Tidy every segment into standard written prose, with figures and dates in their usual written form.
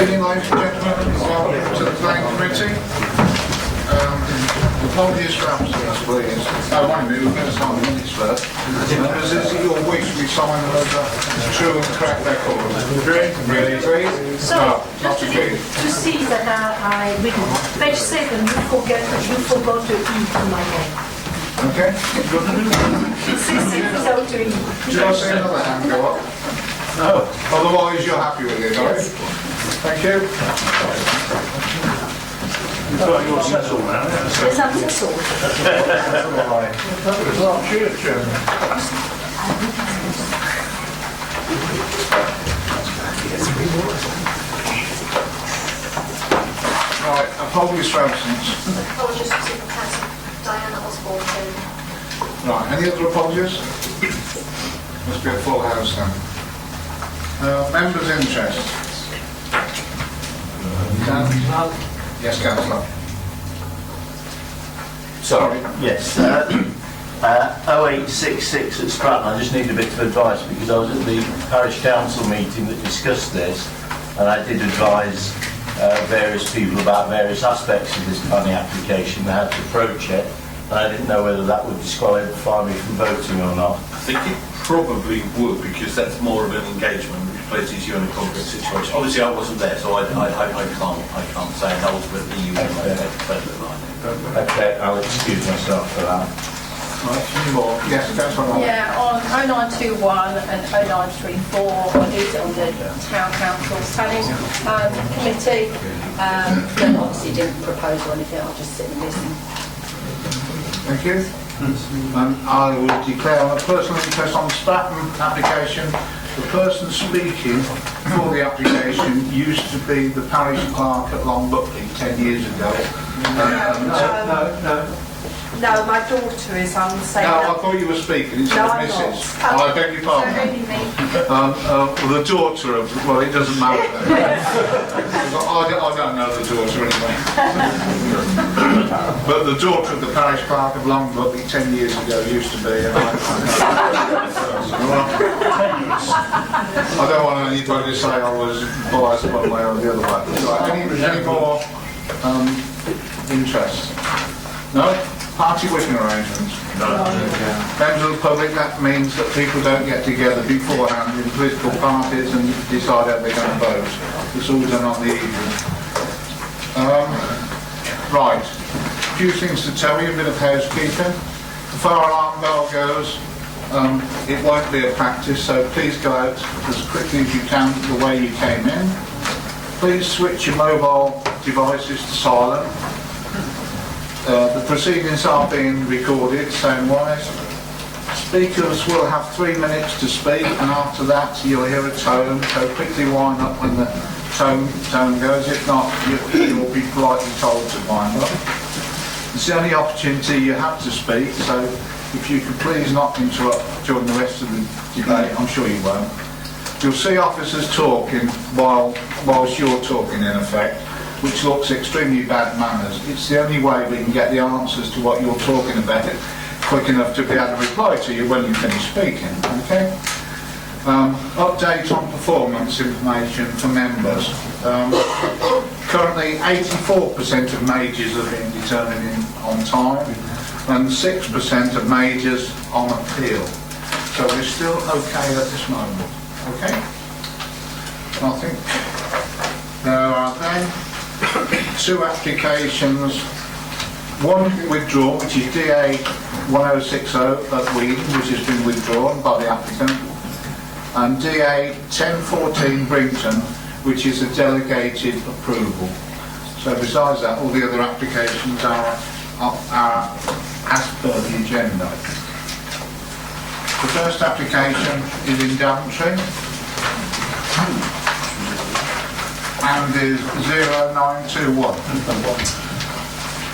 Evening, ladies and gentlemen, welcome to the planning committee. Apologies for absence, please. Oh, wait a minute, we're going to sign the minutes first. Is it your wish we sign them as a true and correct record? Agree? Really agree? So, No, not agreed. to see that I read page 7, you forgot to eat my name. Okay? It says it without to eat. Do I see another hand go up? No. Otherwise, you're happy with it, are you? Thank you. You've got your settle now. Yes, I'm settled. Right, apologies for absence. Apologies to Superintendent Diana Osborne too. Right, any other apologies? Must be a full house then. Members' interest. Yes, Councillor. Sorry. Yes. 0866 at Stratton. I just need a bit of advice because I was at the parish council meeting that discussed this, and I did advise various people about various aspects of this planning application, how to approach it, and I didn't know whether that would disqualify me from voting or not. I think it probably would, because that's more of an engagement which places you in a concrete situation. Obviously I wasn't there, so I can't say, and ultimately you will take a further line. Okay, I'll excuse myself for that. Right, any more? Yes, Councillor. Yeah, on 0921 and 0934, I did it on the Town Council's planning committee. But obviously didn't propose or anything, I'll just sit and listen. Thank you. And I would declare on a personal interest on the Stratton application, the person speaking for the application used to be the parish clerk at Long Buckley 10 years ago. No, my daughter is on the same. No, I thought you were speaking. It's No, the I'm Mrs. not. I beg your pardon. The daughter of, well, it doesn't matter. I don't know the daughter anyway. But the daughter of the parish clerk of Long Buckley 10 years ago used to be, and I don't want anybody to say I was biased one way or the other way. Right, any more interest? No? Party whipping arrangements? No. Members of the public, that means that people don't get together beforehand in political parties and decide how they're going to vote. It's all done on the evening. Right, a few things to tell you, a bit of housekeeping. The fire alarm bell goes. It won't be a practice, so please go out as quickly as you can the way you came in. Please switch your mobile devices to silent. The proceedings are being recorded, sound-wise. Speakers will have 3 minutes to speak, and after that you'll hear a tone, so quickly wind up when the tone goes. If not, you'll be politely told to wind up. It's the only opportunity you have to speak, so if you could please not interrupt during the rest of the debate. I'm sure you won't. You'll see officers talking whilst you're talking, in effect, which looks extremely bad manners. It's the only way we can get the answers to what you're talking about quick enough to be able to reply to you when you finish speaking, okay? Update on performance information for members. Currently 84% of majors are being determined on time and 6% of majors on appeal. So we're still okay at this moment, okay? I think there are then 2 applications, one withdrawn, which is DA 1060 at Weedon, which has been withdrawn by the applicant, and DA 1014 Brington, which is a delegated approval. So besides that, all the other applications are as per the agenda. The first application is in Daventry and is 0921.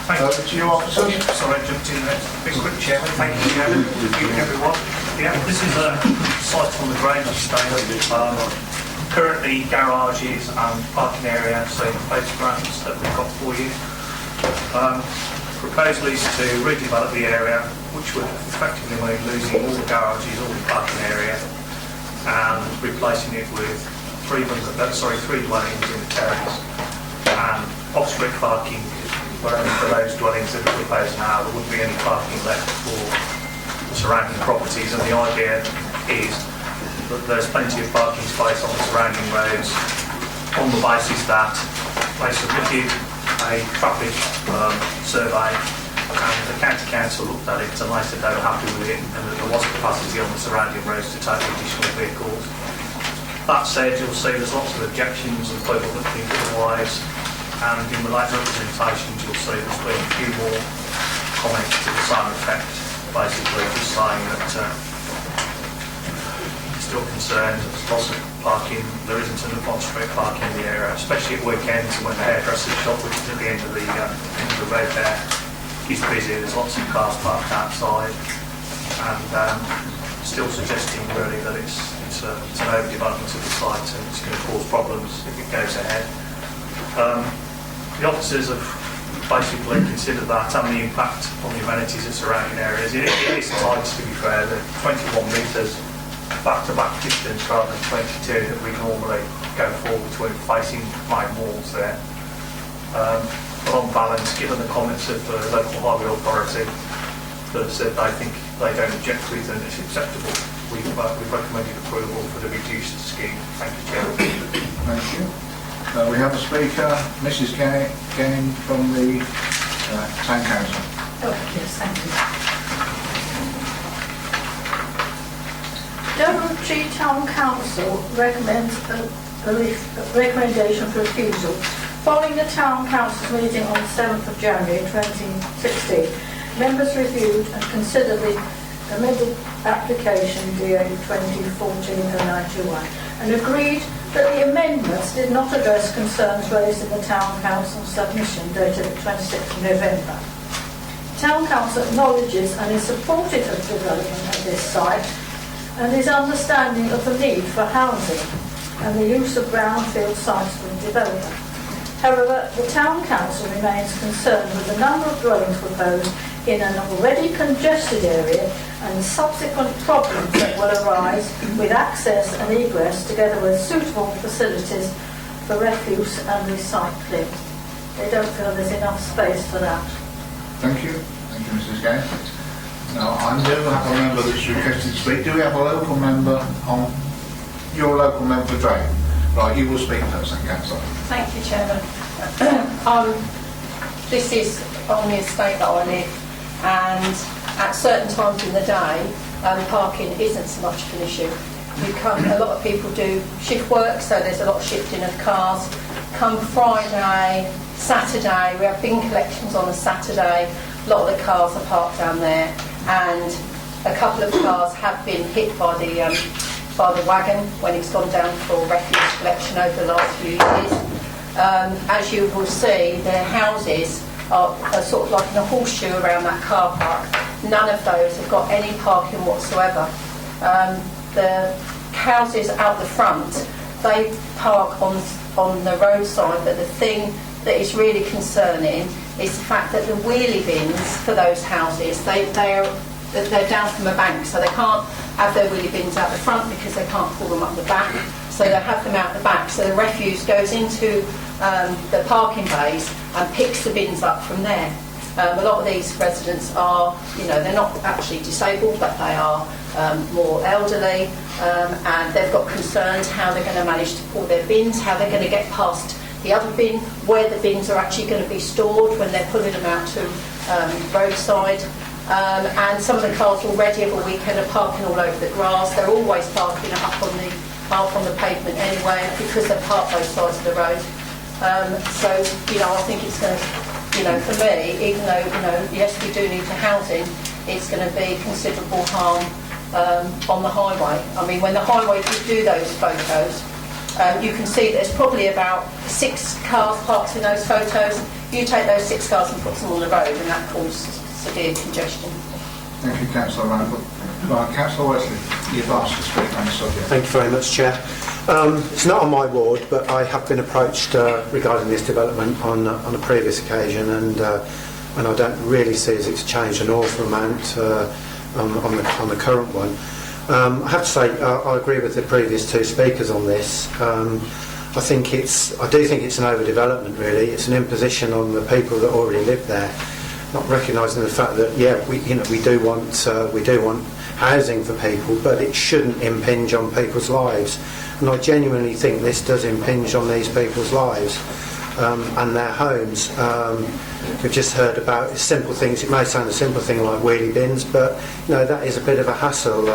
Thank Over to you, officer. Sorry, I jumped in there. Big quick, Chairman. Thank you, Chairman. Good evening, everyone. Yeah, this is a site on the drainage estate. Currently, garages and parking area, so the photographs that we've got for you. Proposal is to redevelop the area, which would effectively mean losing all the garages, all the parking area, and replacing it with three dwellings in the terrace, and off-street parking for those dwellings that are proposed now. There wouldn't be any parking left for the surrounding properties, and the idea is that there's plenty of parking space on the surrounding roads on the basis that they submitted a traffic survey, and the county council looked at it and they said they were happy with it, and that there was capacity on the surrounding roads to take additional vehicles. That said, you'll see there's lots of objections and people that think otherwise, and in the later representations you'll see there's been a few more comments to the same effect, basically just saying that still concerned, there's lots of parking, there isn't enough on-street parking in the area, especially at weekends when the hairdresser's shop, which is at the end of the road there, is busy, there's lots of cars parked outside, and still suggesting really that it's an overdevelopment of the site and it's going to cause problems if it goes ahead. The officers have basically considered that and the impact on the amenities of surrounding areas. It is tight, to be fair, the 21 metres back-to-back distance rather than 22 that we normally go for between facing main walls there. But on balance, given the comments of the local highway authority that have said they think they don't object to it and it's acceptable, we've recommended approval for the reduced scheme. Thank you, Chair. Thank you. We have a speaker, Mrs. Ganning from the Town Council. Oh, yes, thank you. Daventry Town Council recommends a recommendation for refusal. Following the Town Council's meeting on the 7th of January 2016, members reviewed and considered the amended application DA 2014-091 and agreed that the amendments did not address concerns raised in the Town Council submission dated the 26th of November. Town Council acknowledges and is supportive of development at this site and is understanding of the need for housing and the use of brownfield sites for development. However, the Town Council remains concerned with the number of dwellings proposed in an already congested area and the subsequent problems that will arise with access and egress together with suitable facilities for refuse and recycling. They don't feel there's enough space for that. Thank you. Thank you, Mrs. Gay. Now, I do have a member that's requested to speak. Do we have a local member on your local member, Drake? Right, you will speak first, then, Councillor. Thank you, Chairman. This is on the estate that I live, and at certain times in the day, parking isn't so much of an issue. A lot of people do shift work, so there's a lot of shifting of cars. Come Friday, Saturday, we have bin collections on a Saturday. A lot of the cars are parked down there, and a couple of cars have been hit by the wagon when it's gone down for refuse collection over the last few years. As you will see, their houses are sort of like in a horseshoe around that car park. None of those have got any parking whatsoever. The houses out the front, they park on the roadside, but the thing that is really concerning is the fact that the wheelie bins for those houses, they're down from the bank, so they can't have their wheelie bins out the front because they can't pull them up the back, so they have them out the back, so the refuse goes into the parking bays and picks the bins up from there. A lot of these residents are, they're not actually disabled, but they are more elderly, and they've got concerns how they're going to manage to pull their bins, how they're going to get past the other bin, where the bins are actually going to be stored when they're pulling them out to roadside. And some of the cars already over the weekend are parking all over the grass. They're always parking up on the pavement anyway because they're parked both sides of the road. So, I think it's going to, for me, even though, yes, we do need the housing, it's going to be considerable harm on the highway. I mean, when the highway did do those photos, you can see there's probably about 6 cars parked in those photos. You take those 6 cars and put them on the road, and that causes severe congestion. Thank you, Councillor Randall. Right, Councillor Wesley, you've asked to speak on the subject. Thank you very much, Chair. It's not on my ward, but I have been approached regarding this development on a previous occasion, and I don't really see as it's changed an awful amount on the current one. I have to say, I agree with the previous two speakers on this. I do think it's an overdevelopment. Really, it's an imposition on the people that already live there, not recognising the fact that we do want housing for people, but it shouldn't impinge on people's lives. And I genuinely think this does impinge on these people's lives and their homes. We've just heard about simple things. It may sound a simple thing like wheelie bins, but that is a bit of a hassle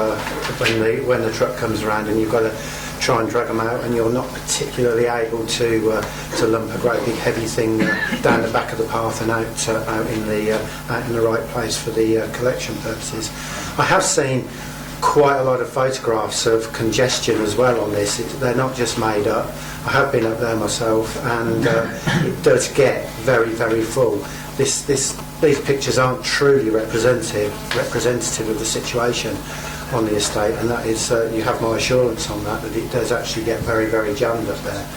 when the truck comes around and you've got to try and drag them out, and you're not particularly able to lump a great big heavy thing down the back of the path and out in the right place for the collection purposes. I have seen quite a lot of photographs of congestion as well on this. They're not just made up. I have been up there myself, and it does get very, very full. These pictures aren't truly representative of the situation on the estate, and that is, you have my assurance on that it does actually get very, very jammed up there.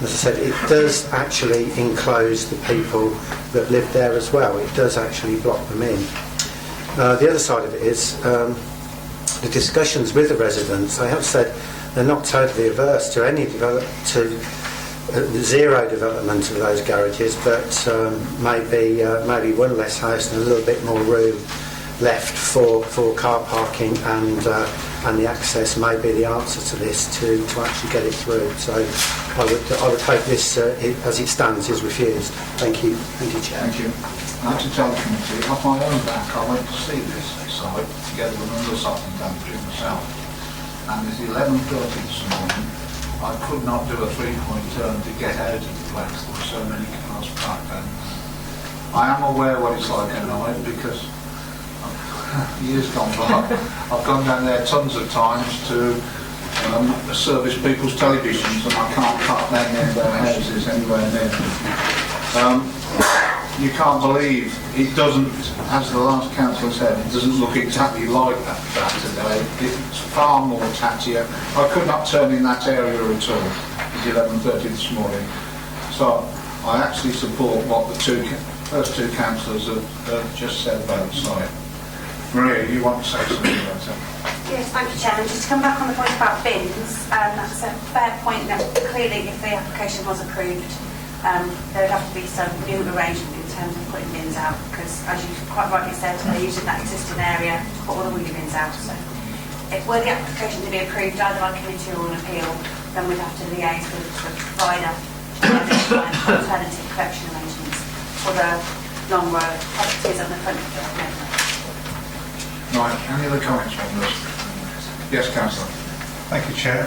As I said, it does actually enclose the people that live there as well. It does actually block them in. The other side of it is the discussions with the residents. I have said they're not totally averse to zero development of those garages, but maybe one less house and a little bit more room left for car parking, and the access may be the answer to this to actually get it through. So I would hope this as it stands is refused. Thank you, Chair. Thank you. I have to tell the committee, off my own back, I went to see this site together with another site in Daventry myself, and it's 11:30 this morning. I could not do a three-point turn to get out of the place. There were so many cars parked there. I am aware what it's like at night because years gone by, I've gone down there tons of times to service people's televisions, and I can't park down near their houses anywhere near them. You can't believe it doesn't, as the last councillor said, it doesn't look exactly like that today. It's far more tattier. I could not turn in that area at all. It's 11:30 this morning. So I actually support what the first two councillors have just said about the site. Maria, you want to say something about it? Yes, thank you, Chairman. Just to come back on the point about bins, that's a fair point. That clearly, if the application was approved, there would have to be some new arrangement in terms of putting bins out, because, as you quite rightly said, they're using that existing area to put all the wheelie bins out. So, if were the application to be approved either by committee or an appeal, then we'd have to liaise with the provider to find alternative collection arrangements for the long row of properties on the front of the network. Right, any other comments on this? Yes, Councillor. Thank you, Chair.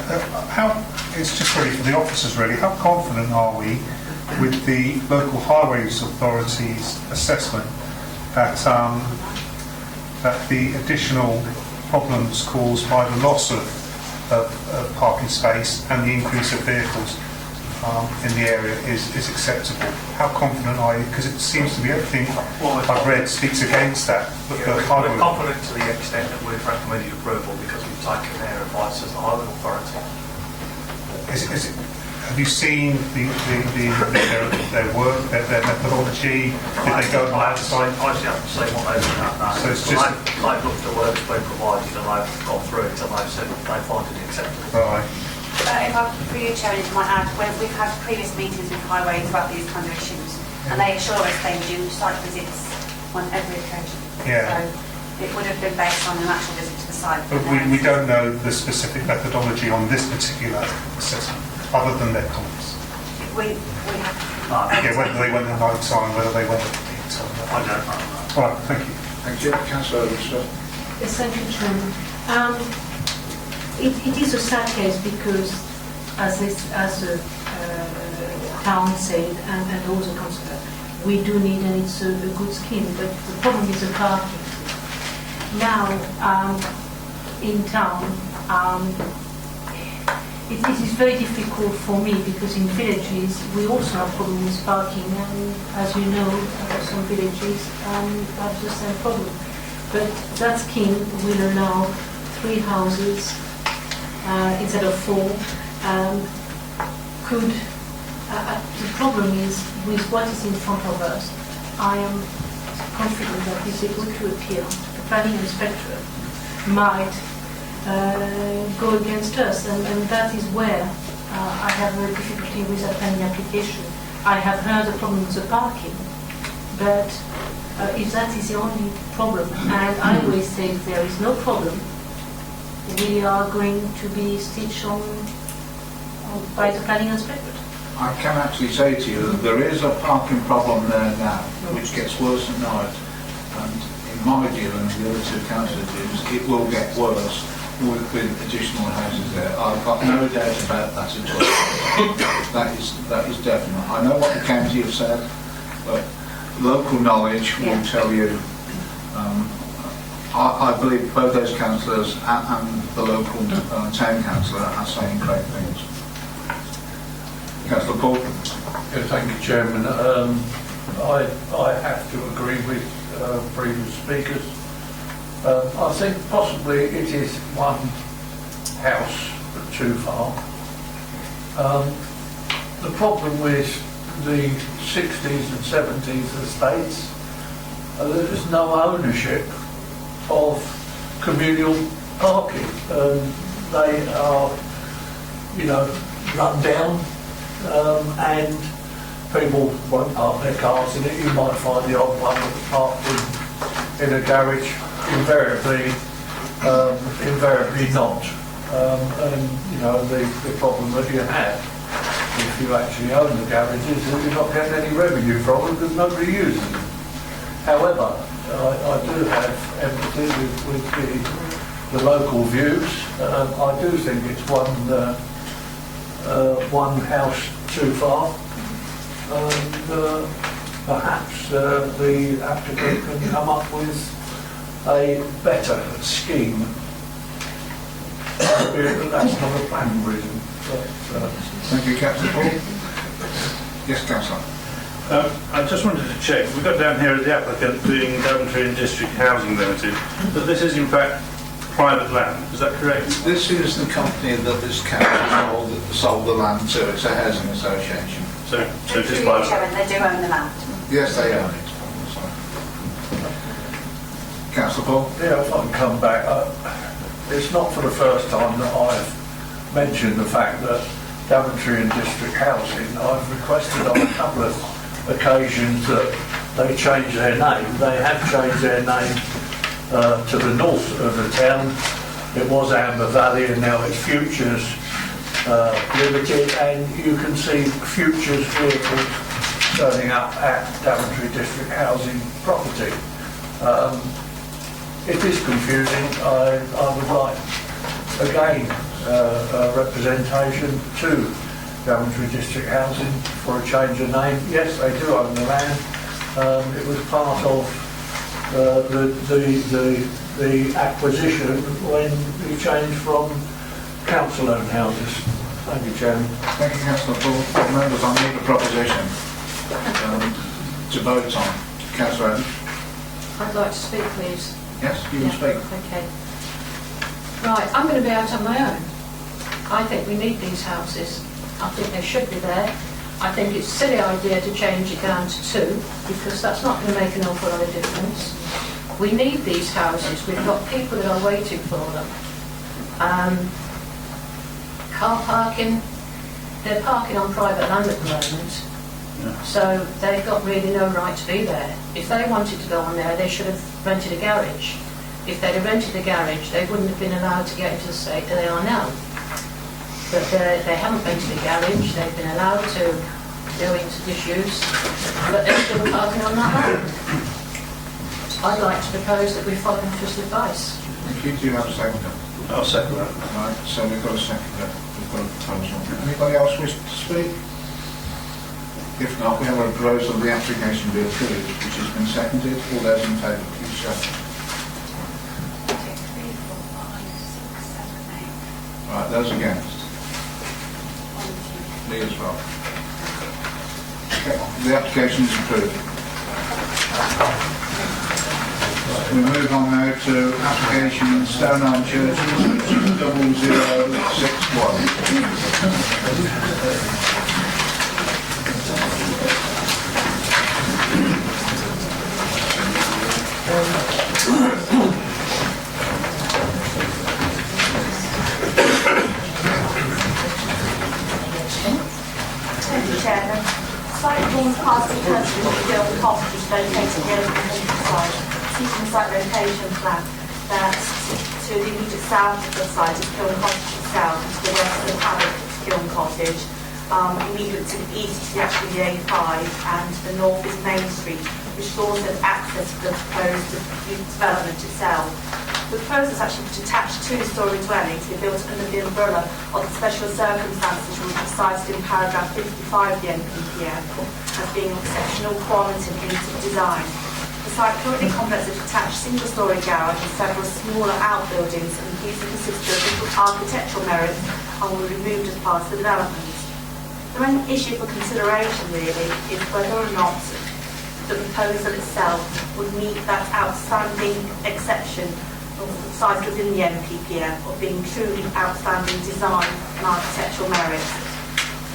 It's just really for the officers, really. How confident are we with the local highways authority's assessment that the additional problems caused by the loss of parking space and the increase of vehicles in the area is acceptable? How confident are you? Because it seems to be everything I've read speaks against that. But We're confident to the extent that we've recommended approval because we've taken their advice as the highway authority. Have you seen their work, their methodology? Did they go outside? I actually haven't seen what they've done now. So it's just I've looked at what has been provided and I've gone through it and they've said they find it acceptable. Right. If I, for you, Chairman, if I might add, we've had previous meetings with highways about these kind of issues, and they assure us they do site visits on every occasion. Yeah. So it would have been based on an actual visit to the site. But we don't know the specific methodology on this particular assessment, other than their comments. We have. Yeah, whether they went at night time, whether they went at the time. I don't know. All right, thank you. Thank you. Councillor Elizabeth. Yes, thank you, Chairman. It is a sad case because, as the town said, and also councillor, we do need, and it's a good scheme, but the problem is the parking. Now, in town, it is very difficult for me because in villages we also have problems with parking, and as you know, some villages have the same problem. But that scheme will allow 3 houses instead of 4. The problem is with what is in front of us. I am confident that it's able to appeal. The planning inspector might go against us, and that is where I have a difficulty with a planning application. I have heard the problem with the parking, but if that is the only problem, and I always say if there is no problem, we are going to be stitched on by the planning inspector. I can actually say to you that there is a parking problem there now, which gets worse at night. And in my view and the other two councillors' views, it will get worse with additional houses there. I've got no doubt about that at all. That is definite. I know what the county have said, but local knowledge will tell you. I believe both those councillors and the local town councillor are saying great things. Councillor Paul. Yeah, thank you, Chairman. I have to agree with previous speakers. I think possibly it is one house but too far. The problem with the 60s and 70s estates, there is no ownership of communal parking. They are, run down. And people won't park their cars in it. You might find the odd one that's parked in a garage, invariably not. And the problem that you have if you actually own the garage is that you're not getting any revenue from it because nobody uses them. However, I do have empathy with the local views. I do think it's one house too far, and perhaps the applicant can come up with a better scheme. That's not a planning reason. Thank you, Councillor Paul. Yes, Councillor. I just wanted to check. We've got down here as the applicant being Daventry and District Housing Limited, but this is in fact private land. Is that correct? This is the company that this council sold the land to. It's a housing association. So just private. Chairman, they do own the land. Yes, they own it. Councillor Paul. Yeah, if I can come back. It's not for the first time that I've mentioned the fact that Daventry and District Housing, I've requested on a couple of occasions that they change their name. They have changed their name to the north of the town. It was Amber Valley and now it's Futures Limited, and you can see Futures vehicles turning up at Daventry District Housing property. It is confusing. I would like, again, a representation to Daventry District Housing for a change of name. Yes, they do own the land. It was part of the acquisition when you changed from council-owned houses. Thank you, Chairman. Thank you, Councillor Paul. Members, I move the proposition to vote on. Councillor Evans. I'd like to speak, please. Yes, you can speak. Okay. Right, I'm going to be out on my own. I think we need these houses. I think they should be there. I think it's a silly idea to change it down to 2 because that's not going to make an awful lot of difference. We need these houses. We've got people that are waiting for them. Car parking, they're parking on private land at the moment. So they've got really no right to be there. If they wanted to go on there, they should have rented a garage. If they'd have rented a garage, they wouldn't have been allowed to get into the state that they are now. But they haven't rented a garage, they've been allowed to go into disuse, but they're still parking on that land. I'd like to propose that we follow Mrs. advice. Thank you. Do you have a second? I'll second that. Right, so we've got a second. We've got a proposal. Anybody else wish to speak? If not, we have a proposal of the application be approved, which has been seconded. All those in favour, please show. 2, 3, 4, 5, 6, 7, 8. Right, those against. 1, 2. Me as well. Okay, the application is approved. We move on now to application Stoneham Church, which is 0061. forms part of the country of the Gilman Cottage is located near the countryside. Seeking the site location plan that to the immediate south of the site is Gilman Cottage itself, and to the west of the paddock is Gilman Cottage. Immediate to the east is actually the A5, and to the north is Main Street, which also has access to the proposed development itself. The proposal is actually to attach two-storey dwellings to be built under the umbrella of the special circumstances cited in paragraph 55 of the NPPF as being of exceptional quality and limited design. The site currently complements a detached single-storey garage and several smaller outbuildings, and these are considered of little architectural merit and will be removed as part of the development. The main issue for consideration really is whether or not the proposal itself would meet that outstanding exception of sites within the NPPF of being truly outstanding design and architectural merit.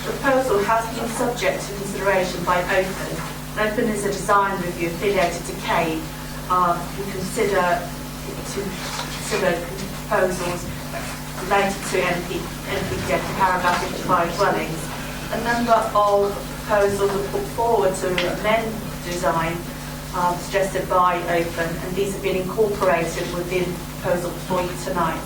The proposal has been subject to consideration by Open. Open is a design review affiliated to CAVE who consider proposals related to NPPF paragraph 55 dwellings. A number of proposals were put forward to amend design suggested by Open, and these have been incorporated within the proposal before you tonight.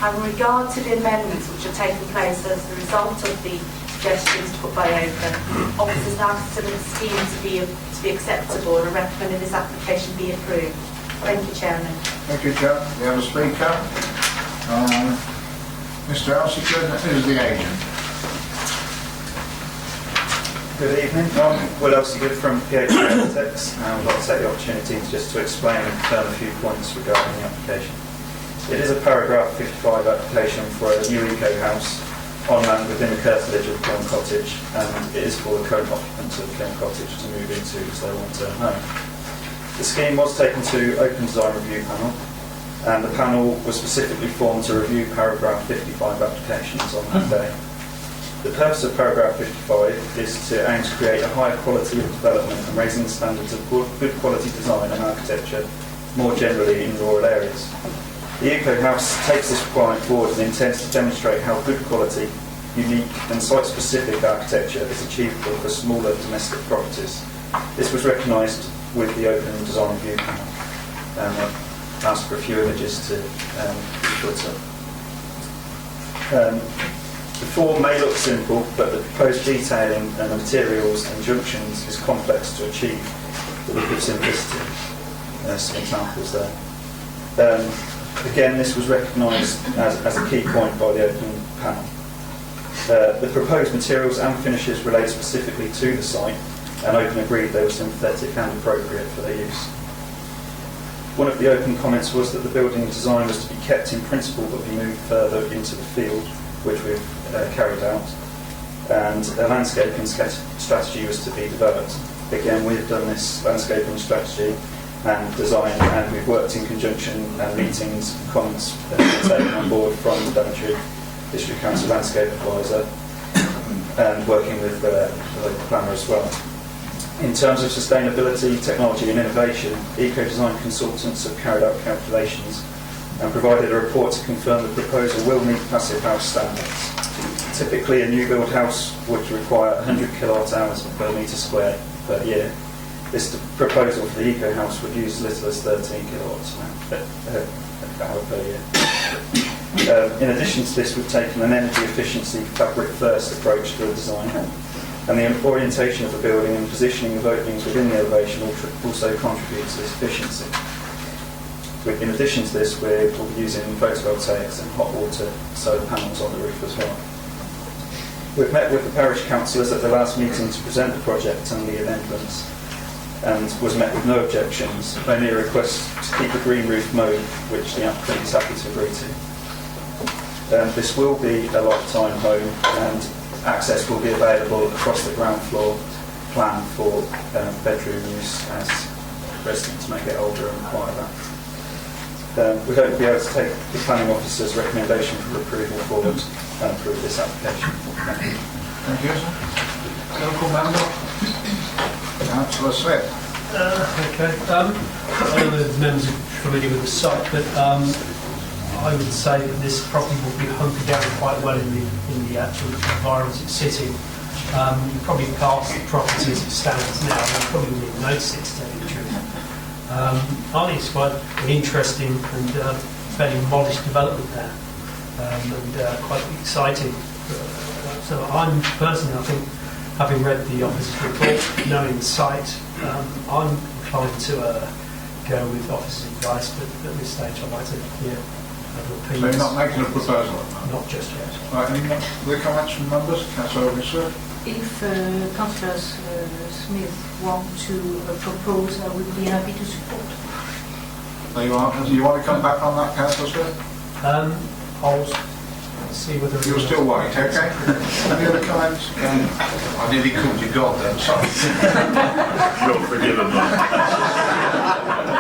And in regard to the amendments which have taken place as a result of the suggestions put by Open, officers now consider the scheme to be acceptable and are recommending this application be approved. Thank you, Chairman. Thank you, Chair. We have a speaker. Mr. Elsegood is the agent. Good evening. I'm Will Elsegood from PH Architects, and I'd like to take the opportunity just to explain and confirm a few points regarding the application. It is a paragraph 55 application for a new eco-house on land within the curtilage of Kiln Cottage, and it is for the current occupants of Kiln Cottage to move into as their long-term home. The scheme was taken to Open Design Review Panel, and the panel was specifically formed to review paragraph 55 applications on that day. The purpose of paragraph 55 is to aim to create a higher quality of development and raising the standards of good quality design and architecture more generally in rural areas. The Eco House takes this requirement forward and intends to demonstrate how good quality, unique and site-specific architecture is achievable for smaller domestic properties. This was recognised with the Open Design Review Panel. I've asked for a few images to put up. The form may look simple, but the proposed detailing and the materials and junctions is complex to achieve the look of simplicity. Some examples there. Again, this was recognised as a key point by the Open panel. The proposed materials and finishes relate specifically to the site, and Open agreed they were synthetic and appropriate for their use. One of the Open comments was that the building design was to be kept in principle but be moved further into the field, which we've carried out, and a landscaping strategy was to be developed. Again, we've done this landscaping strategy and design, and we've worked in conjunction and meetings and comments taken on board from the Daventry District Council Landscape Advisor and working with the local planner as well. In terms of sustainability, technology and innovation, eco-design consultants have carried out calculations and provided a report to confirm the proposal will meet passive house standards. Typically, a new build house would require 100 kilowatt hours per metre square per year. This proposal for the eco house would use as little as 13 kilowatts hour per year. In addition to this, we've taken an energy efficiency fabric first approach to the design, and the orientation of the building and positioning of openings within the elevation also contributes to this efficiency. In addition to this, we'll be using photovoltaics and hot water solar panels on the roof as well. We've met with the parish councillors at the last meeting to present the project and the amendments, and was met with no objections, only a request to keep the green roof mode, which the applicant is happy to agree to. This will be a lifetime home, and access will be available across the ground floor plan for bedroom use as residents may get older and require that. We hope to be able to take the planning officer's recommendation for approval forward and approve this application. Thank you. Thank you, sir. Local member, Councillor Smith. Okay. I don't know if the members are familiar with the site, but I would say that this property will be hunkered down quite well in the actual environment it's sitting. You probably pass the property as it stands now, and you probably wouldn't even notice it, to tell you the truth. I think it's quite an interesting and fairly modest development there, and quite exciting. So I'm personally, I think, having read the officer's report, knowing the site, I'm inclined to go with officer's advice, but at this stage I'd like to hear other So opinions. you're not making a proposal? Not just yet. Right, any other comments from members? Councillor Owen, If Councillor Smith wants to propose, I would be happy to support. There you are. Do you want to come back on that, Councillor Smith? I'll see whether... You'll still wait, okay? Any other comments? I nearly called you God then, sorry. You're forgiven,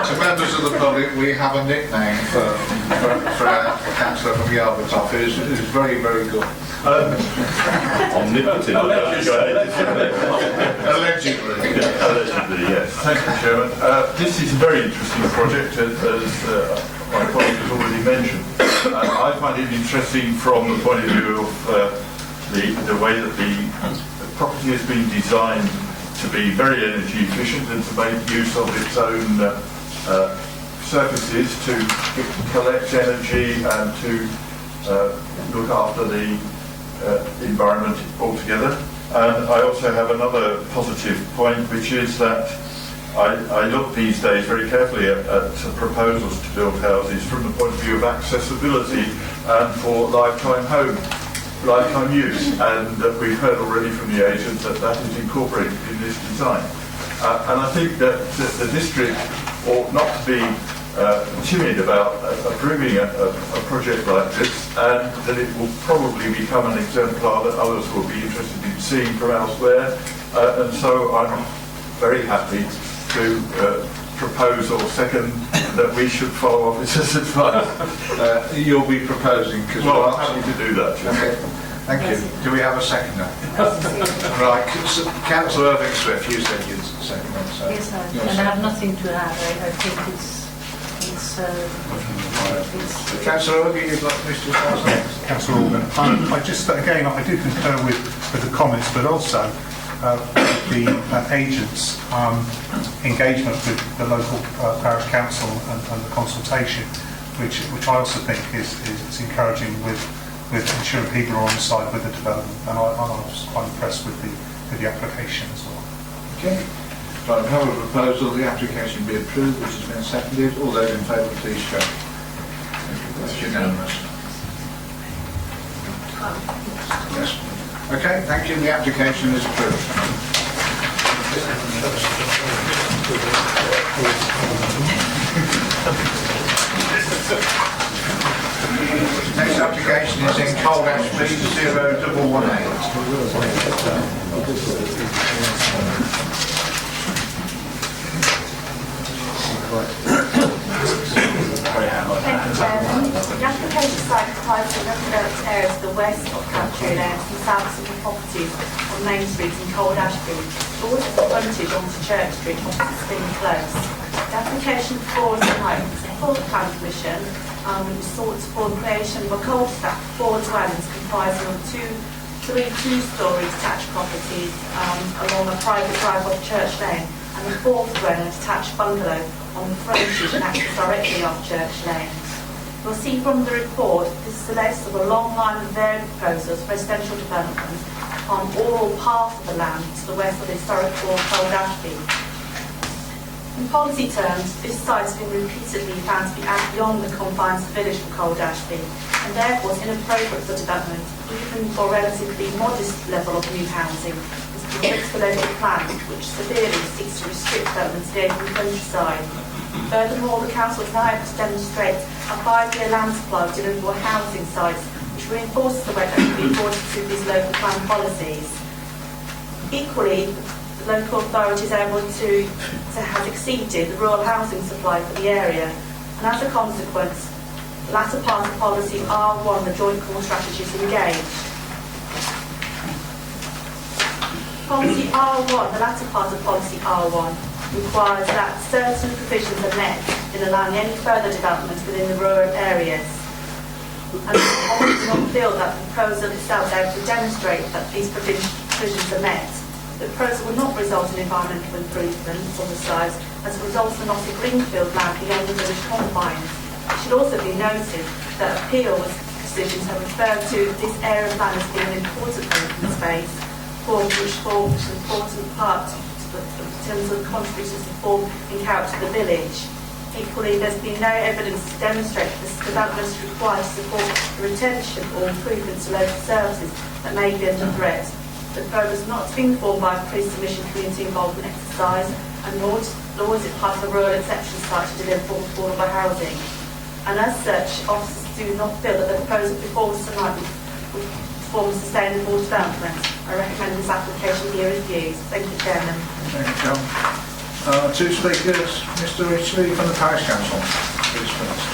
To members of the public, we have a nickname for our councillor from Yarborough, who's very, very good. Omnipotent. Allegedly. Allegedly, yes. Thank you, Chairman. This is a very interesting project, as my colleague has already mentioned. I find it interesting from the point of view of the way that the property has been designed to be very energy efficient and to make use of its own surfaces to collect energy and to look after the environment altogether. And I also have another positive point, which is that I look these days very carefully at proposals to build houses from the point of view of accessibility and for lifetime use. And we've heard already from the agent that is incorporated in this design. And I think that the district ought not to be timid about approving a project like this, and that it will probably become an exemplar that others will be interested in seeing from elsewhere. And so I'm very happy to propose or second that we should follow officers' advice. You'll be proposing, because well, I'm happy to do that. Okay. Thank you. Do we have a seconder? Right, Councillor Irving Swift, you said you'd second it. So Yes, and I have nothing to add. I think it's Councillor Irving, you'd like to say something? Councillor Orban, I just, again, I do concur with the comments, but also the agent's engagement with the local parish council and the consultation, which I also think is encouraging with ensuring people are on side with the development, and I was quite impressed with the application as well. Okay. So I have a proposal that the application be approved, which has been seconded. All those in favour, please show. That's unanimous. Yes. Okay, thank you. The application is approved. Next application is in Cold Ash B 0118. Thank you, Chairman. The application site comprises of undeveloped areas to the west of Daventry and the south of the properties on Main Street in Cold Ashby. All of the frontage onto Church Street opposite Spin Close. The application before us tonight is a full plan permission, which sought for the creation of a cul-de-sac for dwellings comprising of three two-storey detached properties along a private drive off Church Lane, and the fourth dwelling, a detached bungalow on the frontage and access directly off Church Lane. You'll see from the report, this is the latest of a long line of varied proposals for residential development on all parts of the land to the west of the historic Cold Ashby. In policy terms, this site has been repeatedly found to be out beyond the confines of the village of Cold Ashby, and therefore is inappropriate for development, even for a relatively modest level of new housing. This the local plan, which severely seeks to restrict development to the open countryside. Furthermore, the council is now able to demonstrate a 5-year land supply of deliverable housing sites, which reinforces the way that can be according to these local plan policies. Equally, the local authority is able to have exceeded the rural housing supply for the area, and as a consequence, the latter part of policy R1, the joint core strategy, is engaged. Policy R1, the latter part of policy R1, requires that certain provisions are met in allowing any further development within the rural areas. And I do not feel that the proposal itself is able to demonstrate that these provisions provisions are met. The proposal will not result in environmental improvements on the site as a result of not a greenfield land beyond the village confines. It should also be noted that appeals decisions have referred to this area of land as being an important open space which forms an important part in terms of contributions to form and character of the village. Equally, there's been no evidence to demonstrate that this development is required to support the retention or improvements to local services that may be under threat. The proposal is not informed by a pre-submission community involvement exercise, and nor is it part of a rural exception site to deliver affordable housing. And as such, officers do not feel that the proposal before us tonight would form sustainable development. I recommend this application be reviewed. Thank you, Chairman. Thank you, John. Two speakers, Mr. Ridgely from the Parish Council. Please, first.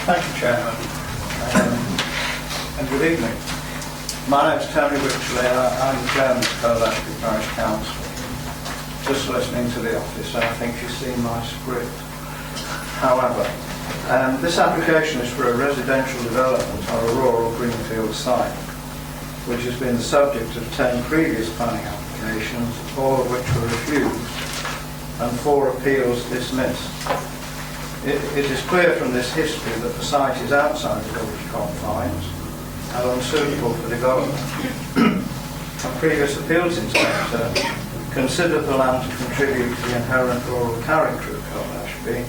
Thank you, Chairman. And good evening. My name is Tony Ridgely. I'm the Chairman of Daventry Parish Council. Just listening to the office, I think you've seen my script. However, this application is for a residential development on a rural greenfield site, which has been the subject of 10 previous planning applications, all of which were refused, and 4 appeals dismissed. It is clear from this history that the site is outside the village confines and unsuitable for development. A previous appeals inspector considered the land to contribute to the inherent rural character of Ashby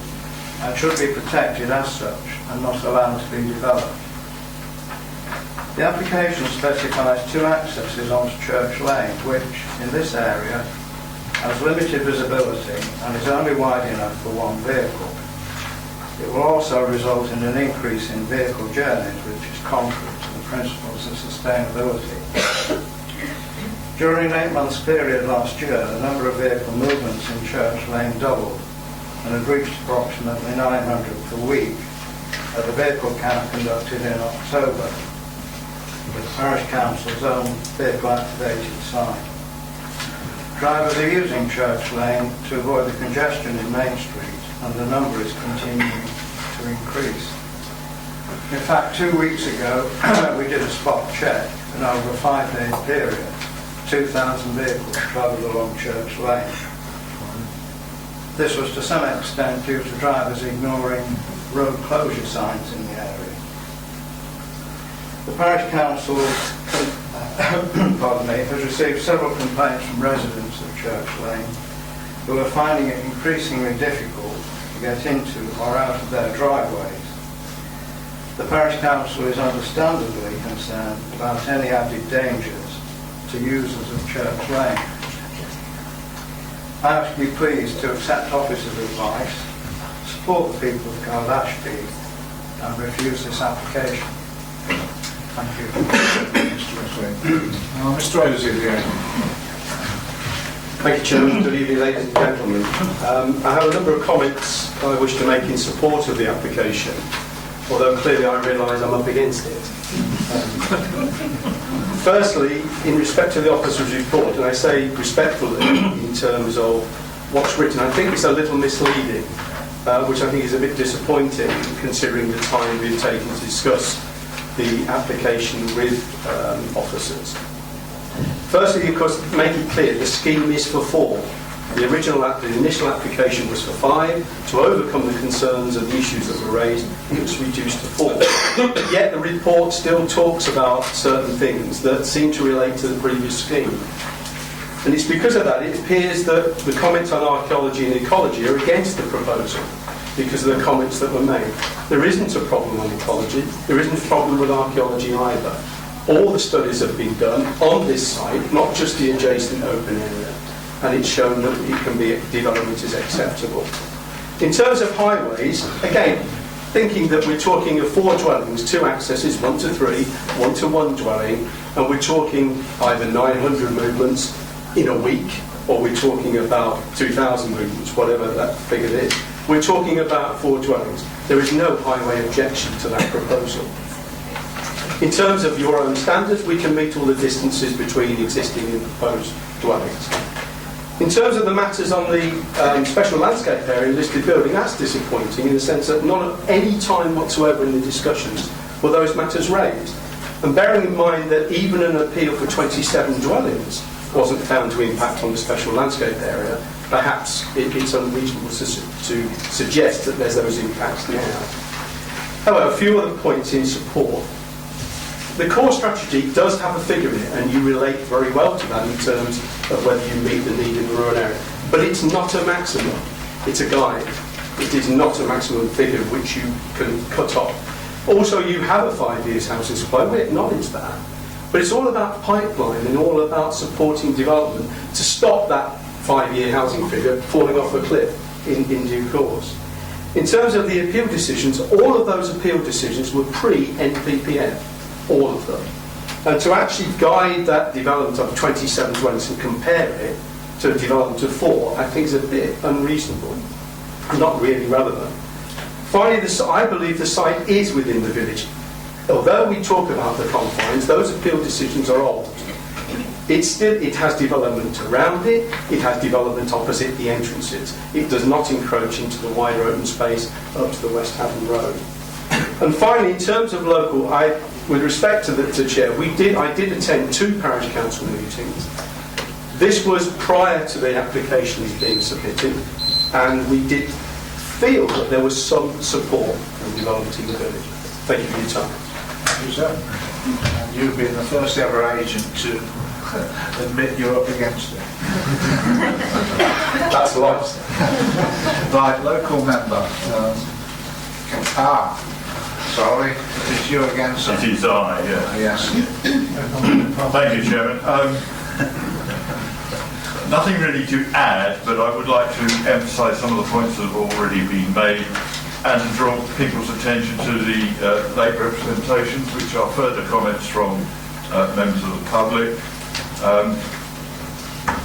and should be protected as such and not allowed to be developed. The application specifies 2 accesses onto Church Lane, which, in this area, has limited visibility and is only wide enough for one vehicle. It will also result in an increase in vehicle journeys, which is contrary to the principles of sustainability. During an 8 months period last year, the number of vehicle movements in Church Lane doubled and had reached approximately 900 per week at the vehicle count conducted in October with the Parish Council's own vehicle activated sign. Drivers are using Church Lane to avoid the congestion in Main Street, and the number is continuing to increase. In fact, 2 weeks ago, we did a spot check, and over a 5-day period, 2,000 vehicles travelled along Church Lane. This was to some extent due to drivers ignoring road closure signs in the area. The Parish Council has received several complaints from residents of Church Lane who are finding it increasingly difficult to get into or out of their driveways. The Parish Council is understandably concerned about any added dangers to users of Church Lane. I ask you please to accept officers' advice, support the people of Ashby and refuse this application. Thank you. Mr. O'Zillier. Thank you, Chairman. Good evening, ladies and gentlemen. I have a number of comments I wish to make in support of the application, although clearly I realise I'm up against it. Firstly, in respect to the officer's report, and I say respectfully in terms of what's written, I think it's a little misleading, which I think is a bit disappointing considering the time we've taken to discuss the application with officers. Firstly, of course, make it clear the scheme is for 4. The initial application was for 5. To overcome the concerns and the issues that were raised, it was reduced to 4. Yet the report still talks about certain things that seem to relate to the previous scheme. And it's because of that it appears that the comments on archaeology and ecology are against the proposal because of the comments that were made. There isn't a problem on ecology. There isn't a problem with archaeology either. All the studies have been done on this site, not just the adjacent open area, and it's shown that it can be development is acceptable. In terms of highways, again, thinking that we're talking of 4 dwellings, 2 accesses, 1 to 3, 1 to 1 dwelling, and we're talking either 900 movements in a week, or we're talking about 2,000 movements, whatever that figure is. We're talking about 4 dwellings. There is no highway objection to that proposal. In terms of your own standards, we can meet all the distances between existing and proposed dwellings. In terms of the matters on the special landscape area listed building, that's disappointing in the sense that not at any time whatsoever in the discussions were those matters raised. And bearing in mind that even an appeal for 27 dwellings wasn't found to impact on the special landscape area, perhaps it's unreasonable to suggest that there's those impacts now. However, a few other points in support. The core strategy does have a figure in it, and you relate very well to that in terms of whether you meet the need in the rural area. But it's not a maximum, it's a guide. It is not a maximum figure which you can cut off. Also, you have a 5 years housing supply, we acknowledge that. But it's all about pipeline and all about supporting development to stop that 5-year housing figure falling off a cliff in due course. In terms of the appeal decisions, all of those appeal decisions were pre-NPPF, all of them. And to actually guide that development of 27 dwellings and compare it to a development of 4, I think is a bit unreasonable, not really relevant. Finally, I believe the site is within the village. Although we talk about the confines, those appeal decisions are old. It has development around it, it has development opposite the entrances. It does not encroach into the wider open space up to the West Haddon Road. And finally, in terms of local, with respect to the chair, I did attend 2 parish council meetings. This was prior to the applications being submitted, and we did feel that there was some support from development in the village. Thank you for your time. Thank you, sir. And you've been the first ever agent to admit you're up against it. That's life. Right, local member. Sorry, it's you again, sir. It is I, yeah. Yes. Thank you, Chairman. Nothing really to add, but I would like to emphasise some of the points that have already been made and to draw people's attention to the late representations, which are further comments from members of the public.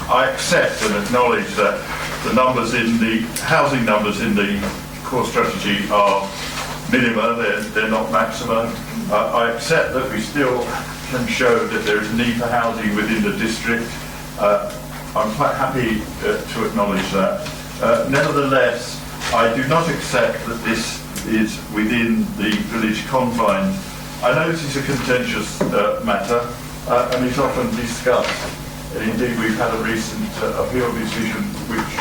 I accept and acknowledge that the numbers in the housing numbers in the core strategy are minima, they're not maxima. I accept that we still can show that there is a need for housing within the district. I'm quite happy to acknowledge that. Nevertheless, I do not accept that this is within the village confines. I know this is a contentious matter, and it's often discussed. Indeed, we've had a recent appeal decision which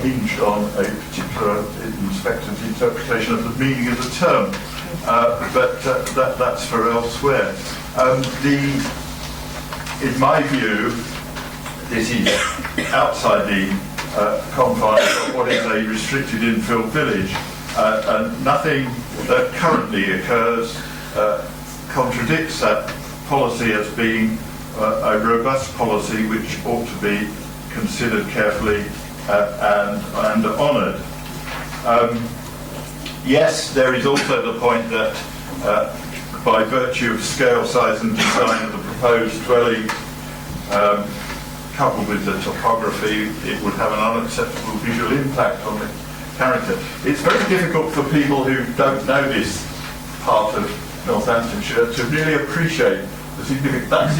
hinged on a particular inspector's interpretation of the meaning of the term, but that's for elsewhere. In my view, this is outside the confines of what is a restricted infill village, and nothing that currently occurs contradicts that policy as being a robust policy which ought to be considered carefully and honoured. Yes, there is also the point that by virtue of scale, size and design of the proposed dwelling, coupled with the topography, it would have an unacceptable visual impact on the character. It's very difficult for people who don't know this part of Northamptonshire to really appreciate the significance. That's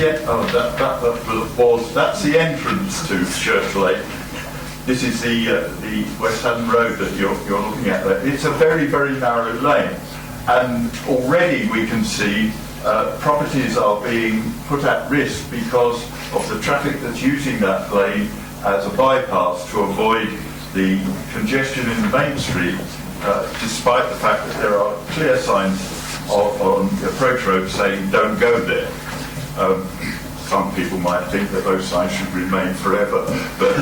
that's the entrance to Church Lake. This is the West Haddon Road that you're looking at there. It's a very, very narrow lane, and already we can see properties are being put at risk because of the traffic that's using that lane as a bypass to avoid the congestion in the main street, despite the fact that there are clear signs on the approach road saying don't go there. Some people might think that those signs should remain forever, but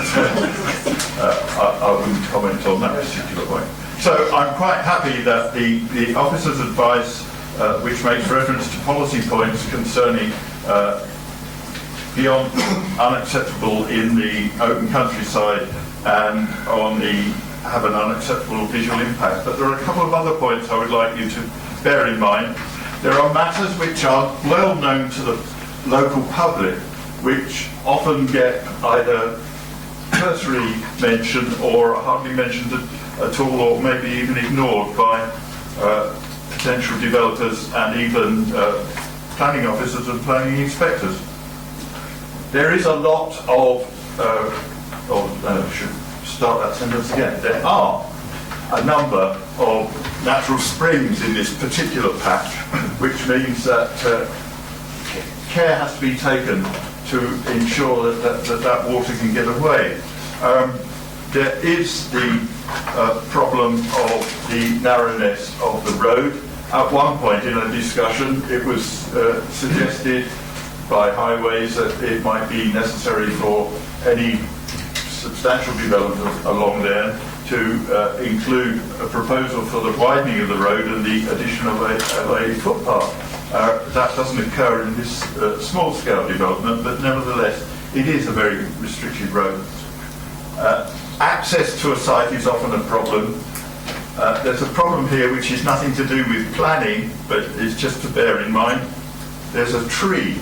I wouldn't comment on that particular point. So I'm quite happy that the officer's advice, which makes reference to policy points concerning beyond unacceptable in the open countryside and have an unacceptable visual impact. But there are a couple of other points I would like you to bear in mind. There are matters which are well known to the local public, which often get either cursory mention or hardly mentioned at all, or maybe even ignored by potential developers and even planning officers and planning inspectors. There is a lot of, should start that sentence again. There are a number of natural springs in this particular patch, which means that care has to be taken to ensure that water can get away. There is the problem of the narrowness of the road. At one point in a discussion, it was suggested by Highways that it might be necessary for any substantial development along there to include a proposal for the widening of the road and the addition of a footpath. That doesn't occur in this small-scale development, but nevertheless, it is a very restricted road. Access to a site is often a problem. There's a problem here which is nothing to do with planning, but it's just to bear in mind. There's a tree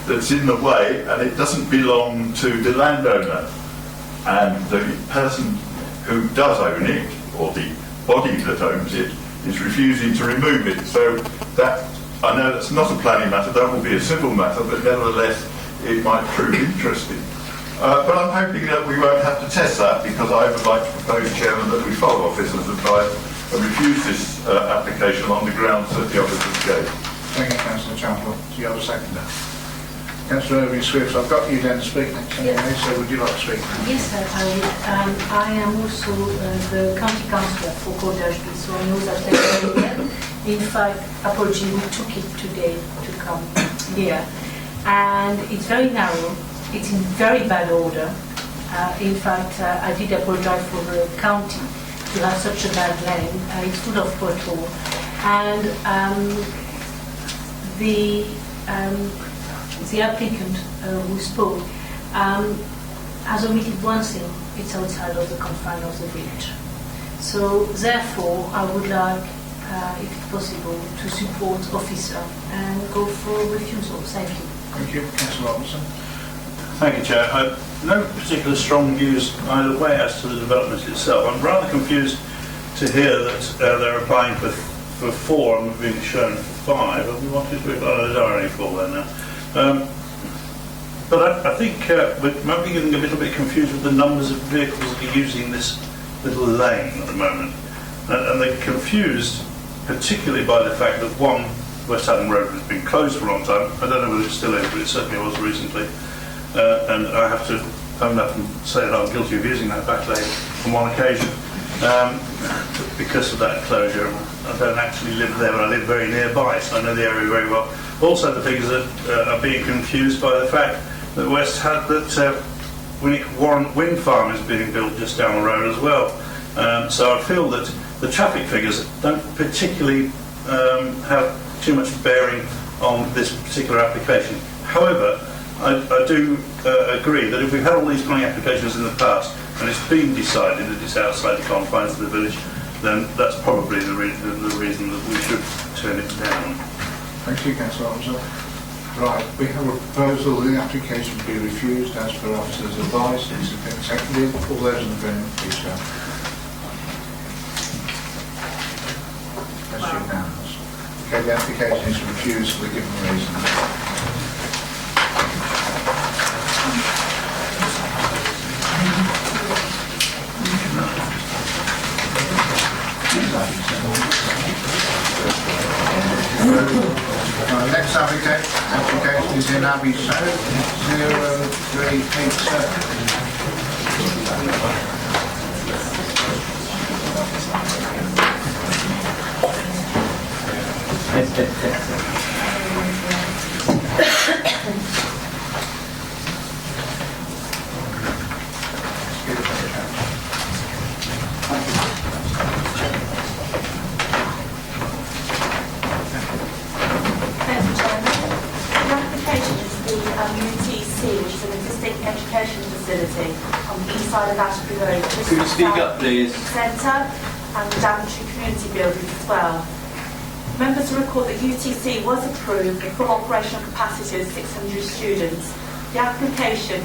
that's in the way, and it doesn't belong to the landowner. And the person who does own it, or the body that owns it, is refusing to remove it. So that, I know that's not a planning matter, that will be a civil matter, but nevertheless it might prove interesting. But I'm hoping that we won't have to test that, because I would like to propose, Chairman, that we follow officers' advice and refuse this application on the grounds that the officers gave. Thank you, Councillor Champel. Do you have a seconder? Councillor Irving Swift, I've got you then to speak next anyway, so would you like to speak? Yes, sir, I would. I am also the county councillor for Cordashby, so I know that very well. In fact, apology, we took it today to come here. And it's very narrow, it's in very bad order. In fact, I did apologize for the county to have such a bad lane. It's full of potholes. And the applicant who spoke has omitted one thing: it's outside of the confines of the village. So therefore, I would like, if it's possible, to support officer and go for refusal. Thank you. Thank you, Councillor Robinson. Thank you, Chair. No particular strong views either way as to the development itself. I'm rather confused to hear that they're applying for 4 and being shown 5. And we wanted to, there are only 4 there now. But I think we might be getting a little bit confused with the numbers of vehicles that are using this little lane at the moment. And they're confused particularly by the fact that one, West Haddon Road has been closed for a long time. I don't know whether it still is, but it certainly was recently. And I have to own up and say that I'm guilty of using that back lane on one occasion because of that closure. I don't actually live there, but I live very nearby, so I know the area very well. Also, the figures that are being confused by the fact that West had that Warren Wind Farm is being built just down the road as well. So I feel that the traffic figures don't particularly have too much bearing on this particular application. However, I do agree that if we've had all these planning applications in the past and it's been decided that it's outside the confines of the village, then that's probably the reason that we should turn it down. Thank you, Councillor Robinson. Right, we have a proposal that the application be refused as per officer's advice. It's been seconded. All those in favour, please show. That's unanimous. Okay, the application is refused for the given reasons. Next application is in Abbey South, UTC, which is an existing education facility on the east side of Daventry Road. Could you speak up, please? Centre and the Daventry Community Buildings as well. Members will recall that UTC was approved with full operational capacity of 600 students. The application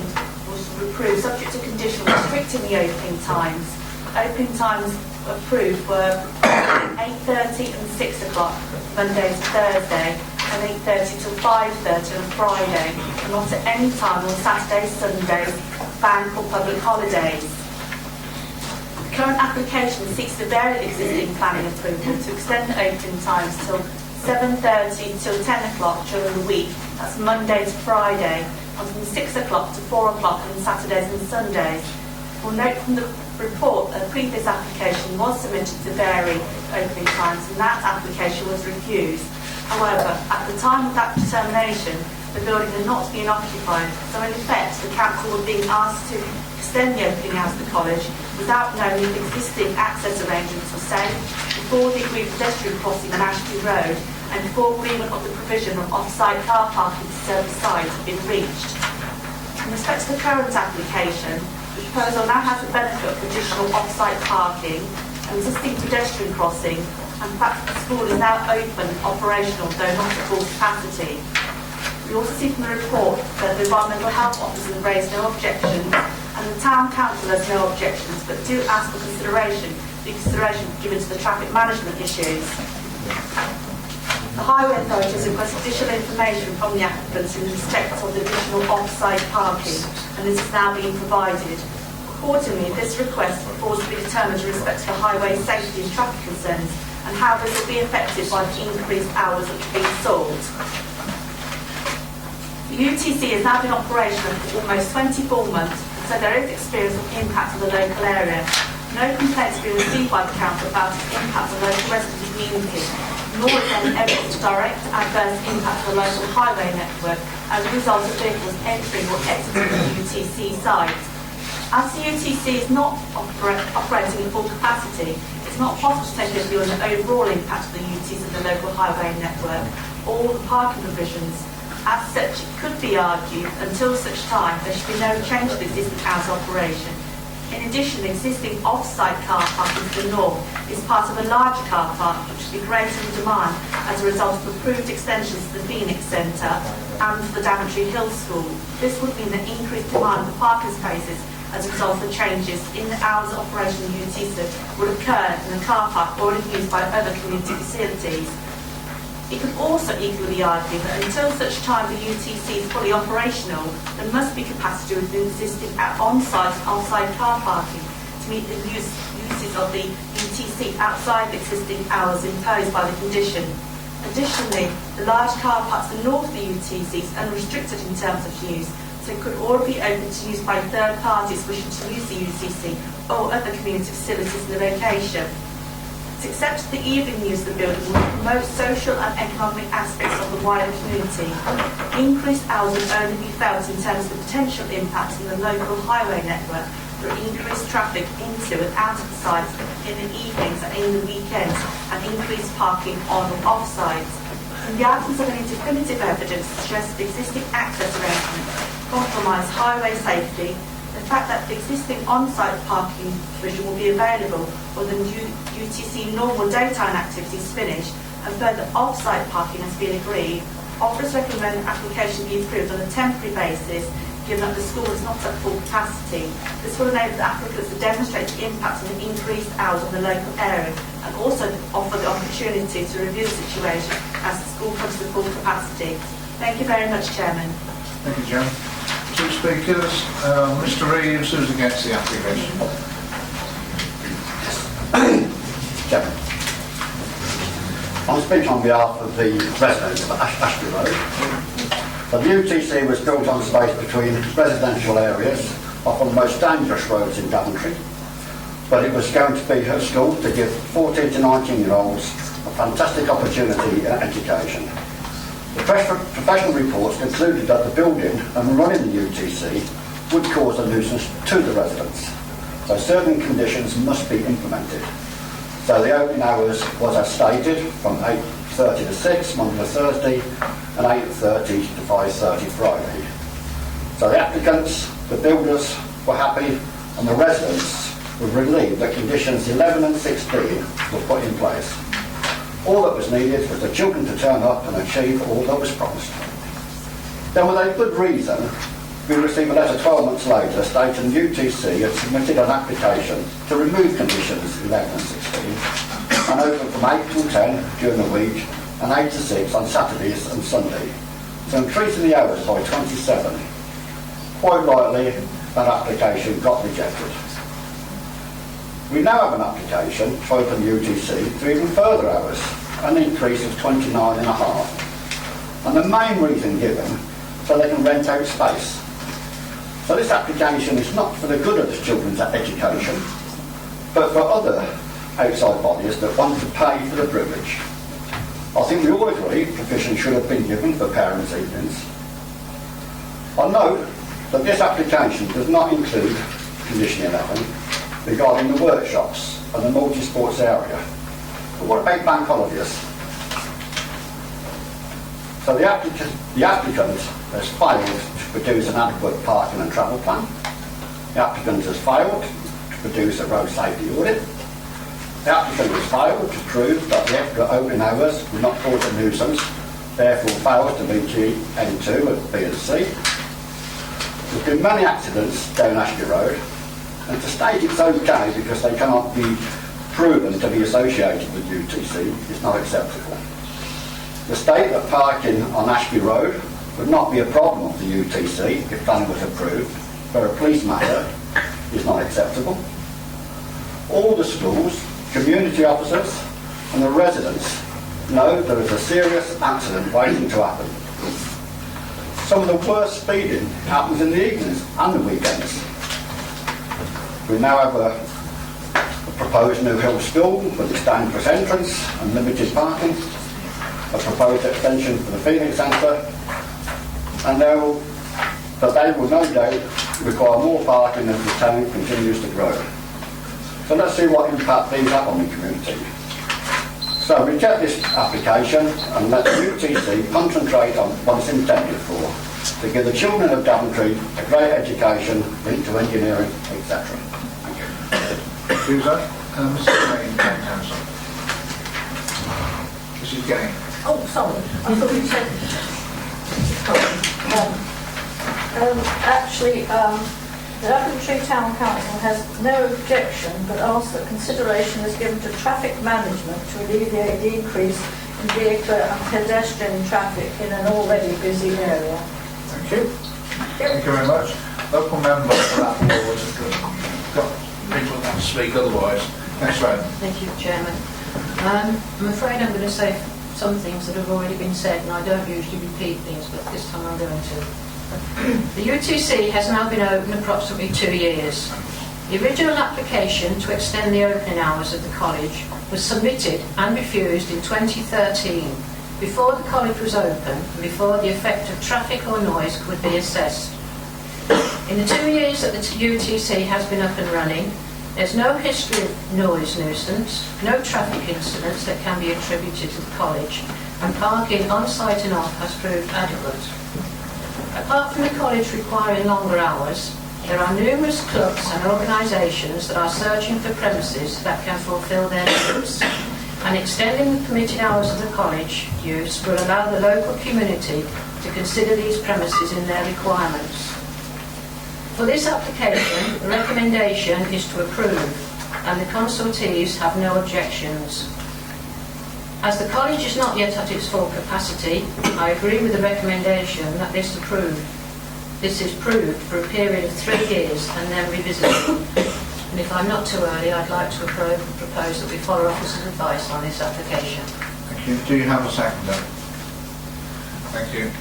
was approved subject to conditions restricting the opening times. Opening times approved were 8:30 and 6 o'clock, Monday to Thursday, and 8:30 till 5:30 on Friday, and not at any time on Saturdays, Sundays, bank or public holidays. The current application seeks to vary the existing planning approval to extend the opening times till 7:30 till 10 o'clock during the week That's Monday to Friday, and from 6 o'clock to 4 o'clock on Saturdays and Sundays. We'll note from the report that a previous application was submitted to vary opening times, and that application was refused. However, at the time of that determination, the building had not been occupied, so in effect the council were being asked to extend the opening hours of the college without knowing if existing access arrangements were safe, before the agreed pedestrian crossing on Ashby Road, and before agreement of the provision of off-site car parking to serve the site had been reached. In respect to the current application, the proposal now has the benefit of additional off-site parking, an existing pedestrian crossing, and the fact that the school is now open and operational, though not at full capacity. We also see from the report that the environmental health officers have raised no objections, and the town council has no objections, but do ask for consideration given to the traffic management issues. The Highway Authority has requested additional information from the applicants in respect of the additional off-site parking, and this is now being provided. Accordingly, this request falls to be determined in respect to the highway safety and traffic concerns, and how this will be affected by the increased hours that are being sold. The UTC has now been operational for almost 24 months, so there is experience of impact on the local area. No complaints have been received by the council about its impact on the local resident community, nor is there evidence of direct adverse impact on the local highway network as a result of vehicles entering or exiting the UTC site. As the UTC is not operating at full capacity, it's not possible to take a view on the overall impact of the UTC of the local highway network or the parking provisions. As such, it could be argued until such time there should be no change to the existing hours operation. In addition, the existing off-site car parking to the north is part of a larger car park which will be greater in demand as a result of approved extensions to the Phoenix Centre and the Daventry Hill School. This would mean that increased demand for parking spaces as a result of the changes in the hours of operation of UTC would occur in the car park already used by other community facilities. It could also equally argue that until such time the UTC is fully operational, there must be capacity within existing on-site and off-site car parking to meet the uses of the UTC outside the existing hours imposed by the condition. Additionally, the large car parks to the north of the UTC is unrestricted in terms of use, so it could already be open to use by third parties wishing to use the UTC or other community facilities in the location. It's accepted the evening use of the building will promote social and economic aspects of the wider community. Increased hours will only be felt in terms of the potential impacts on the local highway network through increased traffic into and out of the sites in the evenings and in the weekends, and increased parking on and off sites. In the absence of any definitive evidence to suggest that the existing access arrangements compromise highway safety, the fact that the existing on-site parking provision will be available when the UTC normal daytime activities finish and further off-site parking has been agreed, officers recommend the application be approved on a temporary basis given that the school is not at full capacity. This will enable the applicants to demonstrate the impact on the increased hours on the local area and also offer the opportunity to review the situation as the school comes to full capacity. Thank you very much, Chairman. Thank you, Joe. Two speakers. Mr. Reeves, who's against the application? Chairman. I'm speaking on behalf of the residents of Ashby Road. The UTC was built on space between residential areas off one of the most dangerous roads in Daventry, but it was going to be her school to give 14 to 19-year-olds a fantastic opportunity in education. The professional reports concluded that the building and running the UTC would cause a nuisance to the residents, so certain conditions must be implemented. So the opening hours was as stated, from 8:30 to 6 Monday to Thursday and 8:30 to 5:30 Friday. So the applicants, the builders were happy, and the residents were relieved that conditions 11 and 16 were put in place. All that was needed was the children to turn up and achieve all that was promised. Then, with a good reason, we received a letter 12 months later stating UTC had submitted an application to remove conditions 11 and 16 and open from 8 till 10 during the week and 8 to 6 on Saturdays and Sunday, so increasing the hours by 27. Quite rightly, that application got rejected. We now have an application to open UTC to even further hours, an increase of 29.5. and the main reason given, so they can rent out space. So this application is not for the good of the children's education, but for other outside bodies that want to pay for the privilege. I think we all agree provision should have been given for parents' evenings. I note that this application does not include condition 11 regarding the workshops and the multi-sports area. But what about bank holidays? So the applicant has failed to produce an adequate parking and travel plan. The applicant has failed to produce a road safety audit. The applicant has failed to prove that the extra opening hours will not cause a nuisance, therefore fails to meet N2 and B and C. There's been many accidents down Ashby Road, and to state it's okay because they cannot be proven to be associated with UTC is not acceptable. The state that parking on Ashby Road would not be a problem of the UTC if planning was approved, but a police matter is not acceptable. All the schools, community officers and the residents know there is a serious accident waiting to happen. Some of the worst speeding happens in the evenings and the weekends. We now have a proposed new Hill School with its dangerous entrance and limited parking, a proposed extension for the Phoenix Centre, and they will no doubt require more parking as the town continues to grow. So let's see what impact these have on the community. So reject this application and let the UTC concentrate on what it's intended for, to give the children of Daventry a great education linked to engineering, etc. Thank you. Thank you, sir. Mr. Main, Council. Mrs. Gay. Oh, sorry. I thought you said. The Daventry Town Council has no objection, but asks that consideration is given to traffic management to alleviate the increase in vehicular and pedestrian traffic in an already busy area. Thank you. Thank you very much. Local member for that board. Got people that speak otherwise. Next round. Thank you, Chairman. I'm afraid I'm going to say some things that have already been said, and I don't usually repeat things, but this time I'm going to. The UTC has now been open approximately 2 years. The original application to extend the opening hours of the college was submitted and refused in 2013, before the college was open and before the effect of traffic or noise could be assessed. In the 2 years that the UTC has been up and running, there's no history of noise nuisance, no traffic incidents that can be attributed to the college, and parking on site and off has proved adequate. Apart from the college requiring longer hours, there are numerous clubs and organisations that are searching for premises that can fulfil their needs, and extending the permitted hours of the college use will allow the local community to consider these premises in their requirements. For this application, the recommendation is to approve, and the consultees have no objections. As the college is not yet at its full capacity, I agree with the recommendation that this is approved for a period of 3 years and then revisited. And if I'm not too early, I'd like to propose that we follow officers' advice on this application. Thank you. Do you have a seconder? Thank you.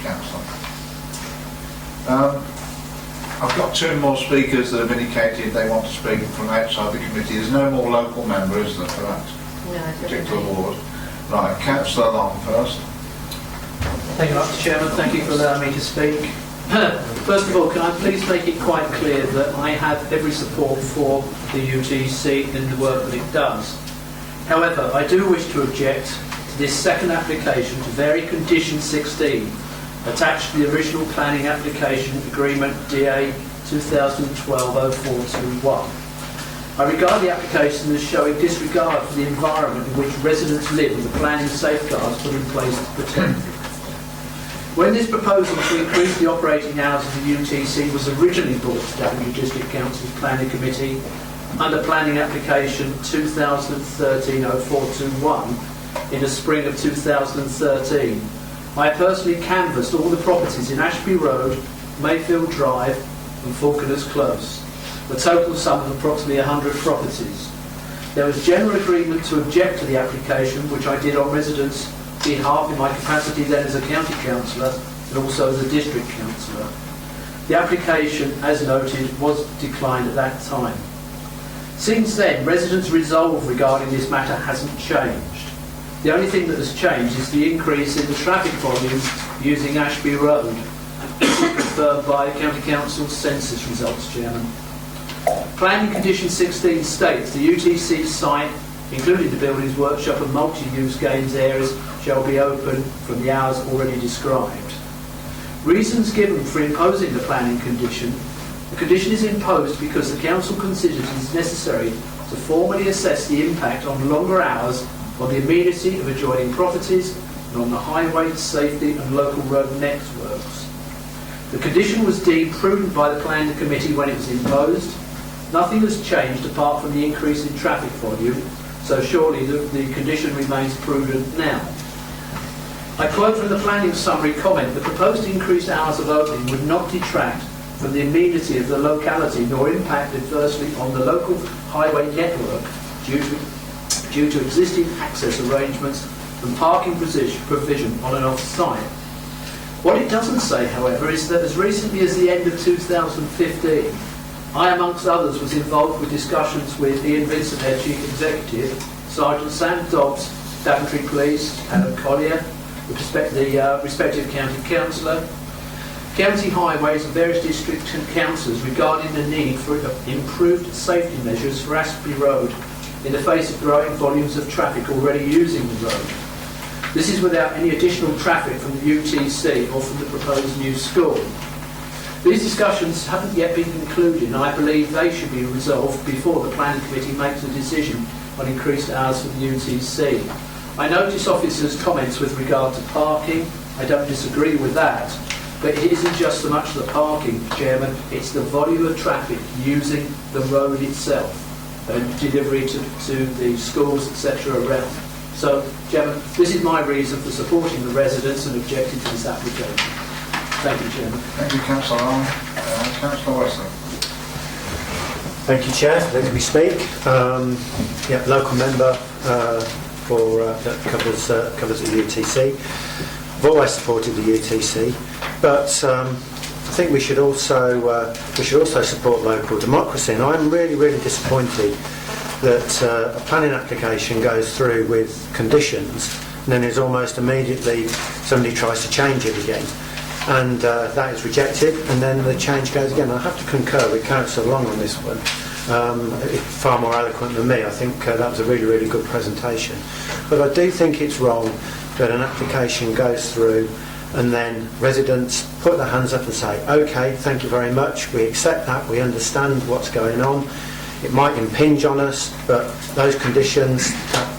Councillor. I've got 2 more speakers that have indicated they want to speak from outside the committee. There's no more local member, is there, for that particular ward? Right, Councillor Long first. Thank you, Mr. Chairman. Thank you for allowing me to speak. First of all, can I please make it quite clear that I have every support for the UTC in the work that it does. However, I do wish to object to this second application to vary condition 16 attached to the original planning application agreement DA 2012-0421. I regard the application as showing disregard for the environment in which residents live and the planning safeguards put in place to protect them. When this proposal to increase the operating hours of the UTC was originally brought to Daventry District Council's Planning Committee under planning application 2013-0421 in the spring of 2013, I personally canvassed all the properties in Ashby Road, Mayfield Drive and Falconers Close, a total sum of approximately 100 properties. There was general agreement to object to the application, which I did on residents' behalf in my capacity then as a county councillor and also as a district councillor. The application, as noted, was declined at that time. Since then, residents' resolve regarding this matter hasn't changed. The only thing that has changed is the increase in the traffic volume using Ashby Road. This is confirmed by County Council's census results, Chairman. Planning Condition 16 states the UTC site, including the buildings, workshop and multi-use games areas, shall be open from the hours already described. Reasons given for imposing the planning condition: the condition is imposed because the Council considers it is necessary to formally assess the impact on longer hours on the immediacy of adjoining properties and on the highway, safety and local road networks. The condition was deemed prudent by the Planning Committee when it was imposed. Nothing has changed apart from the increase in traffic volume, so surely the condition remains prudent now. I quote from the planning summary comment: the proposed increased hours of opening would not detract from the immediacy of the locality nor impact adversely on the local highway network due to existing access arrangements and parking provision on and off site. What it doesn't say, however, is that as recently as the end of 2015, I, amongst others, was involved with discussions with Ian Vincent, their Chief Executive, Sergeant Sam Dobbs, Daventry Police, Alan Collier, the respective county councillor, county highways and various district councillors regarding the need for improved safety measures for Ashby Road in the face of growing volumes of traffic already using the road. This is without any additional traffic from the UTC or from the proposed new school. These discussions haven't yet been concluded, and I believe they should be resolved before the Planning Committee makes a decision on increased hours for the UTC. I notice officers' comments with regard to parking. I don't disagree with that, but it isn't just so much the parking, Chairman, it's the volume of traffic using the road itself and delivery to the schools, etc. around. So, Chairman, this is my reason for supporting the residents and objecting to this application. Thank you, Chairman. Thank you, Councillor Arnold. Councillor Weston. Thank you, Chair. Let me speak. Local member that covers the UTC. I've always supported the UTC, but I think we should also support local democracy. And I'm really disappointed that a planning application goes through with conditions, and then is almost immediately somebody tries to change it again. And that is rejected, and then the change goes again. I have to concur with Councillor Long on this one. Far more eloquent than me. I think that was a really good presentation. But I do think it's wrong that an application goes through and then residents put their hands up and say, OK, thank you very much, we accept that, we understand what's going on. It might impinge on us, but those conditions,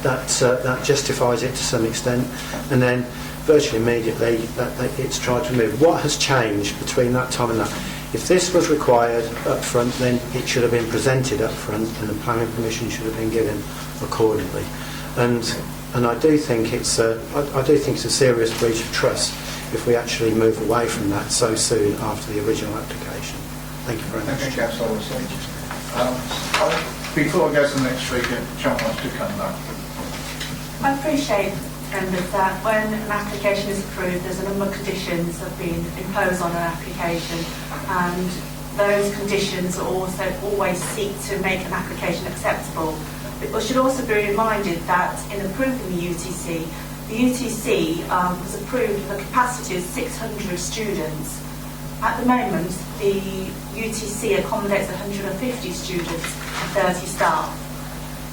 that justifies it to some extent. And then virtually immediately it's tried to remove. What has changed between that time and that? If this was required up front, then it should have been presented up front and the planning permission should have been given accordingly. And I do think it's a serious breach of trust if we actually move away from that so soon after the original application. Thank you very much. Thank you, Councillor Weston. Before I go to the next speaker, John wants to come back. I appreciate that when an application is approved, there's a number of conditions that have been imposed on an application, and those conditions are also always seek to make an application acceptable. But we should also be reminded that in approving the UTC was approved with a capacity of 600 students. At the moment, the UTC accommodates 150 students and 30 staff.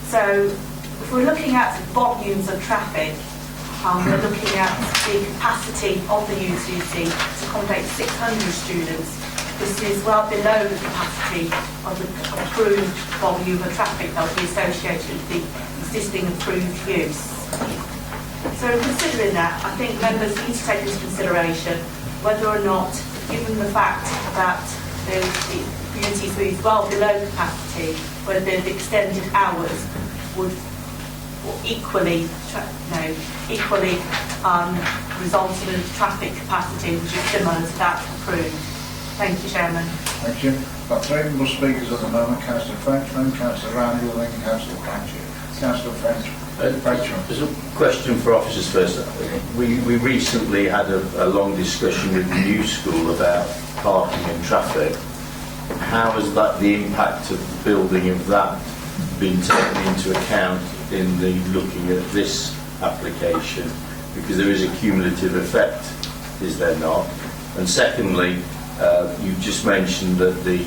So if we're looking at volumes of traffic, we're looking at the capacity of the UTC to accommodate 600 students. This is well below the capacity of the approved volume of traffic that will be associated with the existing approved use. So considering that, I think members need to take into consideration whether or not, given the fact that the UTC is well below capacity, whether the extended hours would equally result in a traffic capacity which is similar to that approved. Thank you, Chairman. Thank you. Got three more speakers at the moment: Councillor Frenchman, Councillor Randall, and Councillor Cratchit. Councillor French. There's a question for officers first. We recently had a long discussion with the new school about parking and traffic. How has the impact of the building of that been taken into account in the looking at this application? Because there is a cumulative effect, is there not? And secondly, you've just mentioned that the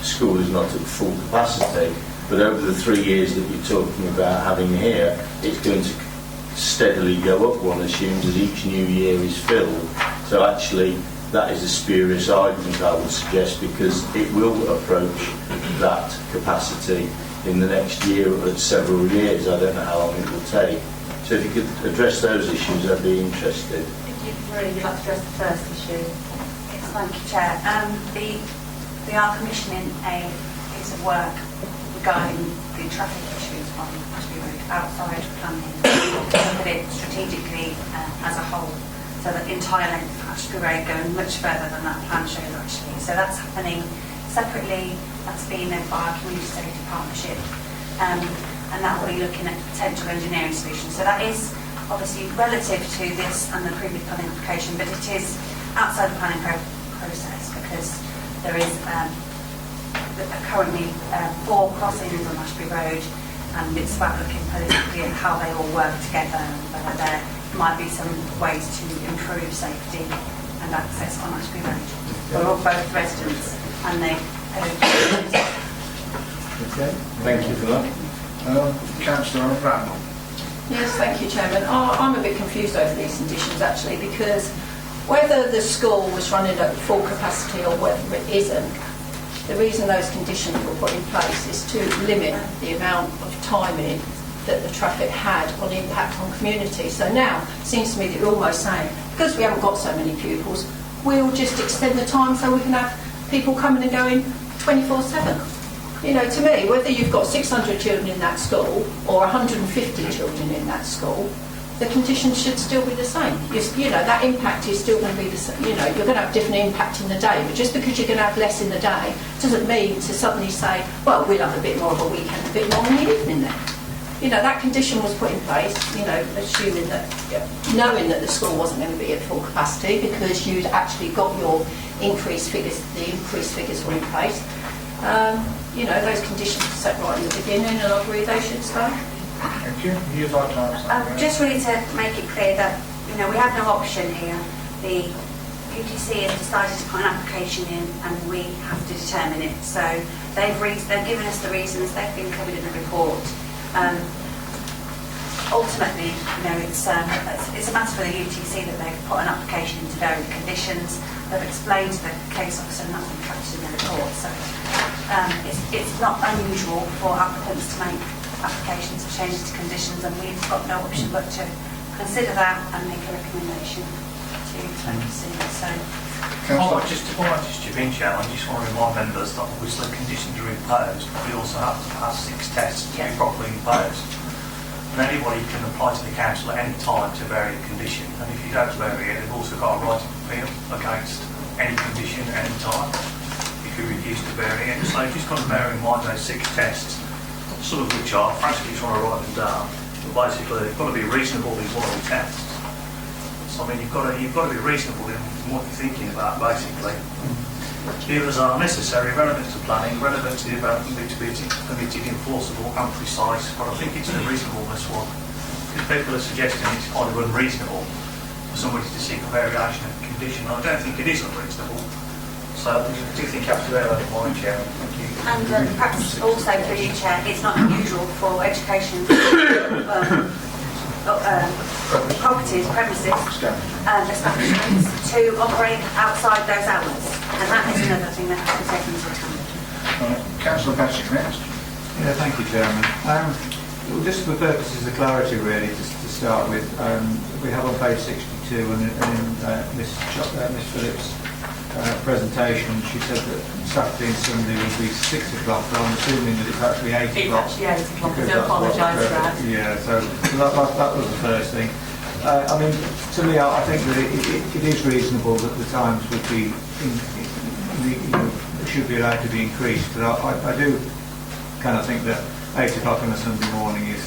school is not at full capacity, but over the 3 years that you're talking about having here, it's going to steadily go up, one assumes, as each new year is filled. So actually, that is a spurious argument, I would suggest, because it will approach that capacity in the next year or several years. I don't know how long it will take. So if you could address those issues, I'd be interested. If you'd really like to address the first issue. Yes, thank you, Chair. We are commissioning a piece of work regarding the traffic issues on Ashby Road outside planning. Look at it strategically as a whole, so that the entire length of Ashby Road going much further than that plan shows actually. So that's happening separately. That's being led by our community safety partnership. And that will be looking at potential engineering solutions. So that is obviously relative to this and the previous planning application, but it is outside the planning process because there is currently 4 crossings on Ashby Road, and it's about looking politically at how they all work together and whether there might be some ways to improve safety and access on Ashby Road for both residents and the Okay, thank you for that. Councillor Randall. Yes, thank you, Chairman. I'm a bit confused over these conditions actually, because whether the school was running at full capacity or whether it isn't, the reason those conditions were put in place is to limit the amount of timing that the traffic had on impact on community. So now it seems to me that you're almost saying, because we haven't got so many pupils, we'll just extend the time so we can have people coming and going 24/7. You know, to me, whether you've got 600 children in that school or 150 children in that school, the conditions should still be the same. You know, that impact is still going to be the same. You know, you're going to have different impact in the day, but just because you're going to have less in the day doesn't mean to suddenly say, well, we'll have a bit more of a weekend, a bit more in the evening then. You know, that condition was put in place, you know, assuming that, knowing that the school wasn't going to be at full capacity because you'd actually got your increased figures, the increased figures were in place. You know, those conditions are set right in the beginning, and I agree they should stay. Thank you. You'd like to answer? Just really to make it clear that, you know, we have no option here. The UTC has decided to put an application in, and we have to determine it. So they've given us the reasons, they've been covered in the report. Ultimately, you know, it's a matter for the UTC that they've put an application into various conditions. They've explained to the case officer, and that's been captured in the report. So it's not unusual for applicants to make applications for changes to conditions, and we've got no option but to consider that and make a recommendation to UTC. So. All right, just chip in, Chair. I just want to remind members that obviously conditions are imposed, but we also have to pass 6 tests to be properly imposed. And anybody can apply to the council at any time to vary a condition, and if you don't vary it, they've also got a right of appeal against any condition at any time if you refuse to vary it. So just got to bear in mind those 6 tests, some of which are, frankly, just want to write them down, but basically they've got to be reasonable, these one of the tests. So I mean, you've got to be reasonable in what you're thinking about, basically. The others are necessary, relevant to planning, relevant to the development, to be permitted, enforceable and precise, but I think it's the reasonableness one, because people are suggesting it's kind of unreasonable for somebody to seek a variation of condition. I don't think it is unreasonable, so I do think you have to bear that in mind, Chair. Thank you. And perhaps also for you, Chair, it's not unusual for education properties, premises, establishments to operate outside those hours, and that is another thing that has to be taken into account. Councillor Patrick next. Yeah, thank you, Chairman. Just for purposes of clarity, really, just to start with, we have on page 62 and in Miss Phillips' presentation, she said that Saturday and Sunday would be 6 o'clock, but I'm assuming that it's actually 8 o'clock. It's actually 8 o'clock, I do apologise for that. Yeah, so that was the first thing. I mean, to me, I think that it is reasonable that the times would be, should be allowed to be increased, but I do kind of think that 8 o'clock on a Sunday morning is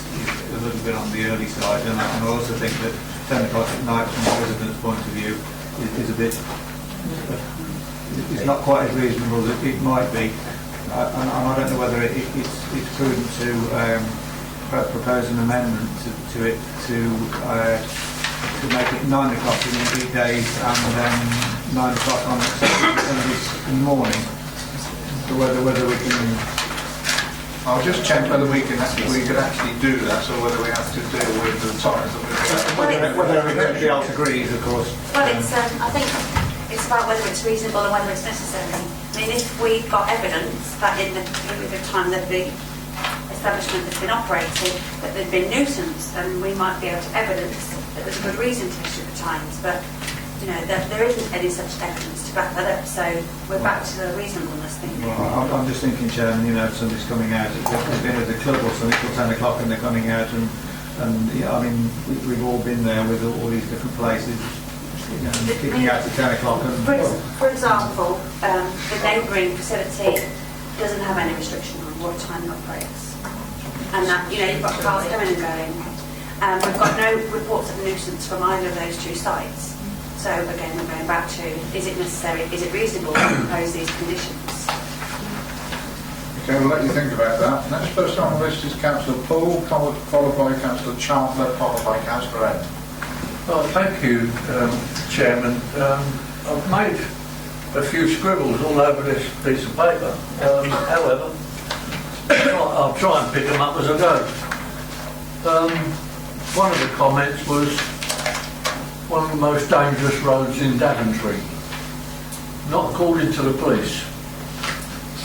a little bit on the early side, and I also think that 10 o'clock at night from the resident's point of view is a bit, it's not quite as reasonable as it might be. And I don't know whether it's prudent to propose an amendment to it to make it 9 o'clock in the weekdays and then 9 o'clock on Sundays in the morning. So whether we can, I'll just check whether we could actually do that, or whether we have to deal with the times that whether everybody else agrees, of course. Well, it's, I think it's about whether it's reasonable and whether it's necessary. I mean, if we've got evidence that in the period of time that the establishment has been operating, that there's been nuisance, then we might be able to evidence that there's a good reason to issue the times. But, you know, there isn't any such evidence to back that up, so we're back to the reasonableness thing. Well, I'm just thinking, Chairman, you know, if somebody's coming out, if they've been at the club or something till 10 o'clock and they're coming out and yeah, I mean, we've all been there with all these different places, you know, kicking out at 10 o'clock. And for example, the neighbouring facility doesn't have any restriction on what time it operates. And that, you know, you've got cars coming and going. We've got no reports of nuisance from either of those two sites. So again, we're going back to, is it necessary, is it reasonable to impose these conditions? Okay, we'll let you think about that. Next person on the list is Councillor Poole, followed by Councillor Chandler, followed by Councillor Ed. Well, thank you, Chairman. I've made a few scribbles all over this piece of paper. However, I'll try and pick them up as I go. One of the comments was one of the most dangerous roads in Daventry. Not according to the police.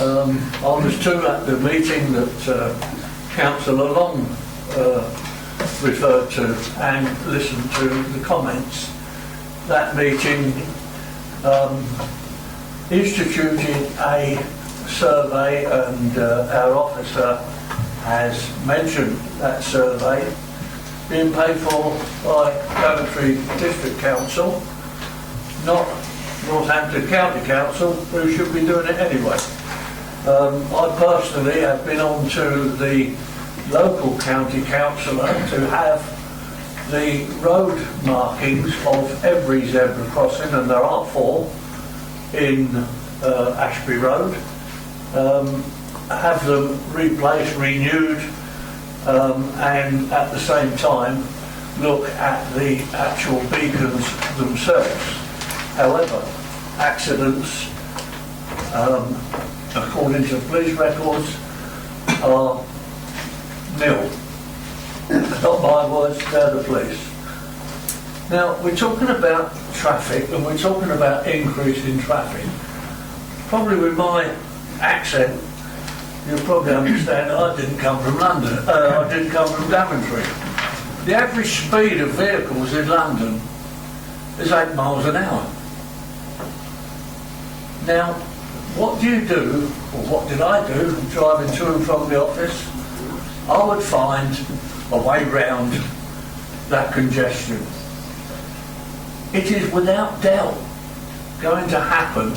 I was too at the meeting that Councillor Long referred to and listened to the comments. That meeting instituted a survey, and our officer has mentioned that survey being paid for by Daventry District Council, not Northampton County Council, who should be doing it anyway. I personally have been on to the local county councillor to have the road markings of every zebra crossing, and there are 4 in Ashby Road, have them replaced, renewed, and at the same time look at the actual beacons themselves. However, accidents, according to police records, are nil. Not my words, they're the police. Now, we're talking about traffic, and we're talking about increase in traffic. Probably with my accent, you'll probably understand that I didn't come from London. I didn't come from Daventry. The average speed of vehicles in London is 8 miles an hour. Now, what do you do, or what did I do, driving to and from the office? I would find a way round that congestion. It is without doubt going to happen.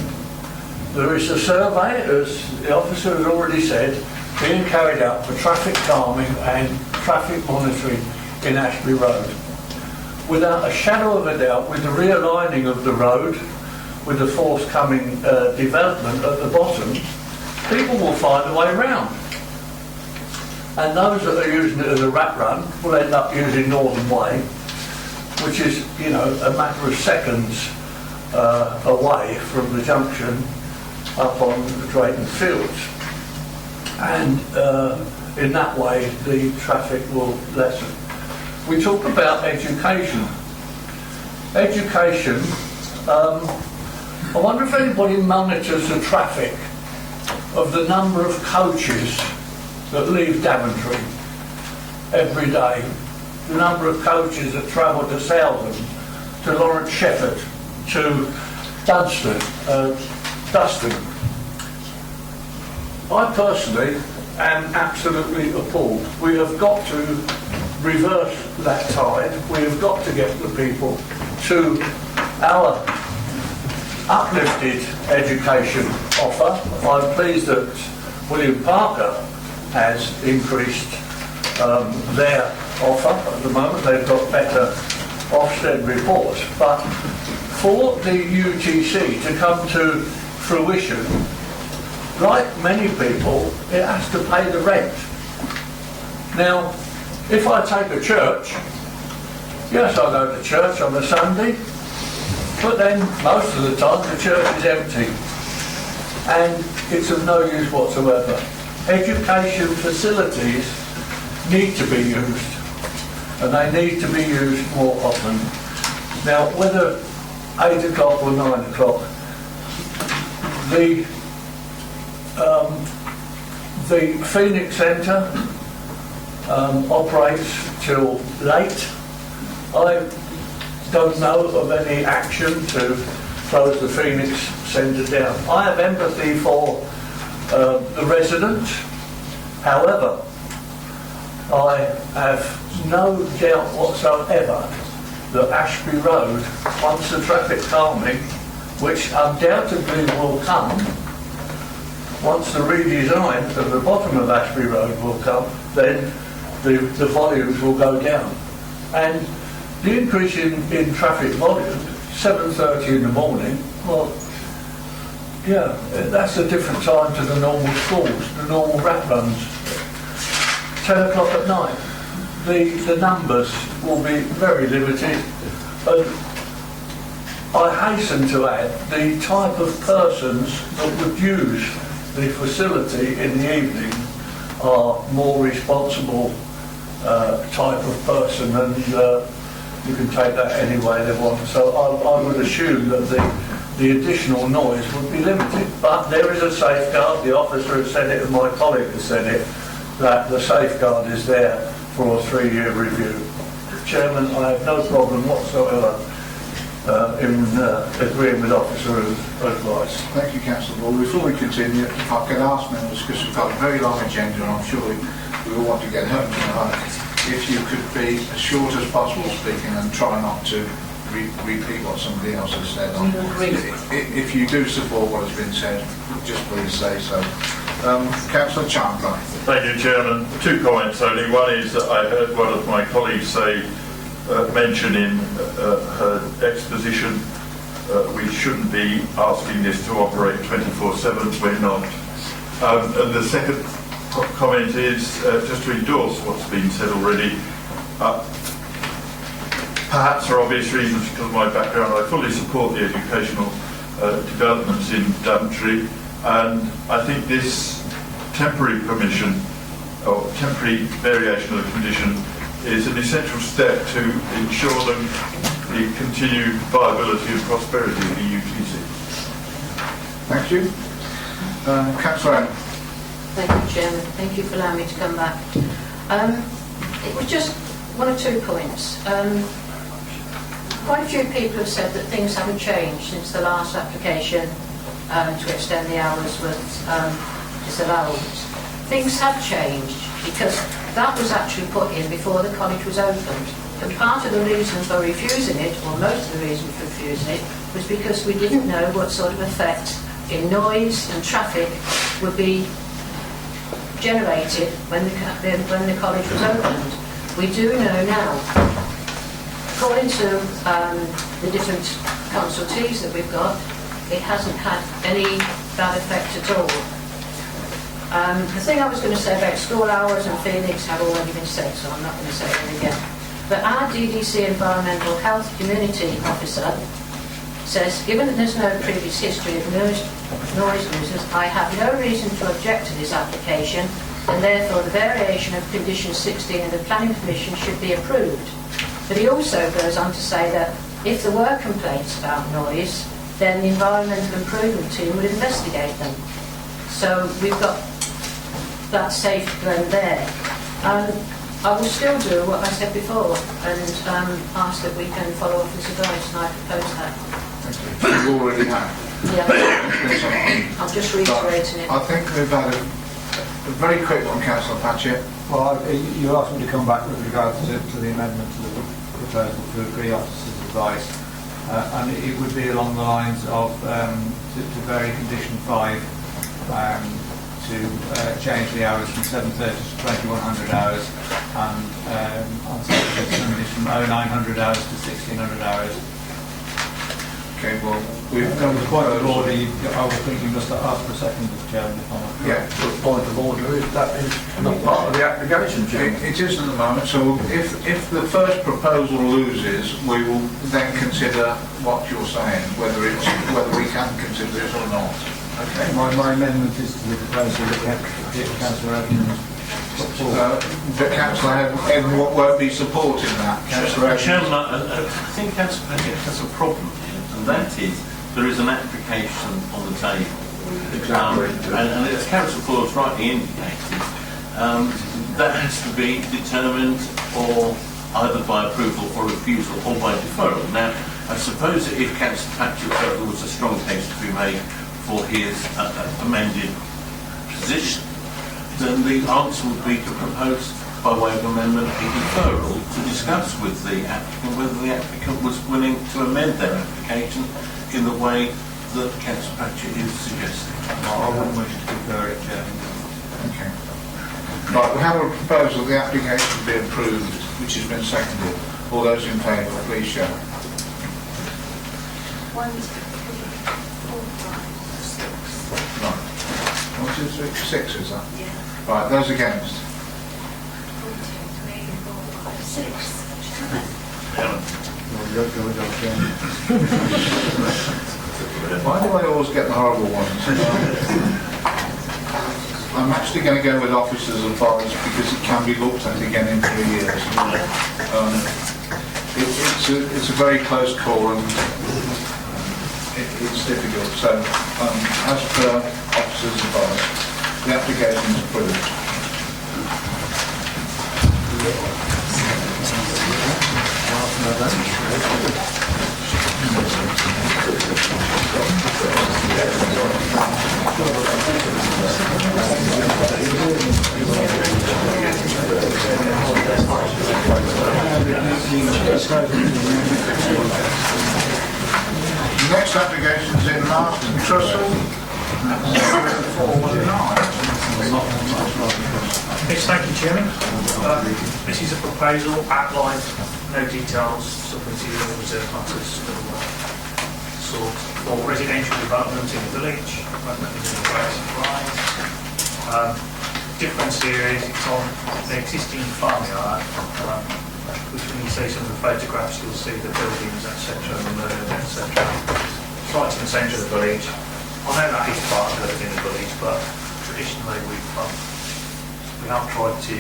There is a survey, as the officer has already said, being carried out for traffic calming and traffic monitoring in Ashby Road. Without a shadow of a doubt, with the realigning of the road, with the forthcoming development at the bottom, people will find a way round. And those that are using it as a rat run will end up using Northern Way, which is, you know, a matter of seconds away from the junction up on the Drayton Fields. And in that way, the traffic will lessen. We talk about education. Education, I wonder if anybody monitors the traffic of the number of coaches that leave Daventry every day, the number of coaches that travel to Southern, to Lawrence Shefford, to Dustin. I personally am absolutely appalled. We have got to reverse that tide. We have got to get the people to our uplifted education offer. I'm pleased that William Parker has increased their offer at the moment. They've got better Ofsted reports. But for the UTC to come to fruition, like many people, it has to pay the rent. Now, if I take a church, yes, I go to church on a Sunday, but then most of the time the church is empty and it's of no use whatsoever. Education facilities need to be used, and they need to be used more often. Now, whether 8 o'clock or 9 o'clock, the Phoenix Centre operates till late. I don't know of any action to close the Phoenix Centre down. I have empathy for the residents. However, I have no doubt whatsoever that Ashby Road, once the traffic calming, which undoubtedly will come, once the redesign of the bottom of Ashby Road will come, then the volumes will go down. And the increase in traffic volume, 7:30 in the morning, well, yeah, that's a different time to the normal schools, the normal rat runs. 10 o'clock at night, the numbers will be very limited. And I hasten to add, the type of persons that would use the facility in the evening are more responsible type of person, and you can take that any way they want. So I would assume that the additional noise would be limited. But there is a safeguard, the officer has said it and my colleague has said it, that the safeguard is there for a 3-year review. Chairman, I have no problem whatsoever in agreeing with officer's advice. Thank you, Councillor Ball. Before we continue, if I could ask members, because we've got a very long agenda and I'm sure we all want to get home tonight, if you could be as short as possible speaking and try not to repeat what somebody else has said. If you do support what has been said, just please say so. Councillor Chandler. Thank you, Chairman. 2 comments only. One is that I heard one of my colleagues mention in her exposition we shouldn't be asking this to operate 24/7. We're not. And the second comment is just to endorse what's been said already. Perhaps for obvious reasons, because of my background, I fully support the educational developments in Daventry, and I think this temporary permission or temporary variation of the condition is an essential step to ensure the continued viability and prosperity of the UTC. Thank you. Councillor Allen. Thank you, Chairman. Thank you for allowing me to come back. It was just 1 or 2 points. Quite a few people have said that things haven't changed since the last application to extend the hours was disallowed. Things have changed because that was actually put in before the college was opened. And part of the reason for refusing it, or most of the reason for refusing it, was because we didn't know what sort of effect in noise and traffic would be generated when the college was opened. We do know now. According to the different consultees that we've got, it hasn't had any bad effect at all. The thing I was going to say about school hours and Phoenix have already been said, so I'm not going to say it again. But our DDC Environmental Health Community Officer says, given that there's no previous history of noise nuisance, I have no reason to object to this application, and therefore the variation of condition 16 of the planning permission should be approved. But he also goes on to say that if there were complaints about noise, then the environmental improvement team would investigate them. So we've got that safeguard there. I will still do what I said before and ask that we can follow up his advice, and I propose that. You already have. Yeah. I'm just reiterating it. I think we've had a very quick one, Councillor Patchett. Well, you asked me to come back with regards to the amendment to the proposal to agree officer's advice, and it would be along the lines of to vary condition 5 to to change the hours from 7:30 to 2100 hours, and on Saturday Sundays from 0900 hours to 1600 hours. Okay, well, we've That was quite a broad. I was thinking just to ask for a second, Mr. Chairman. Yeah. The point of order is that is not part of the application, Chairman. It is at the moment, so if the first proposal loses, we will then consider what you're saying, whether we can consider it or not. Okay. My amendment is to the proposal that Councillor Evans put forward. But Councillor Evans won't be supporting that. Councillor Evans. Chairman, I think Councillor Paget has a problem here, and that is there is an application on the table. Exactly. And as Councillor Ford's rightly indicated, that has to be determined or either by approval or refusal or by deferral. Now, I suppose that if Councillor Paget felt there was a strong case to be made for his amended position, then the answer would be to propose by way of amendment a deferral to discuss with the applicant whether the applicant was willing to amend their application in the way that Councillor Paget is suggesting. I wouldn't wish to defer it, Chairman. Okay. Right, we have a proposal the application be approved, which has been seconded. All those in favour, please show. 1, 2, 3, 4, 5, 6. Right. 1, 2, 3, 6 is that? Yeah. Right, those against? 1, 2, 3, 4, 5, 6. Why do I always get the horrible ones? I'm actually going to go with officers and forest because it can be looked at again in 3 years. It's a very close call and it's difficult. So, as per officers and forest, the application is approved. The next application is in Marston Trussell. Yes, thank you, Chairman. This is a proposal outlined, no details, submitted in reserve matters sort for residential development in the village, difference here is it's on the existing farmyard, which when you see some of the photographs you'll see the buildings, etc., and the murders, etc. It's right in the centre of the village. I know that is part of living in the village, but traditionally we have tried to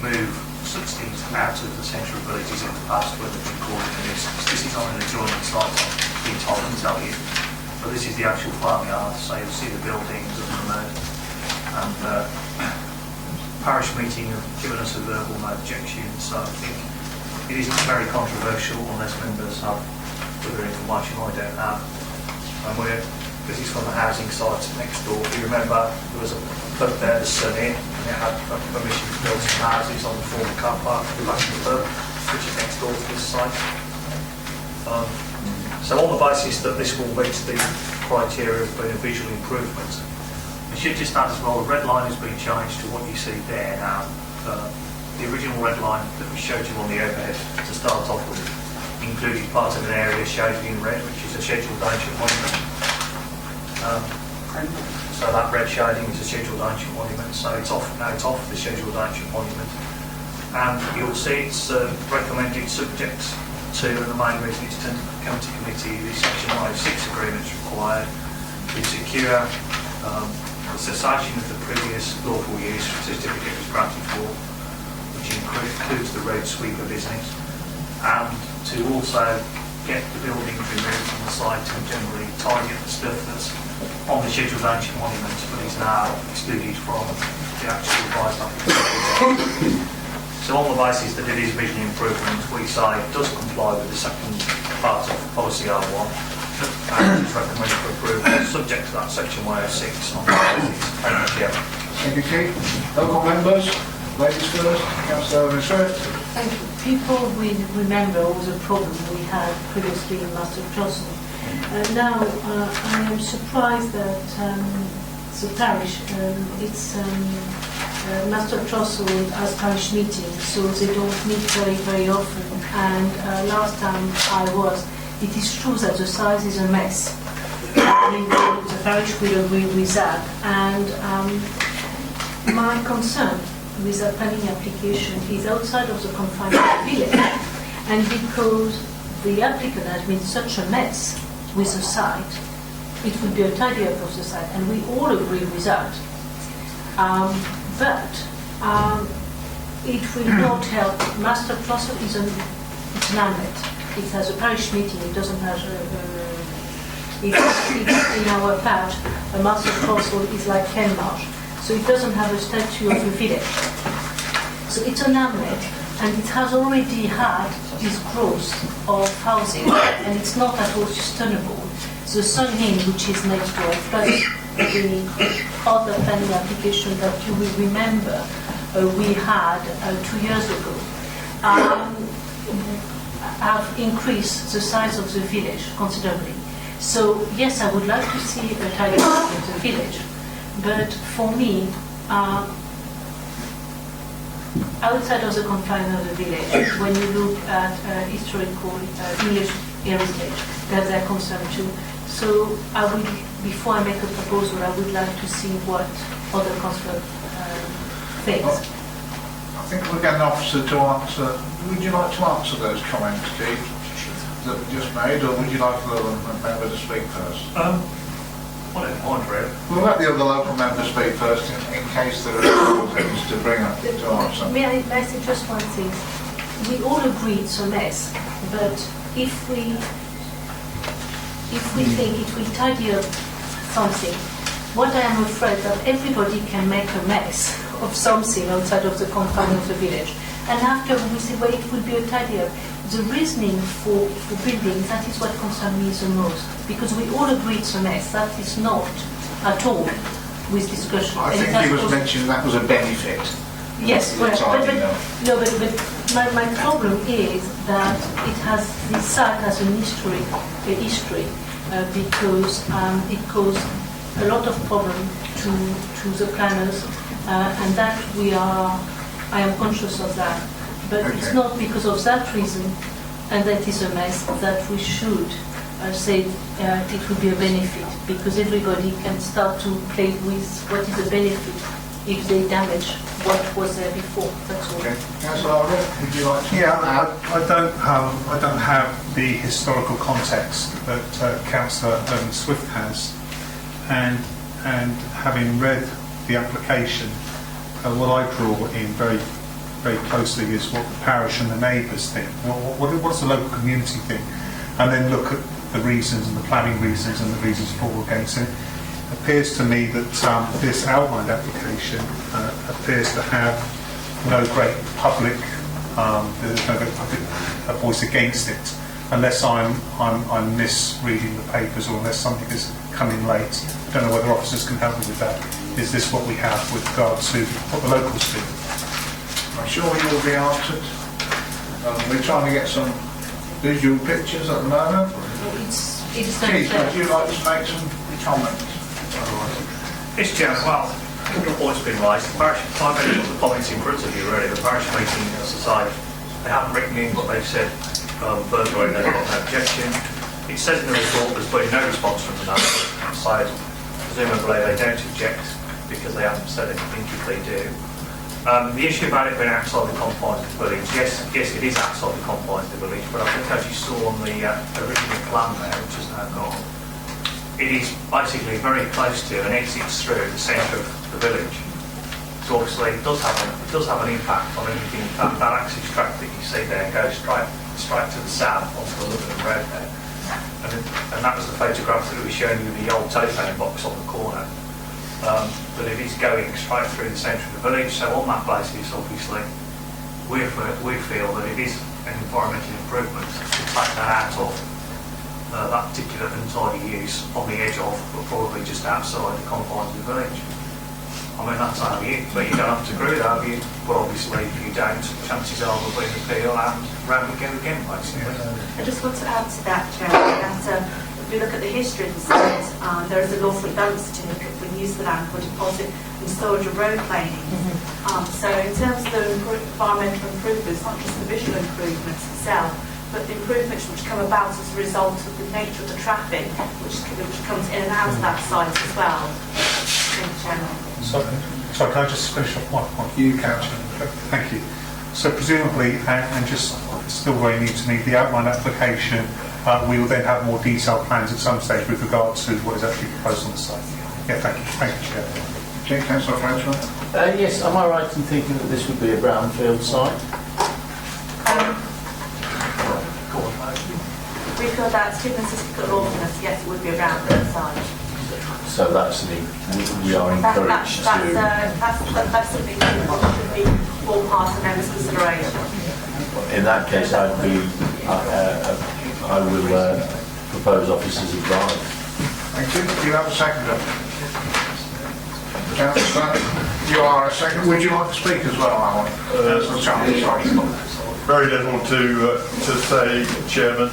move such things out of the centre of villages in the past where they've been called a nuisance. This is on an adjoining site, I've been told to tell you. But this is the actual farmyard, so you'll see the buildings and the mud. And parish meeting have given us a verbal no objection, so I think it isn't very controversial unless members have further information I don't have. And this is from the housing site next door. If you remember, there was a pub there, the Sun Inn, and it had permission to build some houses on the former car park at the back of the pub, which is next door to this site. So on the basis that this will meet the criteria of being a visual improvement, I should just add as well, the red line has been changed to what you see there now. The original red line that we showed you on the overhead to start off with included part of an area shaded in red, which is a scheduled ancient monument. So that red shading is a scheduled ancient monument, so it's off now, it's off the scheduled ancient monument. And you'll see it's recommended subject to, and the main reason it's to come to committee, the section 106 agreements required to secure the cessation of the previous lawful use certificate was granted for, which includes the road sweeper business, and to also get the buildings removed from the site and generally tidy up the stuff that's on the scheduled ancient monuments, but is now excluded from the actual revised application. So on the basis that it is visual improvement, we say it does comply with the second part of policy R1, and it's recommended for approval subject to that section 106 on the basis. Thank you. Thank you, Keith. Local members, ladies first, Councillor Evans first. Thank you. People will remember all the problems we had previously in Master Crossing. Now, I am surprised that the parish, it's Master Trussell as parish meeting, so they don't meet very, very often. And last time I was, it is true that the size is a mess. I mean, the parish will agree with that. And my concern with the planning application is outside of the confines of the village. And because the applicant has been such a mess with the site, it will be a tidy up of the site, and we all agree with that. But it will not help. Master Trussell is an hamlet. It has a parish meeting. It doesn't have it's in our patch. A Master Trussell is like Kenmarsh, so it doesn't have a statue of the village. So it's an hamlet, and it has already had this growth of housing, and it's not at all sustainable. The Sun Inn, which is next door, plus the other planning application that you will remember we had 2 years ago, have increased the size of the village considerably. So yes, I would like to see a tidy up of the village, but for me, outside of the confines of the village, when you look at historical English heritage, that's their concern too. So I would, before I make a proposal, I would like to see what other councillors think. I think we're getting an officer to answer. Would you like to answer those comments, Keith, that we just made, or would you like the other member to speak first? Whatever. We'll let the other local member speak first in case there are things to bring up to answer. May I say just one thing? We all agree it's a mess, but if we think it will tidy up something, what I am afraid that everybody can make a mess of something outside of the confines of the village. And after we say, well, it will be a tidy up. The reasoning for building, that is what concerns me the most. Because we all agree it's a mess. That is not at all with discussion. I think he was mentioning that was a benefit. Yes, but my problem is that this site has a history because it caused a lot of problem to the planners, and that I am conscious of that. But it's not because of that reason, and that is a mess, that we should say it would be a benefit, because everybody can start to play with what is a benefit if they damage what was there before. That's all. Okay. Councillor Arrow, would you like to? Yeah, I don't have the historical context that Councillor Swift has, and having read the application, what I draw in very closely is what the parish and the neighbours think. What's the local community think, and then look at the reasons and the planning reasons and the reasons for or against it. It appears to me that this outlined application appears to have no great public, there's no great public voice against it, unless I'm misreading the papers, or unless something has come in late. I don't know whether officers can help me with that. Is this what we have with regard to what the locals do? I'm sure you will be answered. We're trying to get some visual pictures at the moment. It's Keith, would you like to make some comments? Yes, Chairman. Well, a couple of points have been raised. The parish, I've read the comments in front of you really. The parish meeting, as I say, they haven't written in, but they've said verbally they've got no objection. It says in the report there's been no response from the neighbours, so presumably they don't object because they haven't said anything if they do. The issue about it being outside the confines of the village, yes, it is outside the confines of the village, but I think as you saw on the original plan there, which is now gone, it is basically very close to and exits through the centre of the village. So obviously it does have an impact on anything. That access track that you see there goes straight to the south onto the London Road there. And that was the photograph that we showing you, the old telephone box on the corner. But it is going straight through the centre of the village, so on that basis, obviously, we feel that it is an environmental improvement to take that out of that particular untidy use on the edge of, but probably just outside the confines of the village. I mean, that's our view, but you don't have to agree with our view. But obviously, if you don't, chances are there'll be an appeal and round we go again, basically. I just want to add to that, Chair, that if we look at the history of the site, there is a lawful balance to look at. We use of the land for deposit and storage of road planing. So in terms of the environmental improvements, not just the visual improvements itself, but the improvements which come about as a result of the nature of the traffic which comes in and out of that site as well. Thank you, Chairman. Sorry, can I just finish off my point? You can. Thank you. So presumably, and just still very new to me, the outline application, we will then have more detailed plans at some stage with regard to what is actually proposed on the site. Yeah, thank you. Thank you, Chair. Okay, Councillor Frenchman. Yes, am I right in thinking that this would be a brownfield site? We feel that's given certificate of lawfulness, yes, it would be a brownfield site. So that's we are encouraged to. That's something that should be all part of members' consideration. In that case, I will propose officers advice. Thank you. Do you have a seconder? Councillor, you are a second. Would you like to speak as well, Alan? Sorry. Very little to say, Chairman.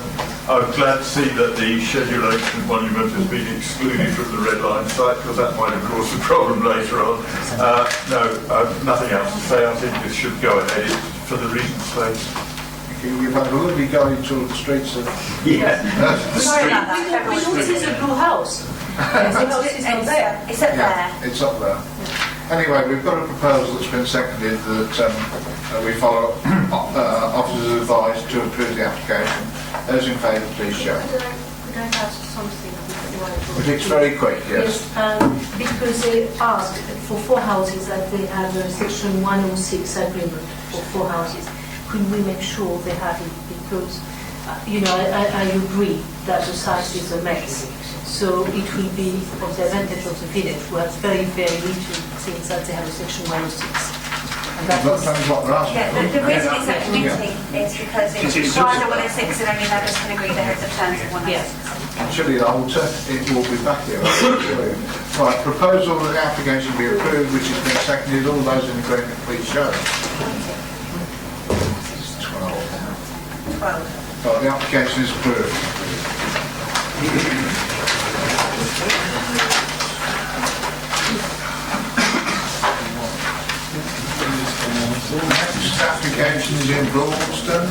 I'm glad to see that the Schedule Ancient Monument has been excluded from the red line site, because that might have caused a problem later on. Nothing else to say. I think this should go ahead for the reasons stated. You've had a lovely guide through the streets of... Yeah. Sorry about that. We noticed a blue house. It's up there. It's up there. Anyway, we've got a proposal that's been seconded that we follow officers' advice to approve the application. Those in favour, please show. Could I ask something before I go? But it's very quick, yes. Because they asked for 4 houses that they have a section 106 agreement for 4 houses. Could we make sure they have it? Because, I agree that the site is a mess. So it will be of the advantage of the village, who has very, very little things that they have a section 106. And that was what they're asking. Yeah, the reason it's at committee is because it's required a 106 and only members can agree the heads of terms of 106. Actually, it will be back here. Right, proposal that the application be approved, which has been seconded. All those in agreement, please show. 12. Right, the application is approved. Next application is in Broadstone,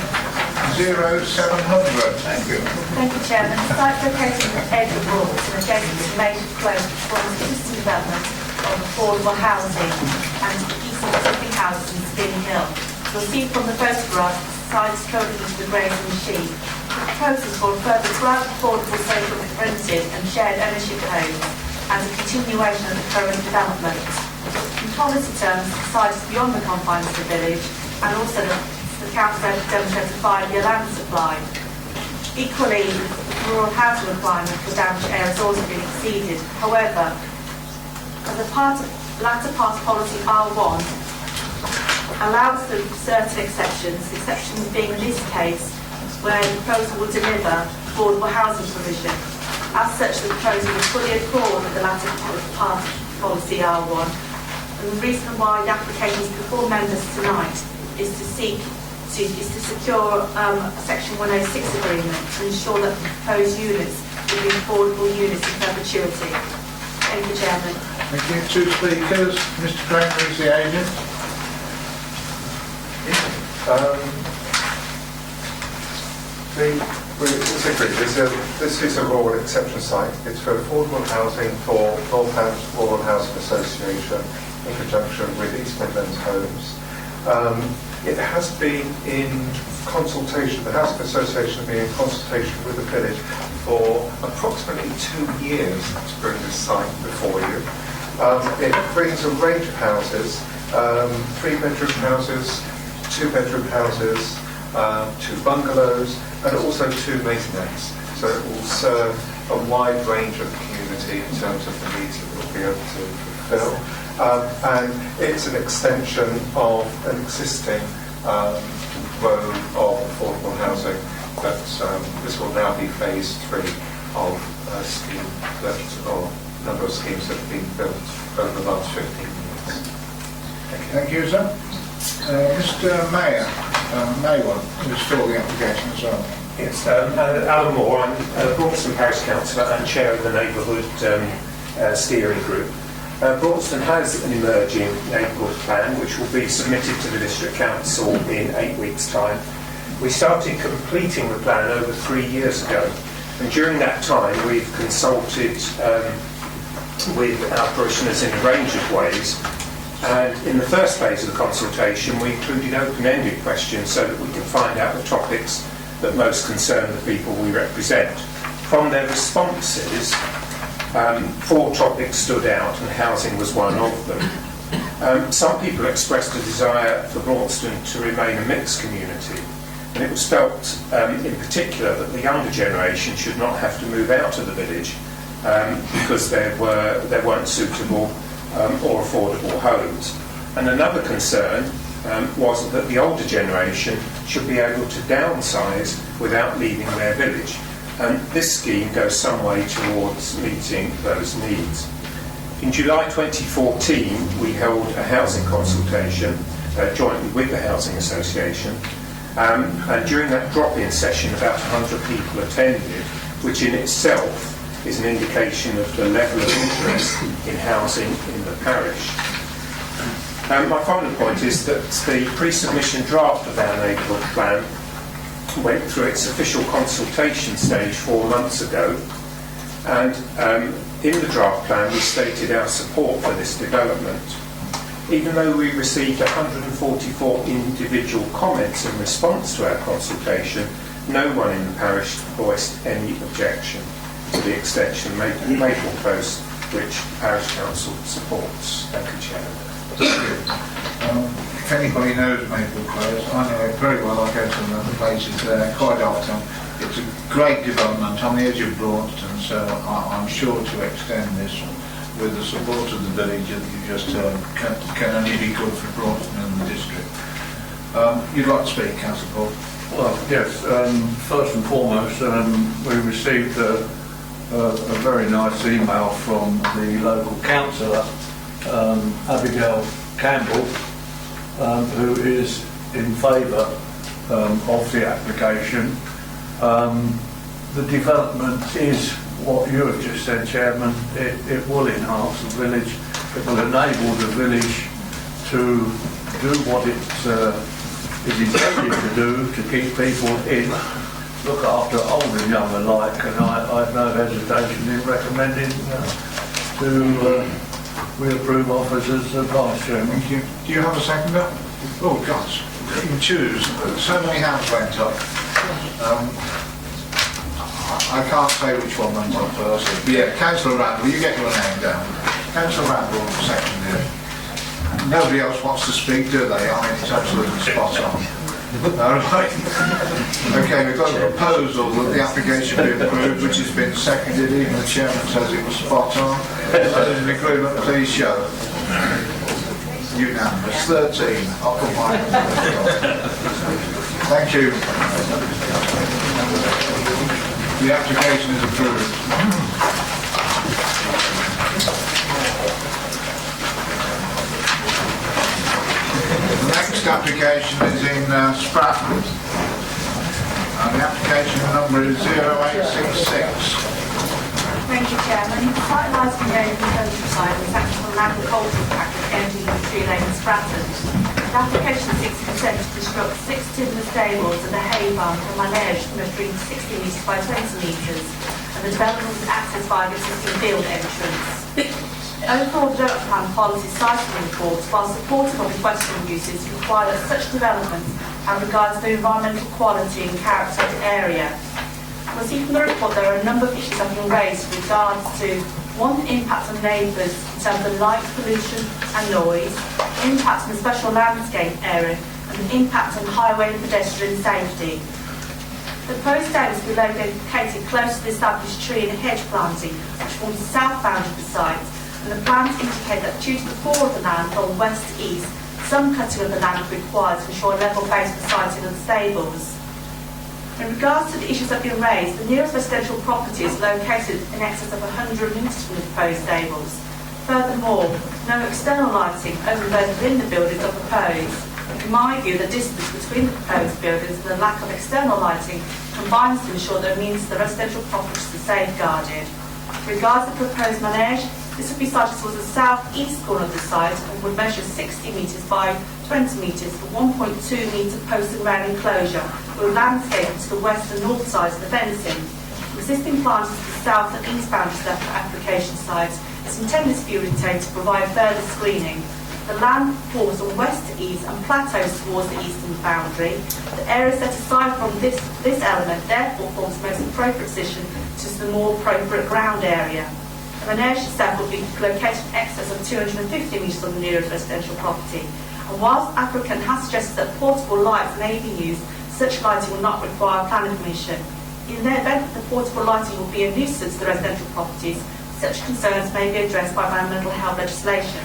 0700. Thank you. Thank you, Chairman. The site located at the edge of Broadstone, adjacent to Major Close, forms existing development of affordable housing and decent existing houses in Spin Hill. You'll see from the photograph, the site is currently into the grazing sheep. The proposal for a further 12 affordable social rented and shared ownership homes as a continuation of the current development. In policy terms, the site is beyond the confines of the village, and also the council demonstrates a 5-year land supply. Equally, the rural housing requirement for Daventry area has also been exceeded. However, as a latter part of policy R1 allows for certain exceptions being in this case where the proposal will deliver affordable housing provision. As such, the proposal will fully accord with the latter part of policy R1. And the reason why the application is before members tonight is to secure a Section 106 agreement to ensure that the proposed units will be affordable units in perpetuity. Thank you, Chairman. Thank you. 2 speakers. Mr. Kramer is the agent. This is a rural exception site. It's for affordable housing for Northants Rural Housing Association in conjunction with East Midlands Homes. It has been in consultation, the Housing Association has been in consultation with the village for approximately 2 years to bring this site before you. It brings a range of houses, 3-bedroom houses, 2-bedroom houses, 2 bungalows, and also 2 maisonettes. So it will serve a wide range of the community in terms of the needs it will be able to fulfill. And it's an extension of an existing road of affordable housing. That this will now be phase 3 of a scheme or number of schemes that have been built over the last 15 years. Thank you, sir. Mr. Mayor, Maywan, who's filled the application as well. Yes, Alan Moore. I'm Broxton Parish Councillor and Chair of the Neighbourhood Steering Group. Braunston has an emerging neighbourhood plan which will be submitted to the District Council in 8 weeks' time. We started completing the plan over 3 years ago, and during that time we've consulted with our parishioners in a range of ways. And in the first phase of the consultation, we included open-ended questions so that we could find out the topics that most concern the people we represent. From their responses, 4 topics stood out, and housing was one of them. Some people expressed a desire for Braunston to remain a mixed community, and it was felt in particular that the younger generation should not have to move out of the village because there weren't suitable or affordable homes. And another concern was that the older generation should be able to downsize without leaving their village. And this scheme goes some way towards meeting those needs. In July 2014, we held a housing consultation jointly with the Housing Association. And during that drop-in session, about 100 people attended, which in itself is an indication of the level of interest in housing in the parish. My final point is that the pre-submission draft of our neighbourhood plan went through its official consultation stage 4 months ago, and in the draft plan we stated our support for this development. Even though we received 144 individual comments in response to our consultation, no one in the parish voiced any objection to the extension of Maple Close, which Parish Council supports. Thank you, Chairman. If anybody knows Maple Close, I know it very well. I go to other places there quite often. It's a great development on the edge of Braunston, so I'm sure to extend this with the support of the village that you just heard can only be good for Braunston and the district. You'd like to speak, Councillor Paul? Well, yes. First and foremost, we received a very nice email from the local councillor, Abigail Campbell, who is in favour of the application. The development is what you have just said, Chairman. It will enhance the village. It will enable the village to do what it is intended to do, to keep people in, look after old and young alike, and I have no hesitation in recommending to reapprove officers' advice, Chairman. Thank you. Do you have a seconder? Oh, gosh. You can choose. So many hands went up. I can't say which one went up first. But yeah, Councillor Randall, you get your name down. Councillor Randall, second here. Nobody else wants to speak, do they? I mean, it's absolutely spot on. All right. Okay, we've got a proposal that the application be approved, which has been seconded. Even the chairman says it was spot on. Those in agreement, please show. Unanimous. 13. I'll put mine. Thank you. The application is approved. The next application is in Stratford. The application number is 0866. Thank you, Chairman. Site lies conveyed in the countryside and is actually from an agricultural package ending in Tree Lane, Stratford. The application seeks consent to construct 6 timber stables and a hay barn for manage measuring 60 metres by 20 metres, and the development is accessed by the existing field entrance. The overall development plan follows its siting report, while supportive of the western uses require that such developments and regards the environmental quality and character of the area. We'll see from the report there are a number of issues that have been raised with regards to 1, the impact on neighbours in terms of light pollution and noise, impact on the special landscape area, and the impact on highway and pedestrian safety. The proposed stables will be located close to the established tree and hedge planting, which forms the south boundary of the site, and the plans indicate that due to the fall of the land from west to east, some cutting of the land is required to ensure a level base for siting of the stables. In regards to the issues that have been raised, the nearest residential property is located in excess of 100 metres from the proposed stables. Furthermore, no external lighting other than those within the buildings are proposed. In my view, the distance between the proposed buildings and the lack of external lighting combines to ensure that it means the residential properties are safeguarded. With regards to the proposed manege, This would be sited towards the south-east corner of the site and would measure 60 metres by 20 metres for 1.2 metre post and rail enclosure with landscaping to the west and north sides of the fencing. Existing plants to the south and east boundaries of the application site is intended to be retained to provide further screening. The land falls from west to east and plateaus towards the eastern boundary. The area set aside from this element therefore forms the most appropriate position to the more appropriate ground area. The menage itself will be located in excess of 250 metres from the nearest residential property. And whilst the applicant has suggested that portable lights may be used, such lighting will not require planning permission. In the event that the portable lighting will be a nuisance to the residential properties, such concerns may be addressed by environmental health legislation.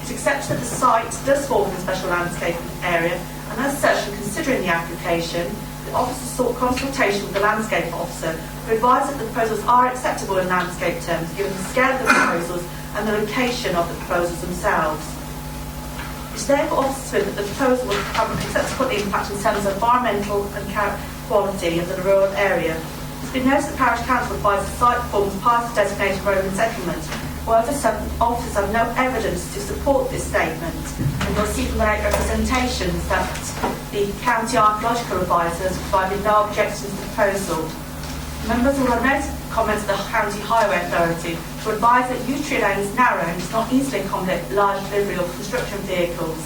It accepts that the site does fall within the special landscaping area, and as such, in considering the application, the officer sought consultation with the landscape officer, who advised that the proposals are acceptable in landscape terms, given the scale of the proposals and the location of the proposals themselves. It's therefore obvious that the proposal will have an acceptable impact in terms of environmental and quality of the rural area. It's been noted that Parish Council advised the site forms part of the designated Roman settlement. However, some officers have no evidence to support this statement, and you'll see from the late representations that the County Archaeological Advisor has provided no objections to the proposal. Members will have noted comments of the County Highway Authority to advise that Yew-Tree Lane is narrow and does not easily accommodate large delivery of construction vehicles.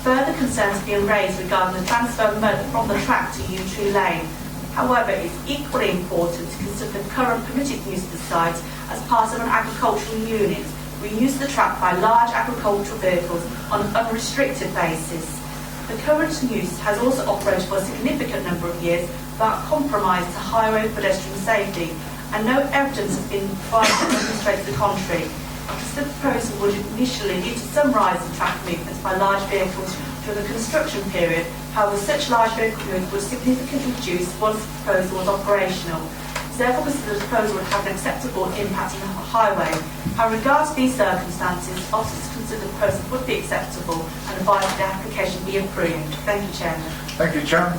Further concerns are being raised regarding the transfer of mud from the track to Yew-Tree Lane. However, it's equally important to consider the current permitted use of the site as part of an agricultural unit. We use the track by large agricultural vehicles on an unrestricted basis. The current use has also operated for a significant number of years without compromise to highway pedestrian safety, and no evidence has been provided to demonstrate the contrary. Because the proposal would initially lead to some rise in traffic movements by large vehicles during the construction period. However, such large vehicle movements would significantly reduce once the proposal was operational. It's therefore considered the proposal would have an acceptable impact on the highway. However, in regards to these circumstances, officers consider the proposal would be acceptable and advise that the application be approved. Thank you, Chairman. Thank you, Chairman.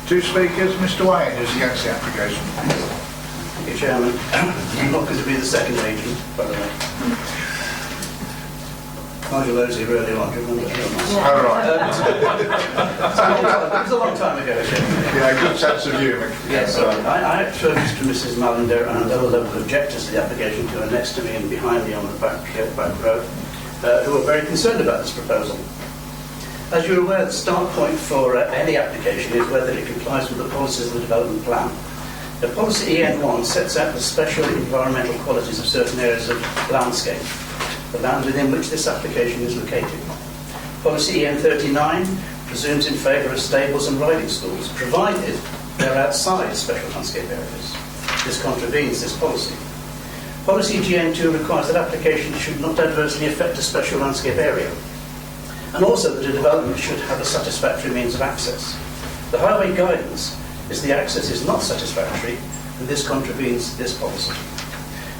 Two speakers. Mr. Wayne is against the application. Thank you, Chairman. I'm not going to be the second agent, by the way. Nigel Losey really on, do you remember? All right. It was a long time ago, Chairman. Yeah, good sense of humour. Yes, I actually to Mrs. Mallender and other local objectors to the application who are next to me and behind me on the back row, who are very concerned about this proposal. As you're aware, the start point for any application is whether it complies with the policies of the development plan. The policy EN1 sets out the special environmental qualities of certain areas of landscape, the land within which this application is located. Policy EN39 presumes in favour of stables and riding schools, provided they're outside special landscape areas. This contravenes this policy. Policy GN2 requires that applications should not adversely affect a special landscape area, and also that a development should have a satisfactory means of access. The highway guidance is the access is not satisfactory, and this contravenes this policy.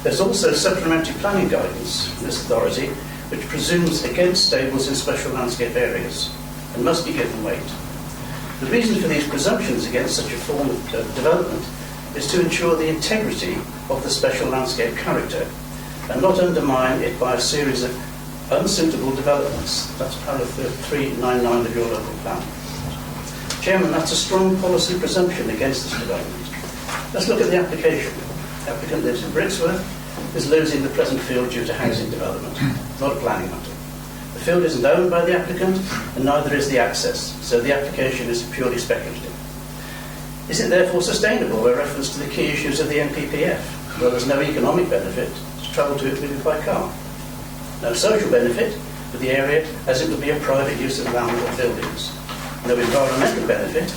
There's also supplementary planning guidance from this authority, which presumes against stables in special landscape areas and must be given weight. The reason for these presumptions against such a form of development is to ensure the integrity of the special landscape character and not undermine it by a series of unsuitable developments. That's paragraph 399 of your local plan. Chairman, that's a strong policy presumption against this development. Let's look at the application. The applicant lives in Brixworth, is losing the present field due to housing development, not a planning matter. The field isn't owned by the applicant, and neither is the access, so the application is purely speculative. Is it therefore sustainable by reference to the key issues of the NPPF? Well, there's no economic benefit to travel to it by car. No social benefit for the area, as it would be a private use of land or buildings. No environmental benefit,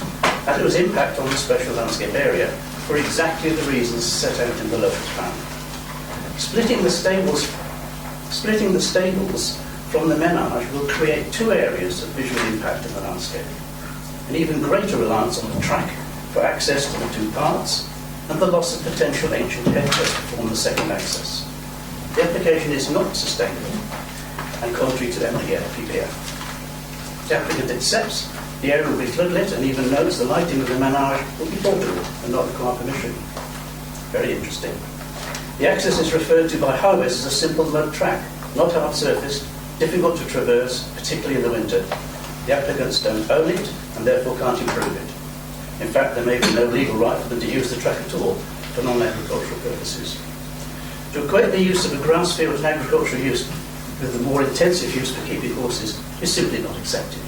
as it was impact on the special landscape area for exactly the reasons set out in the local plan. Splitting the stables from the menage will create two areas of visual impact in the landscape. An even greater reliance on the track for access to the two parts, and the loss of potential ancient headways to form the second access. The application is not sustainable and contrary to the NPPF. The applicant accepts the area will be floodlit and even notes the lighting of the menage will be portable and not require permission. Very interesting. The access is referred to by highways as a simple mud track, not hard surfaced, difficult to traverse, particularly in the winter. The applicants don't own it and therefore can't improve it. In fact, there may be no legal right for them to use the track at all for non-agricultural purposes. To equate the use of a grass field as agricultural use with the more intensive use for keeping horses is simply not accepted.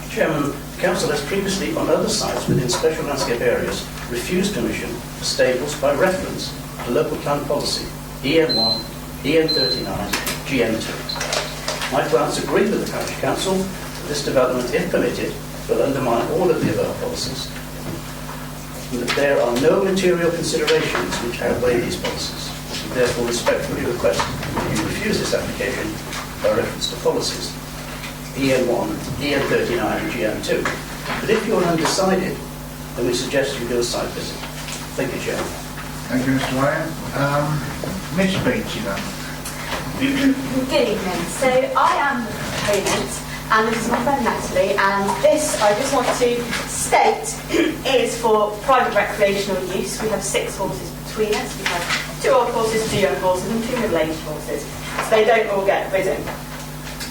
Chairman, the Council has previously, on other sites within special landscape areas, refused permission for stables by reference to local plan policy EN1, EN39, GN2. My clients agree with the Parish Council that this development, if permitted, will undermine all of the above policies, and that there are no material considerations which outweigh these policies. We therefore respectfully request that you refuse this application by reference to policies EN1, EN39 and GN2. But if you're undecided, then we suggest you do a site visit. Thank you, Chairman. Thank you, Mr. Ryan. Ms. Beatty, then. Good evening. So I am the proponent, and this is my friend Natalie, and this, I just want to state, is for private recreational use. We have 6 horses between us. We have 2 old horses, 2 young horses, and 2 middle-aged horses. So they don't all get ridden.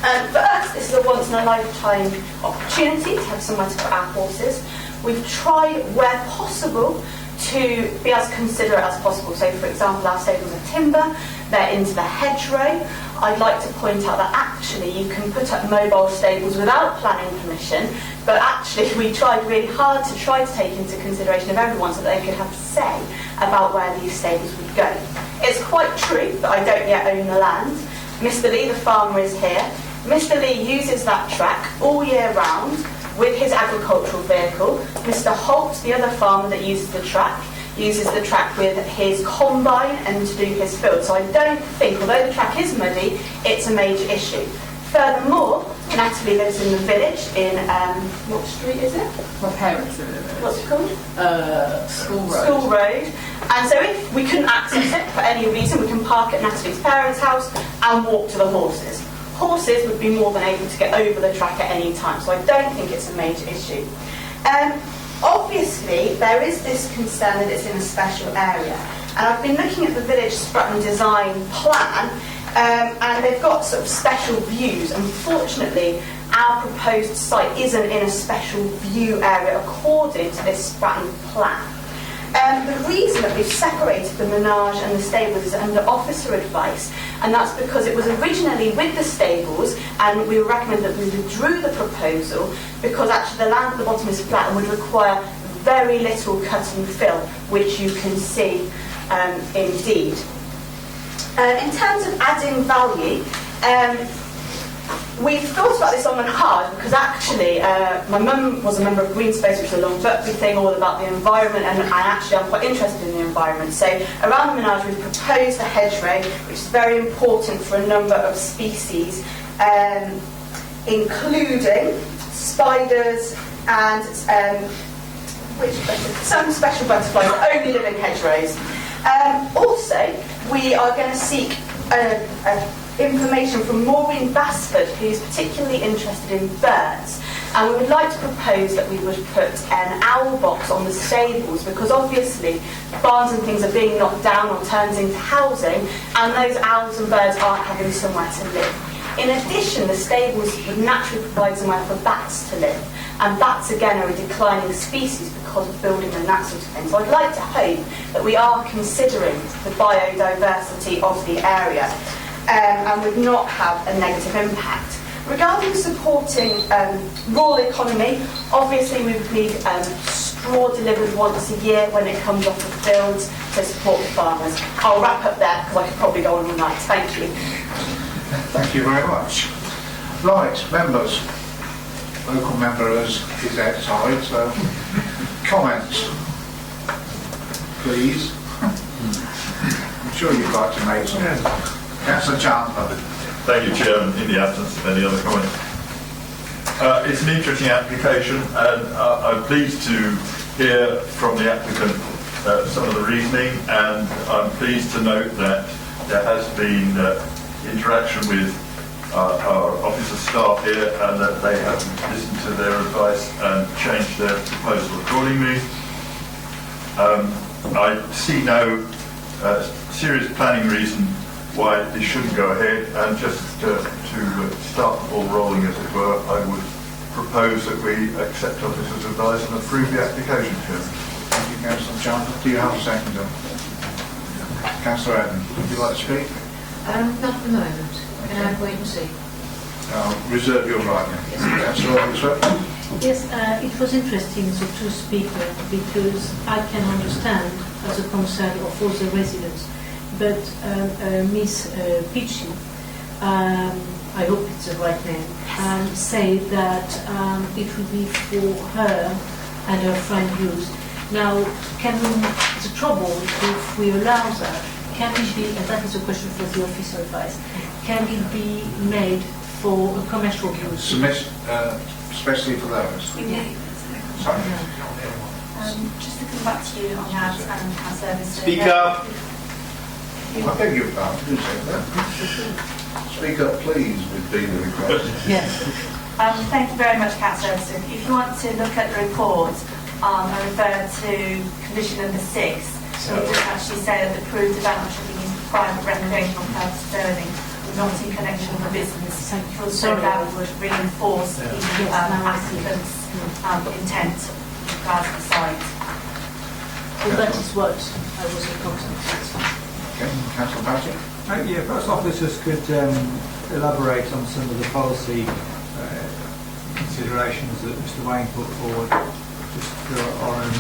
For us, this is a once-in-a-lifetime opportunity to have somewhere to put our horses. We've tried, where possible, to be as considerate as possible. So, for example, our stables are timber, they're into the hedgerow. I'd like to point out that actually you can put up mobile stables without planning permission, but actually we tried really hard to try to take into consideration of everyone so that they could have a say about where these stables would go. It's quite true that I don't yet own the land. Mr. Lee, the farmer, is here. Mr. Lee uses that track all year round with his agricultural vehicle. Mr. Holt, the other farmer that uses the track with his combine and to do his field. So I don't think, although the track is muddy, it's a major issue. Furthermore, Natalie lives in the village in, what street is it? My parents live in it. What's it called? School Road. School Road. And so if we couldn't access it for any reason, we can park at Natalie's parents' house and walk to the horses. Horses would be more than able to get over the track at any time, so I don't think it's a major issue. Obviously, there is this concern that it's in a special area, and I've been looking at the Village Stratton Design Plan, and they've got sort of special views. Unfortunately, our proposed site isn't in a special view area according to this Stratton Plan. The reason that we've separated the menage and the stables is under officer advice, and that's because it was originally with the stables, and we recommend that we withdrew the proposal because actually the land at the bottom is flat and would require very little cut and fill, which you can see indeed. In terms of adding value, we've thought about this long and hard because actually my mum was a member of Green Space, which is a long rugby thing all about the environment, and actually I'm quite interested in the environment. So around the menage we've proposed a hedgerow, which is very important for a number of species, including spiders and some special butterflies that only live in hedgerows. Also, we are going to seek information from Maureen Basford, who's particularly interested in birds, and we would like to propose that we would put an owl box on the stables, because obviously barns and things are being knocked down or turned into housing, and those owls and birds aren't having somewhere to live. In addition, the stables would naturally provide somewhere for bats to live, and bats again are a declining species because of building and that sort of thing. So I'd like to hope that we are considering the biodiversity of the area and would not have a negative impact. Regarding supporting rural economy, obviously we would need straw delivered once a year when it comes off the fields to support the farmers. I'll wrap up there because I could probably go on all night. Thank you. Thank you very much. Right, members. Local member is outside, so comments, please. I'm sure you'd like to make some. Councillor Chandler. Thank you, Chairman, in the absence of any other comments. It's an interesting application, and I'm pleased to hear from the applicant some of the reasoning, and I'm pleased to note that there has been interaction with our officer staff here, and that they have listened to their advice and changed their proposal accordingly. I see no serious planning reason why this shouldn't go ahead, and just to start the ball rolling, as it were, I would propose that we accept officers' advice and approve the application. Thank you, Councillor Chandler. Do you have a second? Councillor Evans, would you like to speak? Not at the moment. We're going to have wait and see. Reserve your right now. Councillor Evans. Yes, it was interesting, the two speakers, because I can understand the concern of all the residents. But Miss Peachy, I hope it's the right name, say that it will be for her and her friend use. Now, the trouble, if we allow that, can it be, and that is a question for the officer advice, can it be made for a commercial use? Especially for those. Sorry. Just to come back to you on that our service. Speak up. I beg your pardon. Who said that? Speak up, please, would be the request. Yes. Thank you very much, Councillor Everson. If you want to look at the report, I refer to condition number 6. So it does actually say that the approved development should be used for private recreational purposes only, not in connection with business. So that would reinforce the applicant's intent with regards to the site. Well, that is what I was concentrating. Okay, Councillor Patrick. Yeah, perhaps officers could elaborate on some of the policy considerations that Mr. Wayne put forward, just for our own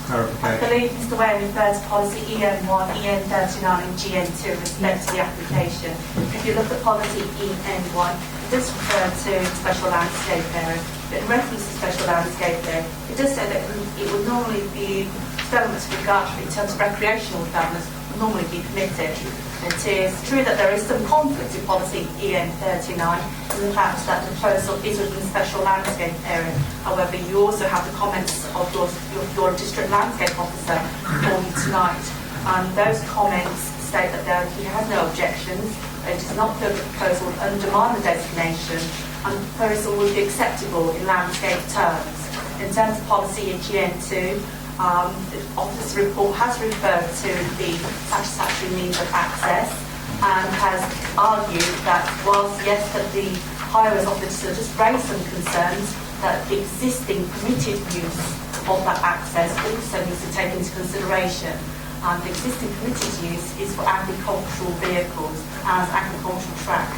clarification. I believe Mr. Wayne referred to policy EN1, EN39 and GN2 with respect to the application. If you look at policy EN1, it does refer to special landscape area, but in reference to special landscape area, it does say that it would normally be developments regarded in terms of recreational developments would normally be permitted. It is true that there is some conflict in policy EN39 in the fact that the proposal is within the special landscape area. However, you also have the comments of your district landscape officer before you tonight. And those comments state that he has no objections. It is not that the proposal would undermine the designation, and the proposal would be acceptable in landscape terms. In terms of policy in GN2, the officer's report has referred to the satisfactory means of access and has argued that whilst yes, that the highways officer just raised some concerns, that the existing permitted use of that access also needs to take into consideration. The existing permitted use is for agricultural vehicles as agricultural track.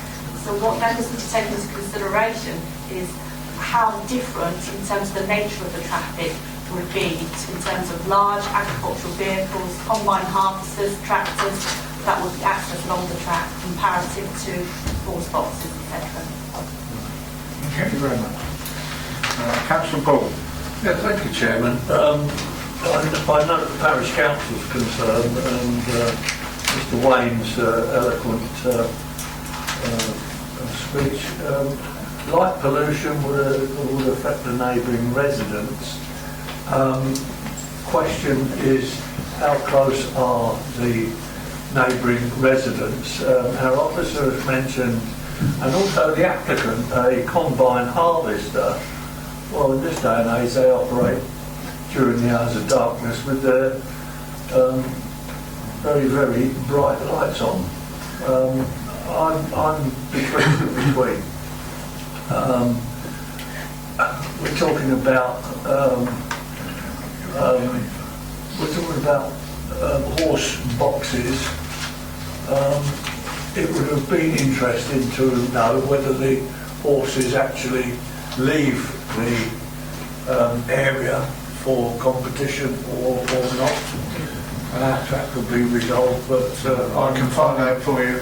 So what members need to take into consideration is how different in terms of the nature of the traffic would be in terms of large agricultural vehicles, combine harvesters, tractors that would be accessed along the track comparative to horse boxes, etc. Thank you very much. Councillor Paul. Yeah, thank you, Chairman. I note the parish council's concern and Mr. Wayne's eloquent speech. Light pollution would affect the neighbouring residents. Question is, how close are the neighbouring residents? Our officer has mentioned, and also the applicant, a combine harvester. Well, in this day and age, they operate during the hours of darkness with their very, very bright lights on. I'm between. We're talking about horse boxes. It would have been interesting to know whether the horses actually leave the area for competition or not. Perhaps that could be resolved, but I can find out for you.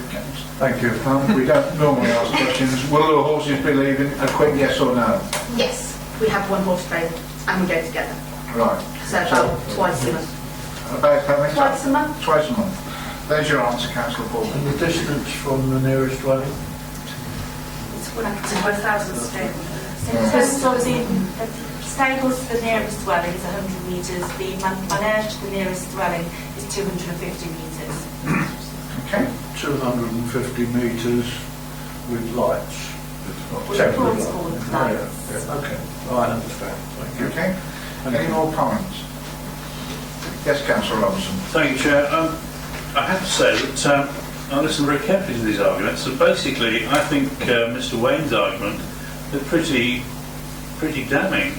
Thank you. We don't normally ask questions. Will the horses be leaving? A quick yes or no? Yes, we have one horse trade and we go together. Right. So about twice a month. About how many? Twice a month. Twice a month. There's your answer, Councillor Paul. And the distance from the nearest dwelling? It's 1,000 stables. So in terms of the stables to the nearest dwelling is 100 metres. The manege to the nearest dwelling is 250 metres. Okay. 250 metres with lights. Temporary lights. Yeah. Okay, I understand. Thank you. Okay. Any more comments? Yes, Councillor Robinson. Thank you, Chair. I have to say that I listened very carefully to these arguments, and basically I think Mr. Wayne's argument is pretty damning.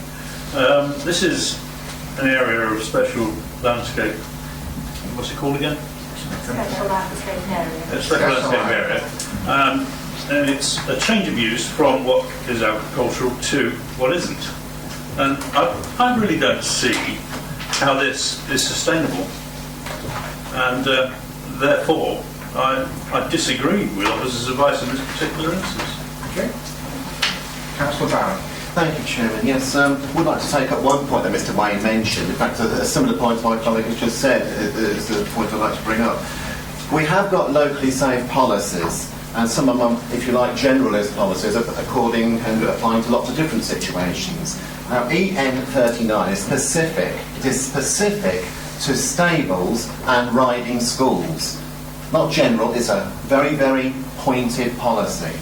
This is an area of special landscape. What's it called again? Special landscape area. A special landscape area. And it's a change of use from what is agricultural to what isn't. And I really don't see how this is sustainable. And therefore, I disagree with officers' advice in this particular instance. Okay. Councillor Barrett. Thank you, Chairman. Yes, would like to take up one point that Mr. Wayne mentioned. In fact, a similar point my colleague has just said is the point I'd like to bring up. We have got locally safe policies, and some of them, if you like, generalist policies, according and applying to lots of different situations. Now, EN39 is specific. It is specific to stables and riding schools. Not general, it's a very, very pointed policy.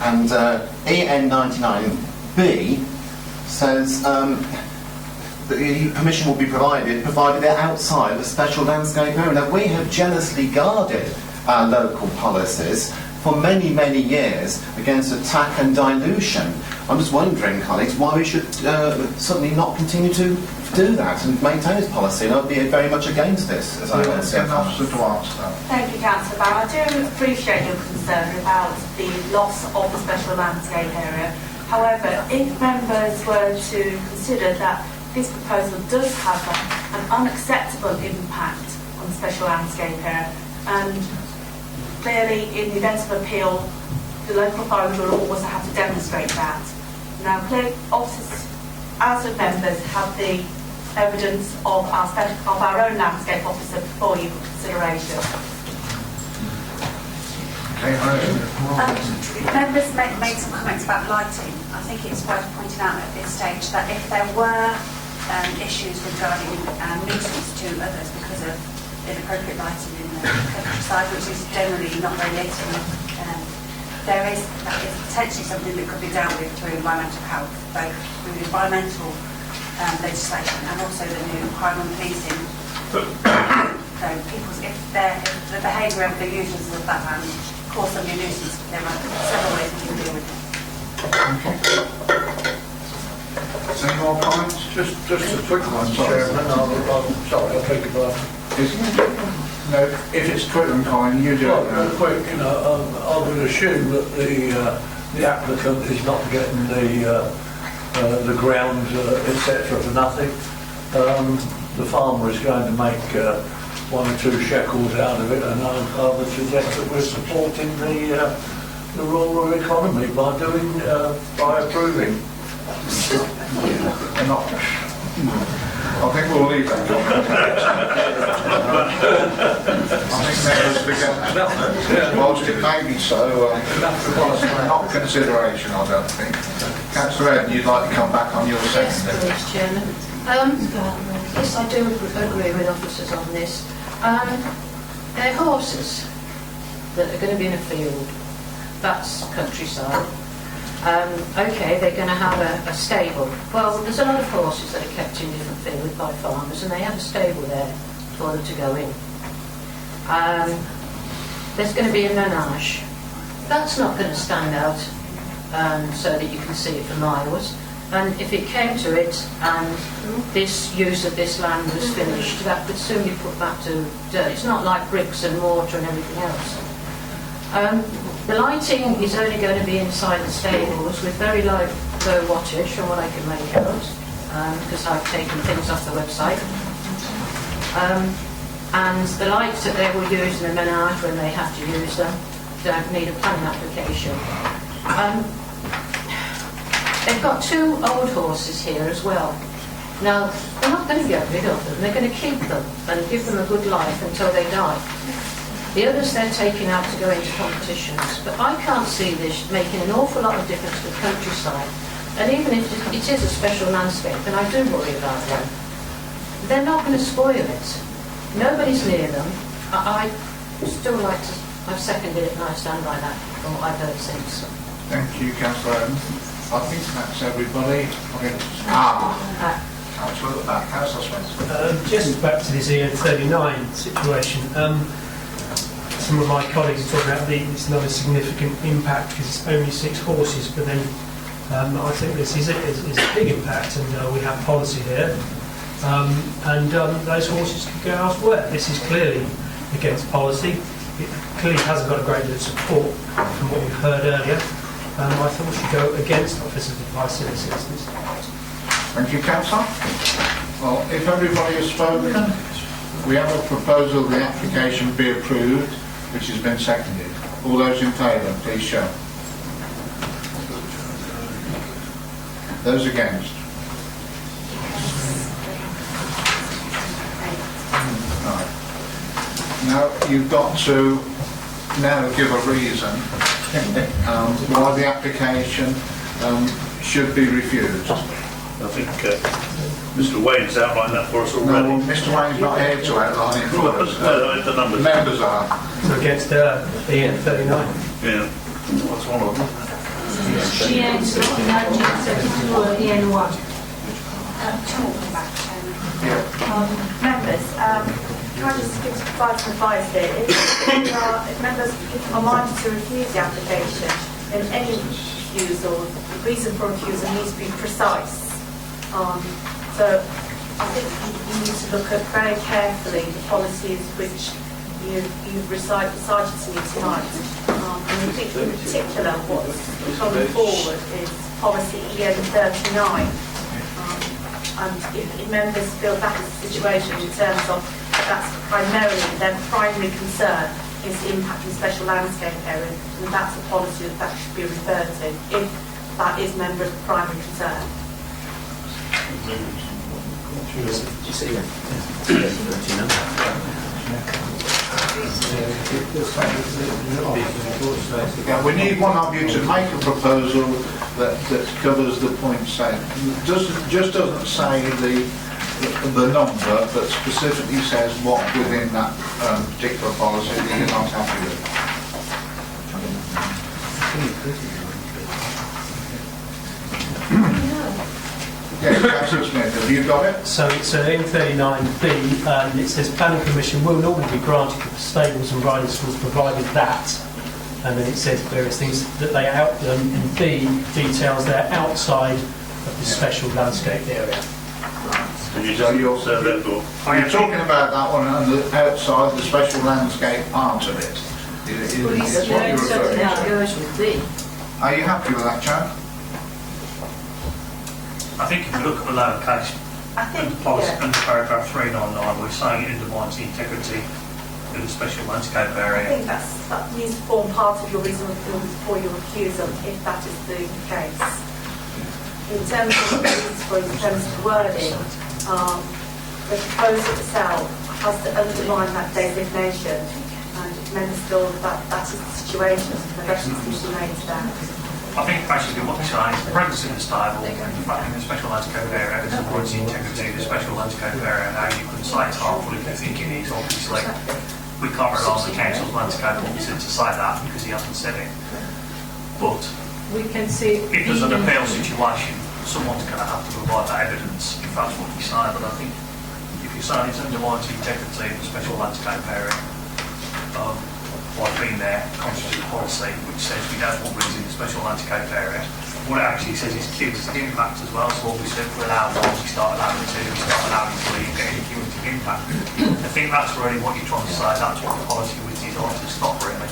And EN99B says the permission will be provided they're outside the special landscape area. Now, we have jealously guarded our local policies for many, many years against attack and dilution. I'm just wondering, colleagues, why we should suddenly not continue to do that and maintain this policy. And I'd be very much against this, as I understand. Thank you, Councillor Barr. I do appreciate your concern about the loss of the special landscape area. However, if members were to consider that this proposal does have an unacceptable impact on the special landscape area, and clearly in the event of appeal, the local authority will also have to demonstrate that. Now, clearly, officers, as of members, have the evidence of our own landscape officer before you for consideration. Members made some comments about lighting. I think it's worth pointing out at this stage that if there were issues regarding nuisance to others because of inappropriate lighting in the countryside, which is generally not very lit, that is potentially something that could be dealt with through environmental health, both through environmental legislation and also the new crime and policing. So if the behaviour of the users of that land cause them a nuisance, there are several ways we can deal with it. Any more comments? Just a quick one, Chairman. Sorry, I'll take it back. No, if it's quick and kind, you do it. Well, quick, I would assume that the applicant is not getting the ground, etc. for nothing. The farmer is going to make 1 or 2 shekels out of it, and I would suggest that we're supporting the rural economy by approving. I think we'll leave that. I think members forget whilst it may be so, not consideration, I don't think. Councillor Ed, you'd like to come back on your second? Yes, Chairman. Yes, I do agree with officers on this. They're horses that are going to be in a field. That's countryside. Okay, they're going to have a stable. Well, there's a lot of horses that are kept in different fields by farmers, and they have a stable there for them to go in. There's going to be a menage. That's not going to stand out so that you can see it for miles. And if it came to it and this use of this land was finished, that could soon be put back to dirt. It's not like bricks and mortar and everything else. The lighting is only going to be inside the stables with very low wattage from what I can make out, because I've taken things off the website. And the lights that they will use in the menage when they have to use them don't need a planning application. They've got 2 old horses here as well. Now, they're not going to get rid of them, they're going to keep them and give them a good life until they die. The others they're taking out to go into competitions, but I can't see this making an awful lot of difference to the countryside. And even if it is a special landscape, and I do worry about them, they're not going to spoil it. Nobody's near them. I still like to, I've seconded it and I stand by that from what I've heard since. Thank you, Councillor Evans. I think that's everybody. Councillor at the back. Councillor Smith. Just back to this EN39 situation. Some of my colleagues are talking about it's not a significant impact because it's only 6 horses, but then I think this is a big impact, and we have policy here, and those horses could go elsewhere. This is clearly against policy. It clearly hasn't got a great deal of support from what we've heard earlier. I thought we should go against officers' advice in this instance. Thank you, Councillor. Well, if everybody has spoken, we have a proposal the application be approved, which has been seconded. All those in favour, please show. Those against? Right. Now, you've got to now give a reason why the application should be refused. I think Mr. Wayne's outlined that for us already. No, well, Mr. Wayne's not here to outline it for us. The numbers. Members are. So against EN39. Yeah, that's one of them. EN32 or EN1? Members, can I just provide some advice here? If members are minded to refuse the application, then any refusal, the reason for refusal needs to be precise. So I think you need to look at very carefully the policies which you've recited to me tonight. And I think in particular what's coming forward is policy EN39. And if members feel that is the situation in terms of that's primarily their primary concern is the impact in special landscape areas, and that's a policy that should be referred to if that is members' primary concern. Yeah, we need one of you to make a proposal that covers the points said. Just doesn't say the number, but specifically says what within that particular policy that you're not happy with. Yes, Councillor Smith, have you got it? So it's in 39B, and it says planning permission will normally be granted for stables and riding schools provided that, and then it says various things that they out, and B details they're outside of the special landscape area. So you're talking about that one and the outside the special landscape part of it. That's what you're referring to. Are you happy with that, Chad? I think if you look at the location, under paragraph 399, we're saying it undermines the integrity of the special landscape area. I think that needs to form part of your reason for your refusal, if that is the case. In terms of the wording, the proposal itself has to underline that designation, and members feel that is the situation, the reference needs to be made to that. I think basically what they're saying is the presence in the stable, in the special landscape area, is supports the integrity of the special landscape area. Now you can say it's harmful if you think it is, obviously. We can't rely on the council's landscape officer to say that because he hasn't said it. But we can see if there's an appeal situation, someone's going to have to provide that evidence if that's what you say. But I think if you're saying it's undermines the integrity of the special landscape area, like being there, constitutes policy, which says we don't want weeds in the special landscape area. What it actually says is cumulative impact as well, so obviously if we allow one, we start allowing two, we start allowing three, you get a cumulative impact. I think that's really what you're trying to say, that's what the policy was designed to stop really.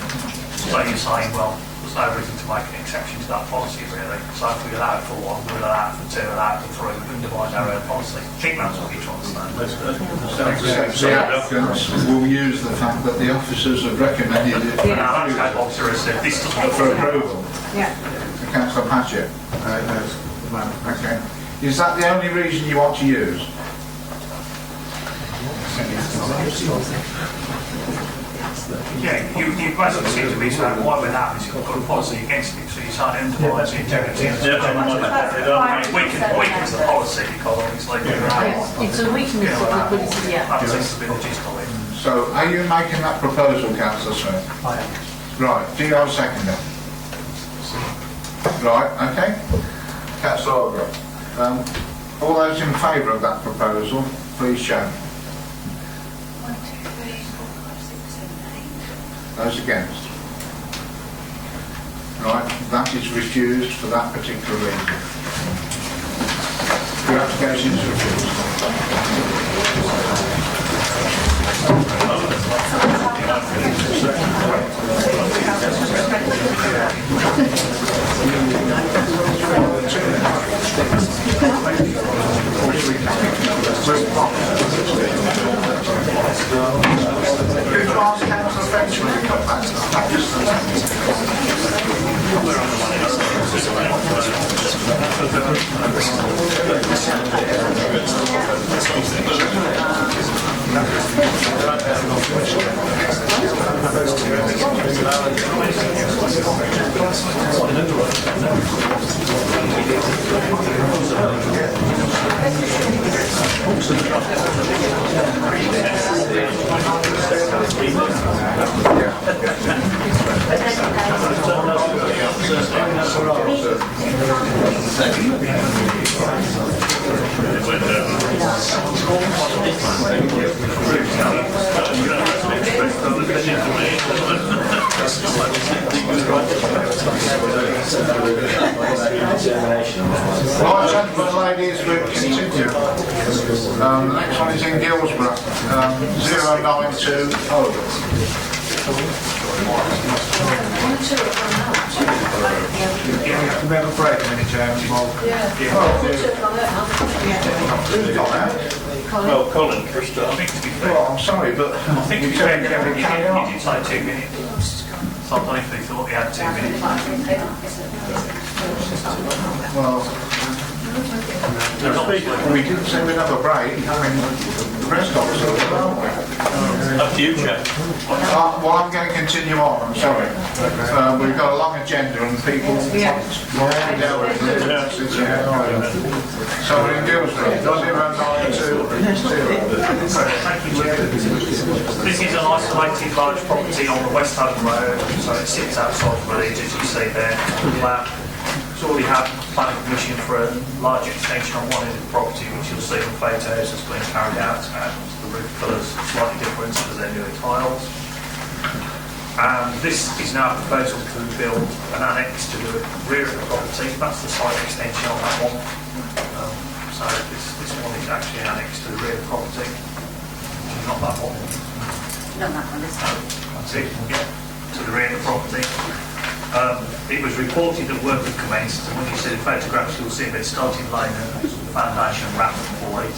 So you're saying, well, there's no reason to make an exception to that policy really. So if we allow it for one, we'll allow it for two, allow it for three, we undermine our own policy. I think that's what you're trying to say. The applicants will use the fact that the officers have recommended it for approval. Yeah. Councillor Patchett. Okay. Is that the only reason you want to use? Yeah, you basically seem to be saying why we're that is you've got a policy against it, so you're saying it undermines the integrity of the weakens the policy because obviously it's a weakness of the policy, yeah. That seems to be the gist of it. So, are you making that proposal, Councillor Smith? I am. Right, do you have a seconder? Right, okay. Councillor Aldrich. All those in favour of that proposal, please show. 1, 2, 3, 4, 5, 6, 7, 8. Those against? Right, that is refused for that particular reason. Your application is refused. Right, gentlemen, ladies, we'll continue. The next one is in Guilsborough, 092. Can we have a break a minute, Chairman? Who's got that? Well, Colin, for a start. Well, I'm sorry, but I think you you said did you can carry on. say 2 minutes. So I don't know if they thought he had 2 minutes. Well, we didn't say we'd have a break. I mean, the rest of us are, aren't we? Up to you, Chair. Well, I'm going to continue on, I'm sorry. We've got a long agenda and people want to deal with it. So we're in Guilsborough, 092. This is an isolated large property on the West Haven Road, so it sits outside the village, as you see there. It's already had planning permission for a large extension on one end of the property, which you'll see in the photos has been carried out. The roof colours slightly different because they're newer tiles. And this is now a proposal to build an annex to the rear of the property. That's the side extension on that one. So this one is actually annexed to the rear of the property. Not that one. Not that one, this one. That's it, yeah, to the rear of the property. It was reported that work had commenced, and when you see the photographs, you'll see they'd started laying the foundation wrap for it.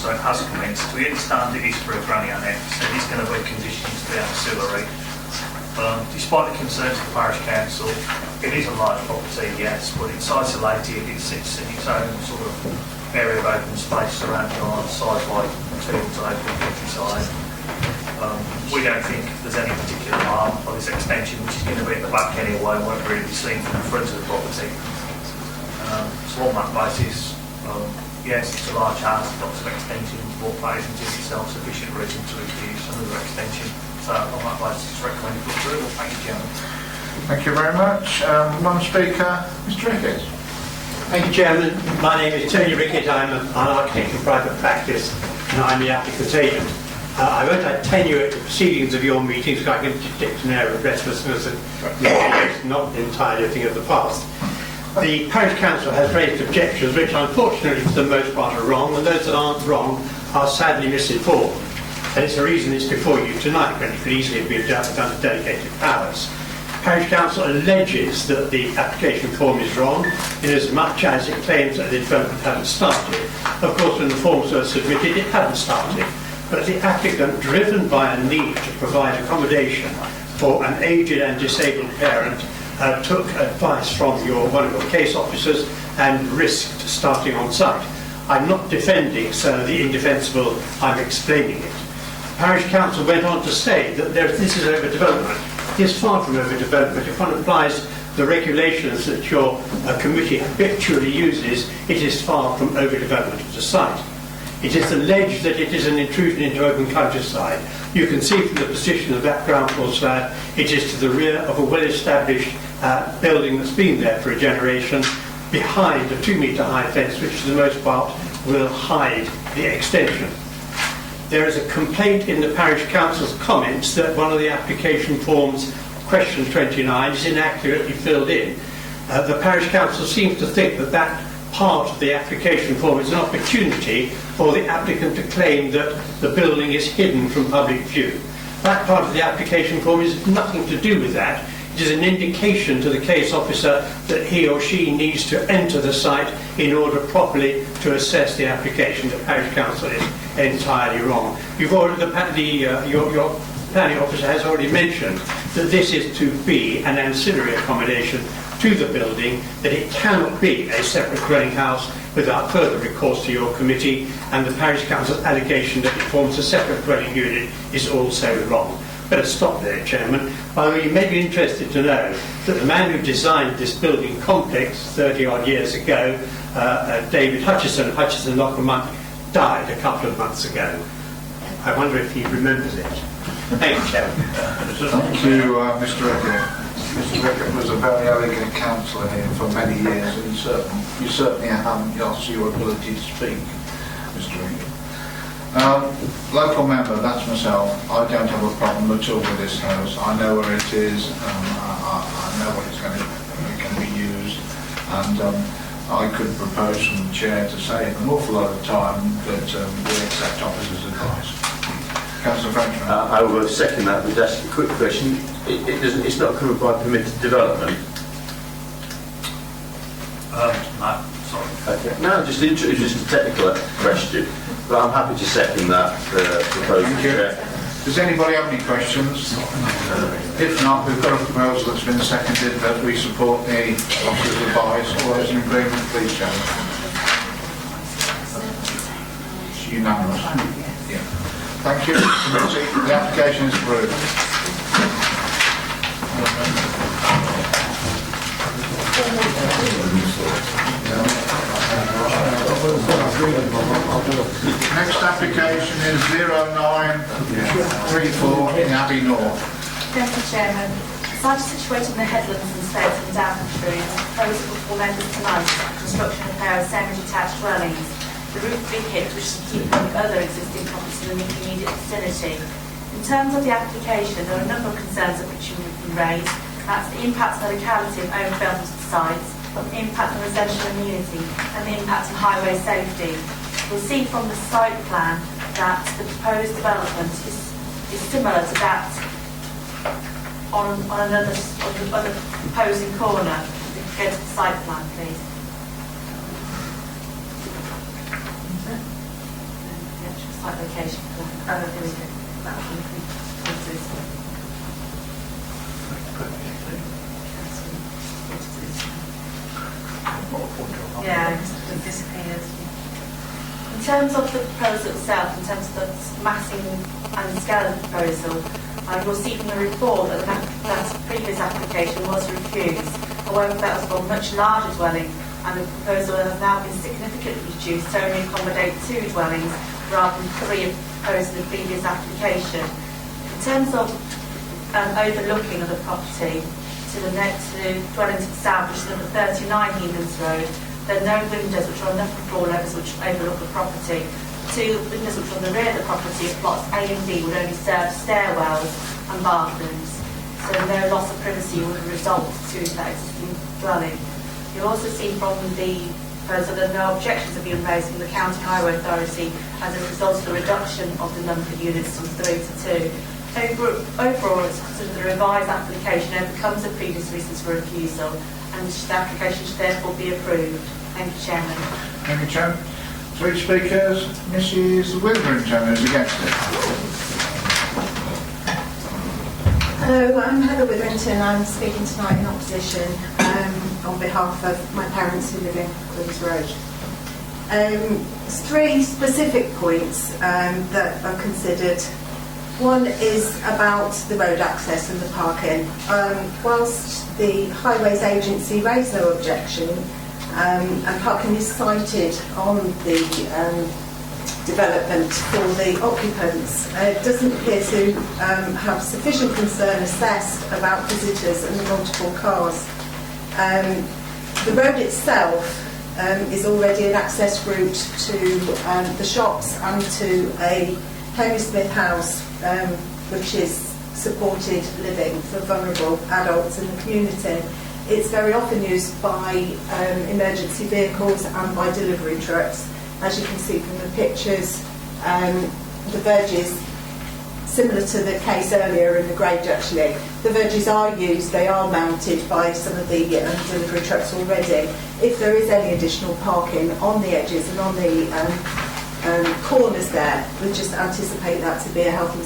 So it has commenced. We understand it is for a granny annex, and it's going to be conditioned to be ancillary. Despite the concerns of the parish council, it is a large property, yes, but it's isolated, it sits in its own sort of area of open space surrounded on the side by fields and open countryside. We don't think there's any particular harm by this extension, which is going to be at the back anyway, won't really be seen from the front of the property. So on that basis, yes, it's a large house, lots of extensions, but that isn't in itself sufficient reason to refuse another extension. So on that basis, it's recommended for approval. Thank you, Chairman. Thank you very much. Non-speaker, Mr. Ricketts. Thank you, Chairman. My name is Tony Rickett. I'm an architect in private practice, and I'm the applicant's agent. I won't attenuate the proceedings of your meetings because I can detect an air of restlessness and it's not entirely a thing of the past. The parish council has raised objections which unfortunately for the most part are wrong, and those that aren't wrong are sadly misinformed. And it's the reason it's before you tonight, when it could easily be done under delegated powers. Parish Council alleges that the application form is wrong in as much as it claims that the development hadn't started. Of course, when the forms were submitted, it hadn't started. But the applicant, driven by a need to provide accommodation for an aged and disabled parent, took advice from one of your case officers and risked starting on site. I'm not defending, sir, the indefensible, I'm explaining it. Parish Council went on to say that this is overdevelopment. It is far from overdevelopment. If one applies the regulations that your committee habitually uses, it is far from overdevelopment of the site. It is alleged that it is an intrusion into open countryside. You can see from the position of that ground floor slab, it is to the rear of a well-established building that's been there for a generation. behind a 2-metre high fence, which for the most part will hide the extension. There is a complaint in the parish council's comments that one of the application forms, question 29, is inaccurately filled in. The parish council seems to think that that part of the application form is an opportunity for the applicant to claim that the building is hidden from public view. That part of the application form is nothing to do with that. It is an indication to the case officer that he or she needs to enter the site in order properly to assess the application. The parish council is entirely wrong. You've already, your planning officer has already mentioned that this is to be an ancillary accommodation to the building, that it cannot be a separate dwelling house without further recourse to your committee, and the parish council's allegation that it forms a separate dwelling unit is also wrong. Better stop there, Chairman. By the way, you may be interested to know that the man who designed this building complex 30 odd years ago, David Hutchison of Hutchison Lock and Monk, died a couple of months ago. I wonder if he remembers it. Thank you, Chairman. Thank you, Mr. Rickett. Mr. Rickett was a very elegant councillor here for many years, and you certainly haven't lost your ability to speak, Mr. Rickett. Local member, that's myself. I don't have a problem at all with this house. I know where it is. I know what it's going to be used, and I could propose from the chair to save an awful lot of time that we accept officers' advice. Councillor Frenchman. I will second that, but just a quick question. It's not covered by permitted development. No, sorry. Okay. No, just a technical question, but I'm happy to second that proposal. Thank you. Does anybody have any questions? If not, we've got a proposal that's been seconded that we support the officer's advice. All those in agreement, please show. It's unanimous. Yeah. Thank you. The application is approved. Next application is 0934 in Abbey North. Thank you, Chairman. The site is situated in the headlands and states in Daventry, and the proposal before members tonight is the construction and repair of semi-detached dwellings. The roof will be hit, which is keeping with other existing properties in the immediate vicinity. In terms of the application, there are a number of concerns that which have been raised. That's the impact on the locality of overbuilt sites, the impact on residential immunity, and the impact on highway safety. We'll see from the site plan that the proposed development is similar to that on the other opposing corner. If you go to the site plan, please. The actual site location for that. Oh, here we go. That one. Yeah, it disappears. In terms of the proposal itself, in terms of the massing and scale of the proposal, you'll see from the report that that previous application was refused. However, that was for a much larger dwelling, and the proposal has now been significantly reduced to only accommodate 2 dwellings rather than 3 proposed in the previous application. In terms of overlooking of the property to the dwelling to the south, which is number 39 Heathens Road, there are no windows which are on the upper floor levels which overlook the property. 2 windows which are on the rear of the property of plots A and B would only serve stairwells and bathrooms. So no loss of privacy would result to that existing dwelling. You'll also see from the proposal that no objections have been raised from the County Highway Authority as a result of the reduction of the number of units from 3 to 2. Overall, it's considered the revised application overcomes the previous reasons for refusal, and the application should therefore be approved. Thank you, Chairman. Thank you, Chairman. 3 speakers. Mrs. Witherington is against it. Hello, I'm Heather Witherington. I'm speaking tonight in opposition on behalf of my parents who live in Queen's Road. 3 specific points that are considered. One is about the road access and the parking. Whilst the Highways Agency raised no objection, and parking is cited on the development for the occupants, it doesn't appear to have sufficient concern assessed about visitors and the multiple cars. The road itself is already an access route to the shops and to a Tony Smith house, which is supported living for vulnerable adults in the community. It's very often used by emergency vehicles and by delivery trucks. As you can see from the pictures, the verges, similar to the case earlier in the Grange actually, the verges are used, they are mounted by some of the delivery trucks already. If there is any additional parking on the edges and on the corners there, we just anticipate that to be a health and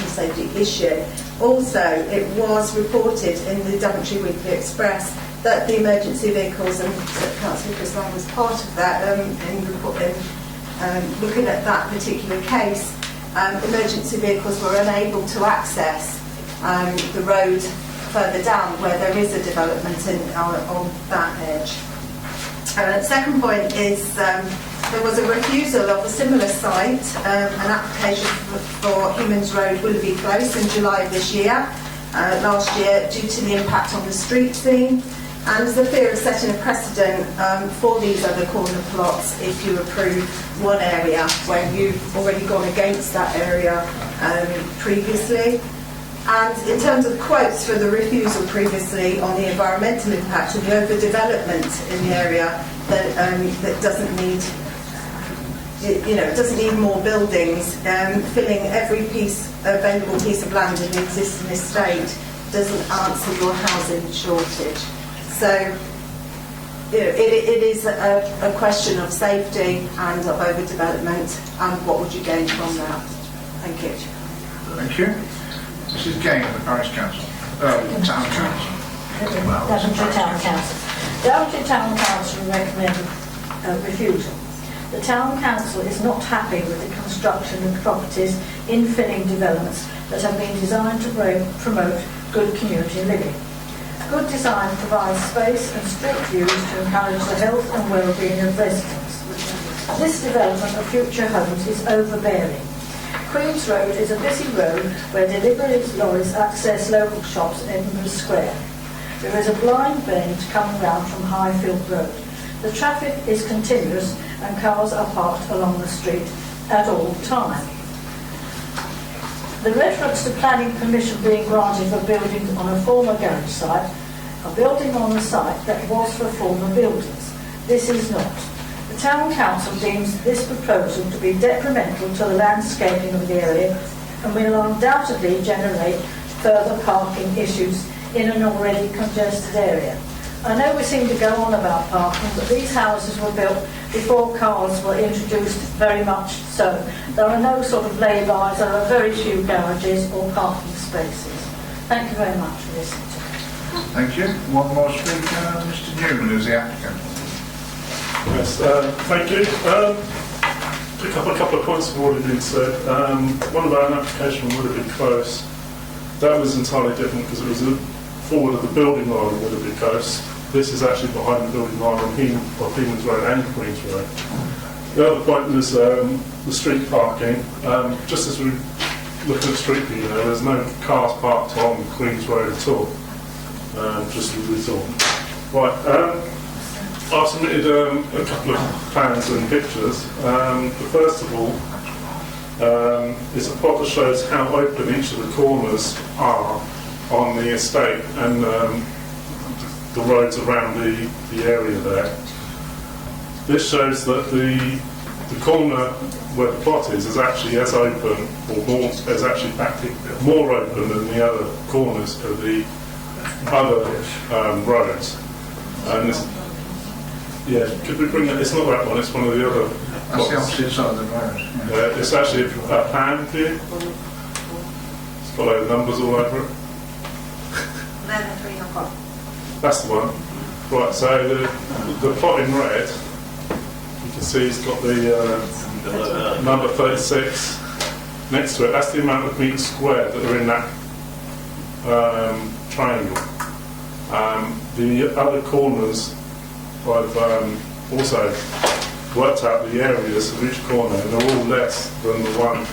safety issue. Also, it was reported in the Daventry Weekly Express that the emergency vehicles, and Councillor Chris Lang was part of that in looking at that particular case, emergency vehicles were unable to access the road further down where there is a development on that edge. Second point is there was a refusal of a similar site, an application for Humans Road, Willoughby Close, in July of this year, last year, due to the impact on the street scene. And there's a fear of setting a precedent for these other corner plots if you approve one area when you've already gone against that area previously. And in terms of quotes for the refusal previously on the environmental impact of the overdevelopment in the area that doesn't need, it doesn't need more buildings, filling every available piece of land in the existing estate doesn't answer your housing shortage. So, it is a question of safety and of overdevelopment, and what would you gain from that? Thank you. Thank you. Mrs. Gain, the Parish Council. Town Council. Daventry Town Council. Daventry Town Council recommend refusal. The Town Council is not happy with the construction of properties in filling developments that have been designed to promote good community living. Good design provides space and street views to encourage the health and well-being of residents. This development of future homes is overbearing. Queen's Road is a busy road where delivery lorries access local shops in Edinburgh Square. There is a blind bend coming round from Highfield Road. The traffic is continuous and cars are parked along the street at all times. The reference to planning permission being granted for building on a former garage site, a building on the site that was for former buildings. This is not. The Town Council deems this proposal to be detrimental to the landscaping of the area and will undoubtedly generate further parking issues in an already congested area. I know we seem to go on about parking, but these houses were built before cars were introduced, very much so. There are no sort of lay-bys, there are very few garages or parking spaces. Thank you very much for listening to me. Thank you. One more speaker, Mr. Newman, who's the applicant. Yes, thank you. Pick up a couple of points have already been said. One about an application would have been close. That was entirely different because it was forward of the building line on Willoughby Close. This is actually behind the building line on Humans Road and Queen's Road. The other point was the street parking. Just as we look at Street View, there's no cars parked on Queen's Road at all. Just as we saw. Right. I've submitted a couple of plans and pictures. The first of all is a plot that shows how open each of the corners are on the estate and the roads around the area there. This shows that the corner where the plot is actually as open, or more, is actually more open than the other corners of the other roads. And this, yeah, could we bring it? It's not that one. It's one of the other. That's the opposite side of the road. It's actually a plan view. It's got those numbers all over it. That's the one. Right. So the plot in red, you can see it's got the number 36 next to it. That's the amount of meters squared that are in that triangle. The other corners, I've also worked out the areas of each corner, and they're all less than the one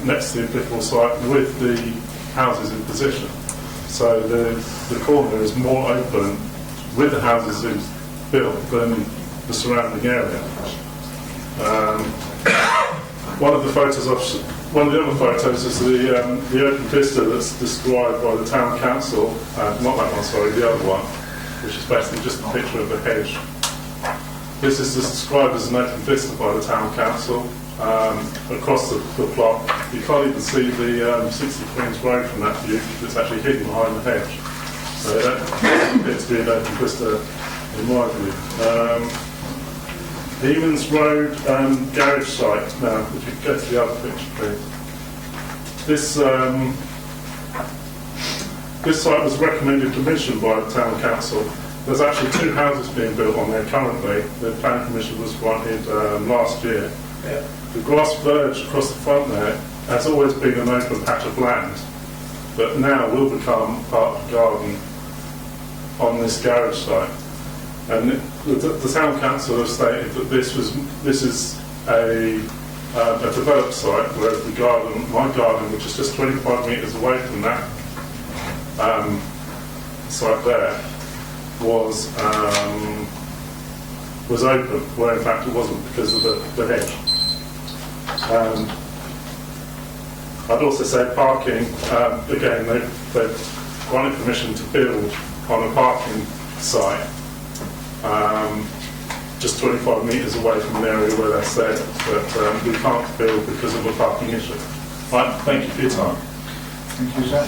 next to the applicable site with the houses in position. So the corner is more open with the houses being built than the surrounding area. One of the other photos is the open vista that's described by the town council. Not that one, sorry, the other one, which is basically just a picture of the hedge. This is described as an open vista by the town council across the plot. You can't even see the 60 Queen's Road from that view because it's actually hidden behind the hedge. So that appears to be an open vista in my view. The Emans Road garage site now, if you could go to the other picture please. This site was recommended commissioned by the town council. There's actually 2 houses being built on there currently. The planning permission was granted last year. Yeah. The grass verge across the front there has always been an open patch of land, but now will become part of the garden on this garage site. And the town council have stated that this is a developed site, whereas my garden, which is just 25 metres away from that site there, was open, where in fact it wasn't because of the hedge. I'd also say parking, again, they've granted permission to build on a parking site just 25 metres away from the area where they said that we can't build because of a parking issue. Right, thank you for your time. Thank you, sir.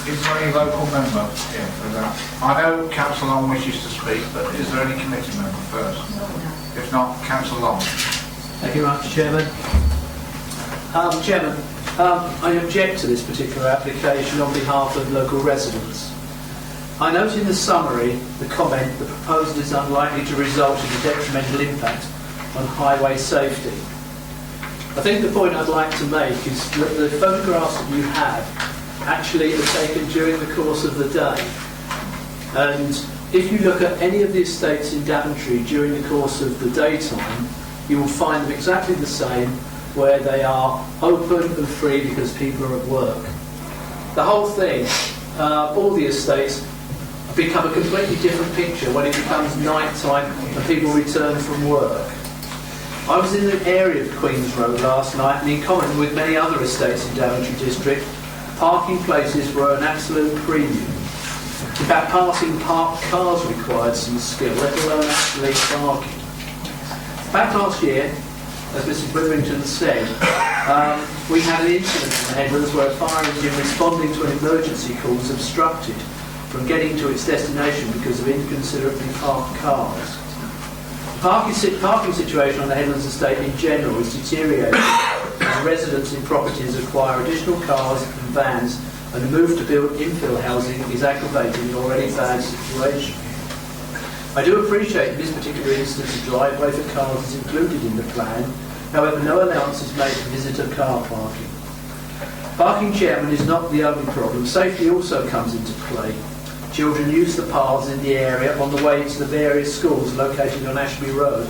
Is there any local member here for that? I know Councillor Long wishes to speak, but is there any committee member first? If not, Councillor Long. Thank you very much, Chairman. Chairman, I object to this particular application on behalf of local residents. I note in the summary the comment the proposal is unlikely to result in a detrimental impact on highway safety. I think the point I'd like to make is that the photographs that you have actually are taken during the course of the day. And if you look at any of the estates in Daventry during the course of the daytime, you will find them exactly the same, where they are open and free because people are at work. The whole thing, all the estates, become a completely different picture when it becomes night time and people return from work. I was in the area of Queen's Road last night, and in common with many other estates in Daventry District, parking places were an absolute premium. In fact, passing parked cars required some skill, let alone actually parking. Back last year, as Mrs. Witherington said, we had an incident in the Headlands where a fire engine responding to an emergency call was obstructed from getting to its destination because of inconsiderately parked cars. The parking situation on the Headlands estate in general is deteriorating as residents in properties acquire additional cars and vans, and the move to build infill housing is aggravating an already bad situation. I do appreciate in this particular instance a driveway for cars is included in the plan, however no allowance is made for visitor car parking. Parking, Chairman, is not the only problem. Safety also comes into play. Children use the paths in the area on the way to the various schools located on Ashby Road.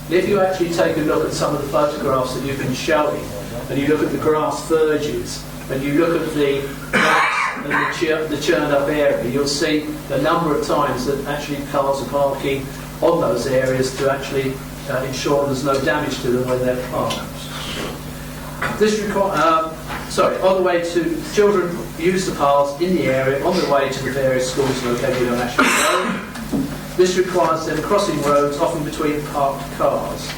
And if you actually take a look at some of the photographs that you've been showing, and you look at the grass verges, and you look at the and the churned up area, you'll see the number of times that actually cars are parking on those areas to actually ensure there's no damage to them when they're parked. On the way to, children use the paths in the area on the way to the various schools located on Ashby Road. This requires them crossing roads, often between parked cars.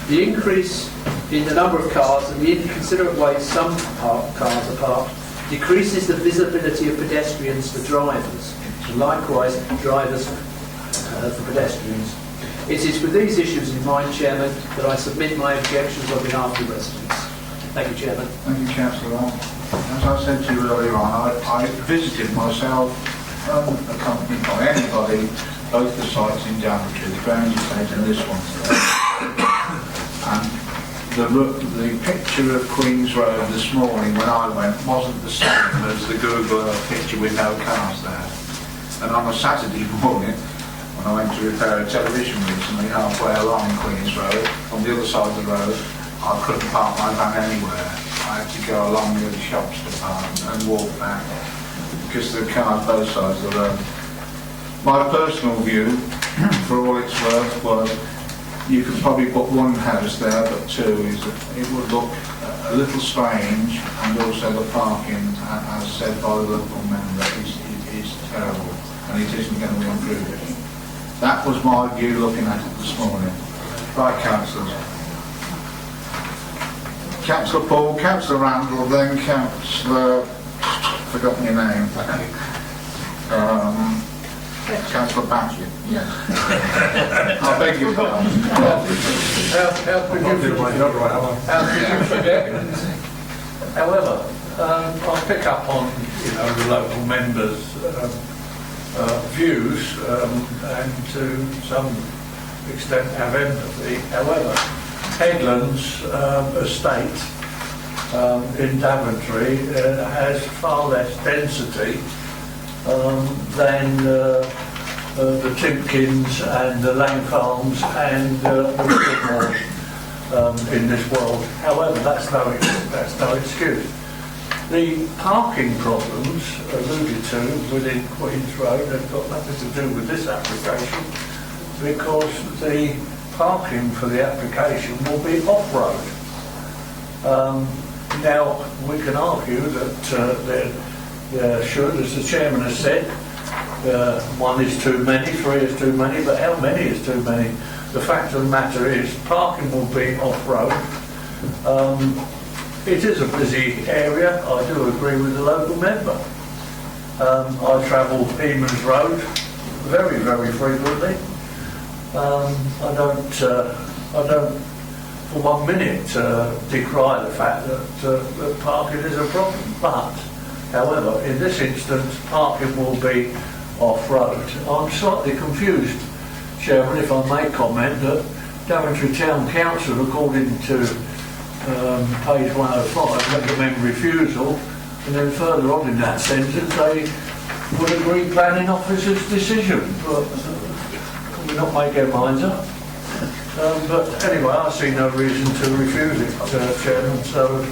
The increase in the number of cars and the inconsiderate way some cars are parked decreases the visibility of pedestrians for drivers, and likewise drivers for pedestrians. It is with these issues in mind, Chairman, that I submit my objections on behalf of the residents. Thank you, Chairman. Thank you, Councillor Long. As I said to you earlier on, I visited myself, accompanied by anybody, both the sites in Daventry, the Ground Estate and this one today. And the picture of Queen's Road this morning when I went wasn't the same as the Google Earth picture with no cars there. And on a Saturday morning, when I went to repair a television recently halfway along Queen's Road, on the other side of the road, I couldn't park my van anywhere. I had to go along the shops to park and walk back because the cars both sides of the road. My personal view, for all it's worth, was you could probably put one house there, but two it would look a little strange, and also the parking, as said by the local member, is terrible, and it isn't going to be improved. That was my view looking at it this morning. Right, councillors. Councillor Paul, Councillor Randall, then Councillor, forgotten your name. Councillor Patrick. Yes. I beg your pardon. How could you forget? However, I'll pick up on the local members' views and to some extent have empathy. However, Headlands estate in Daventry has far less density than the Timkins and the Lang Farms and the Whitmore in this world. However, that's no excuse. The parking problems alluded to within Queen's Road have got nothing to do with this application, because the parking for the application will be off-road. Now, we can argue that there should, as the chairman has said, one is too many, three is too many, but how many is too many? The fact of the matter is parking will be off-road. It is a busy area, I do agree with the local member. I travel Eamons Road very, very frequently. I don't for 1 minute decry the fact that parking is a problem, but however, in this instance, parking will be off-road. I'm slightly confused, Chairman, if I may comment, that Daventry Town Council, according to page 105, recommend refusal, and then further on in that sentence they would agree planning officer's decision. But we're not making our minds up. But anyway, I see no reason to refuse it, Chairman, so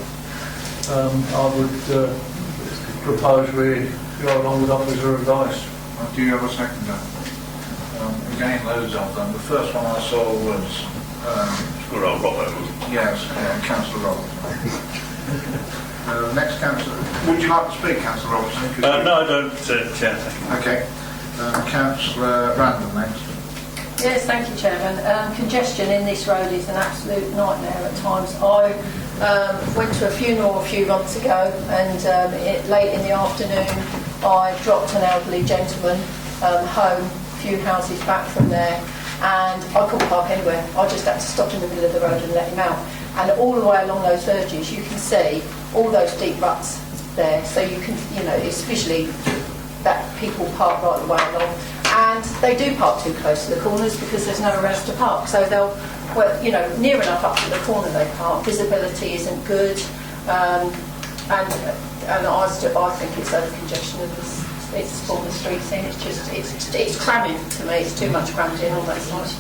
I would propose we go along with officer advice. Do you have a seconder? Again, loads of them. The first one I saw was yes, Councillor Robertson. Next councillor. Would you like to speak, Councillor Robertson? No, I don't, Chair. Okay. Councillor Randall next. Yes, thank you, Chairman. Congestion in this road is an absolute nightmare at times. I went to a funeral a few months ago, and late in the afternoon I dropped an elderly gentleman home, a few houses back from there, and I couldn't park anywhere. I just had to stop in the middle of the road and let him out. And all the way along those verges you can see all those deep ruts there, so you can, it's visually that people park right the way along. And they do park too close to the corners because there's nowhere else to park. So they'll, near enough up to the corner they park. Visibility isn't good, and I think it's over congestion of this. It's for the street scene. It's just it's cramming to me. It's too much crammed in on that side.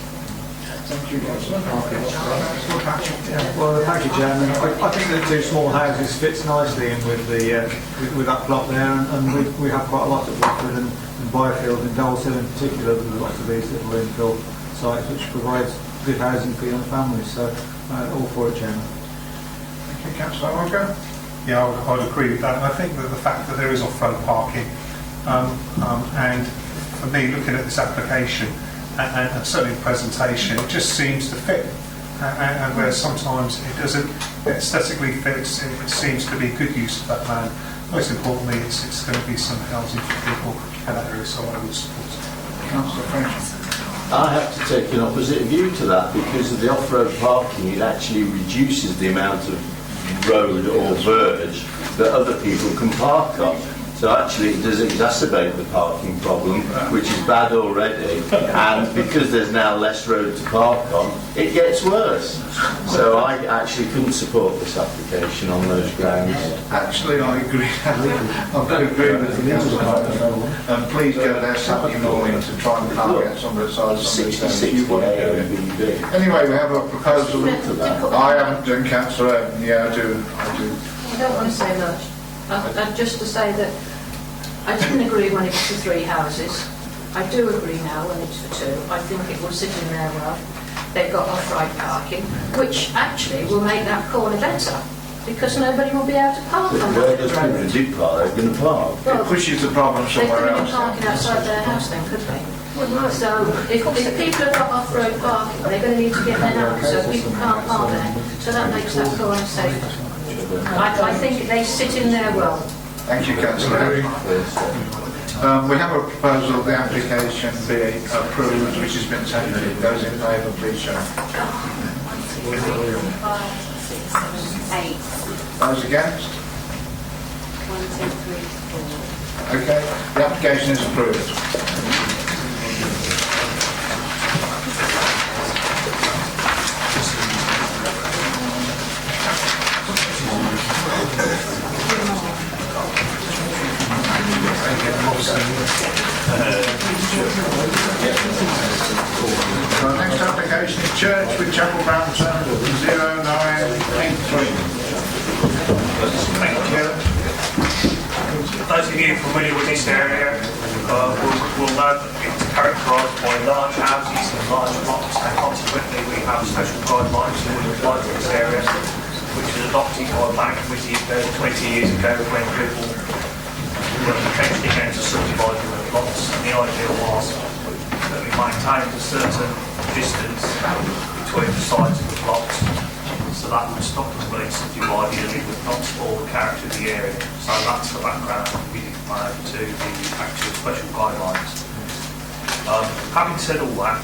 Well, thank you, Chairman. I think the two small houses fits nicely in with the with that plot there, and we have quite a lot of Woodford and Byfield and Dalston in particular. There's lots of these little infill sites which provides good housing for young families. So, all for it, Chairman. Thank you, Councillor Walker. Yeah, I would agree with that. And I think that the fact that there is off-road parking, and for me, looking at this application, and certainly the presentation, it just seems to fit. And where sometimes it doesn't aesthetically fit, it seems to be good use of that land. Most importantly, it's going to be some housing for people in that area, so I would support it. Councillor French. I have to take an opposite view to that, because of the off-road parking, it actually reduces the amount of road or verge that other people can park on. So actually it does exacerbate the parking problem, which is bad already, and because there's now less road to park on, it gets worse. So I actually couldn't support this application on those grounds. Actually, I agree. I agree with the councillor. Please go there Saturday morning to try and park at somebody's side of somebody's house. You want to do it. Anyway, we have a proposal. I haven't done, Councillor. Yeah, I do. I don't want to say much. Just to say that I didn't agree when it was the three houses. I do agree now when it's for two. I think it will sit in there well. They've got off-road parking, which actually will make that corner better, because nobody will be able to park on Where that does road. people did park, they're going to park. It pushes the problem They somewhere couldn't be else. parking outside their house then, could they? So if people have got off-road parking, they're going to need to get their house, so people can't park there. So that makes that corner safer. I think they sit in there well. Thank you, Councillor. We have a proposal the application be approved, which has been seconded. Those in favour, please show. 1, 2, 3, 4, 5, 6, 7, 8. Those against? 1, 2, 3, 4. Okay, the application is approved. Our next application is Church with Chapel Brampton 0983. Thank you. Those of you familiar with this area will know that it's characterised by large houses and large blocks, and consequently we have special guidelines that we apply to this area, which was adopted by a planning committee 20 years ago when people were potentially going to subdivide the blocks, and the idea was that we maintained a certain distance between the sides of the blocks, so that would stop them being subdivided and it would not spoil the character of the area. So that's the background we made to the actual special guidelines. Having said all that,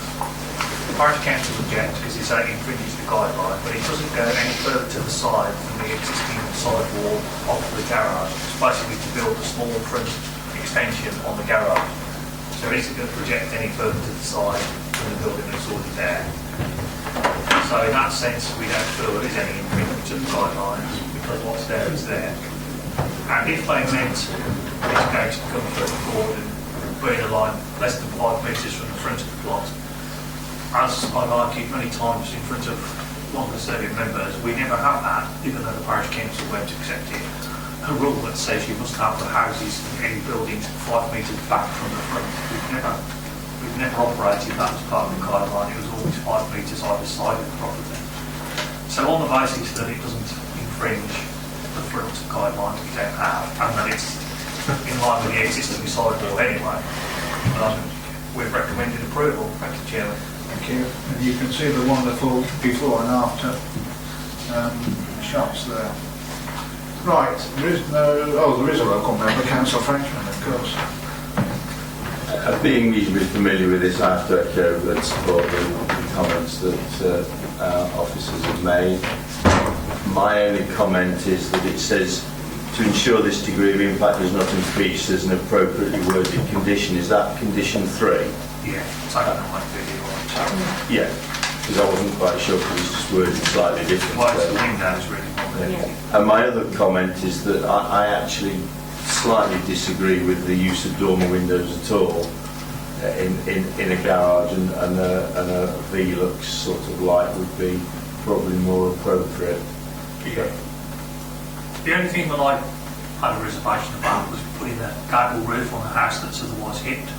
the Parish Council objects because it's infringes the guideline, but it doesn't go any further to the side than the existing side wall of the garage. It's basically to build a small front extension on the garage. So it isn't going to project any further to the side than the building that's already there. So in that sense, we don't feel there is any infringement to the guidelines because what's there is there. And if they meant it's going to come further forward and be in a line less than 5 metres from the front of the plot, as I've argued many times in front of longer serving members, we never have that, even though the Parish Council won't accept it. A rule that says you must have the houses in any buildings 5 metres back from the front. We've never operated that as part of the guideline. It was always 5 metres either side of the property. So on the basis that it doesn't infringe the front guidelines we don't have, and that it's in line with the existing side wall anyway, we've recommended approval. Thank you, Chairman. Thank you. And you can see the wonderful before and after shots there. Right, there is a local member, Councillor Frenchman, of course. Being reasonably familiar with this, I have to echo and support the comments that our officers have made. My only comment is that it says to ensure this degree of impact does not increase as an appropriately worded condition. Is that condition 3? Yeah, it's like that might be Yeah, because I wasn't quite sure because it's just worded slightly different. Well, it's the windows really. And my other comment is that I actually slightly disagree with the use of dormer windows at all in a garage, and a Velux sort of light would be probably more appropriate. Yeah. The only thing that I had a reservation about was putting a gable roof on a house that's otherwise hipped.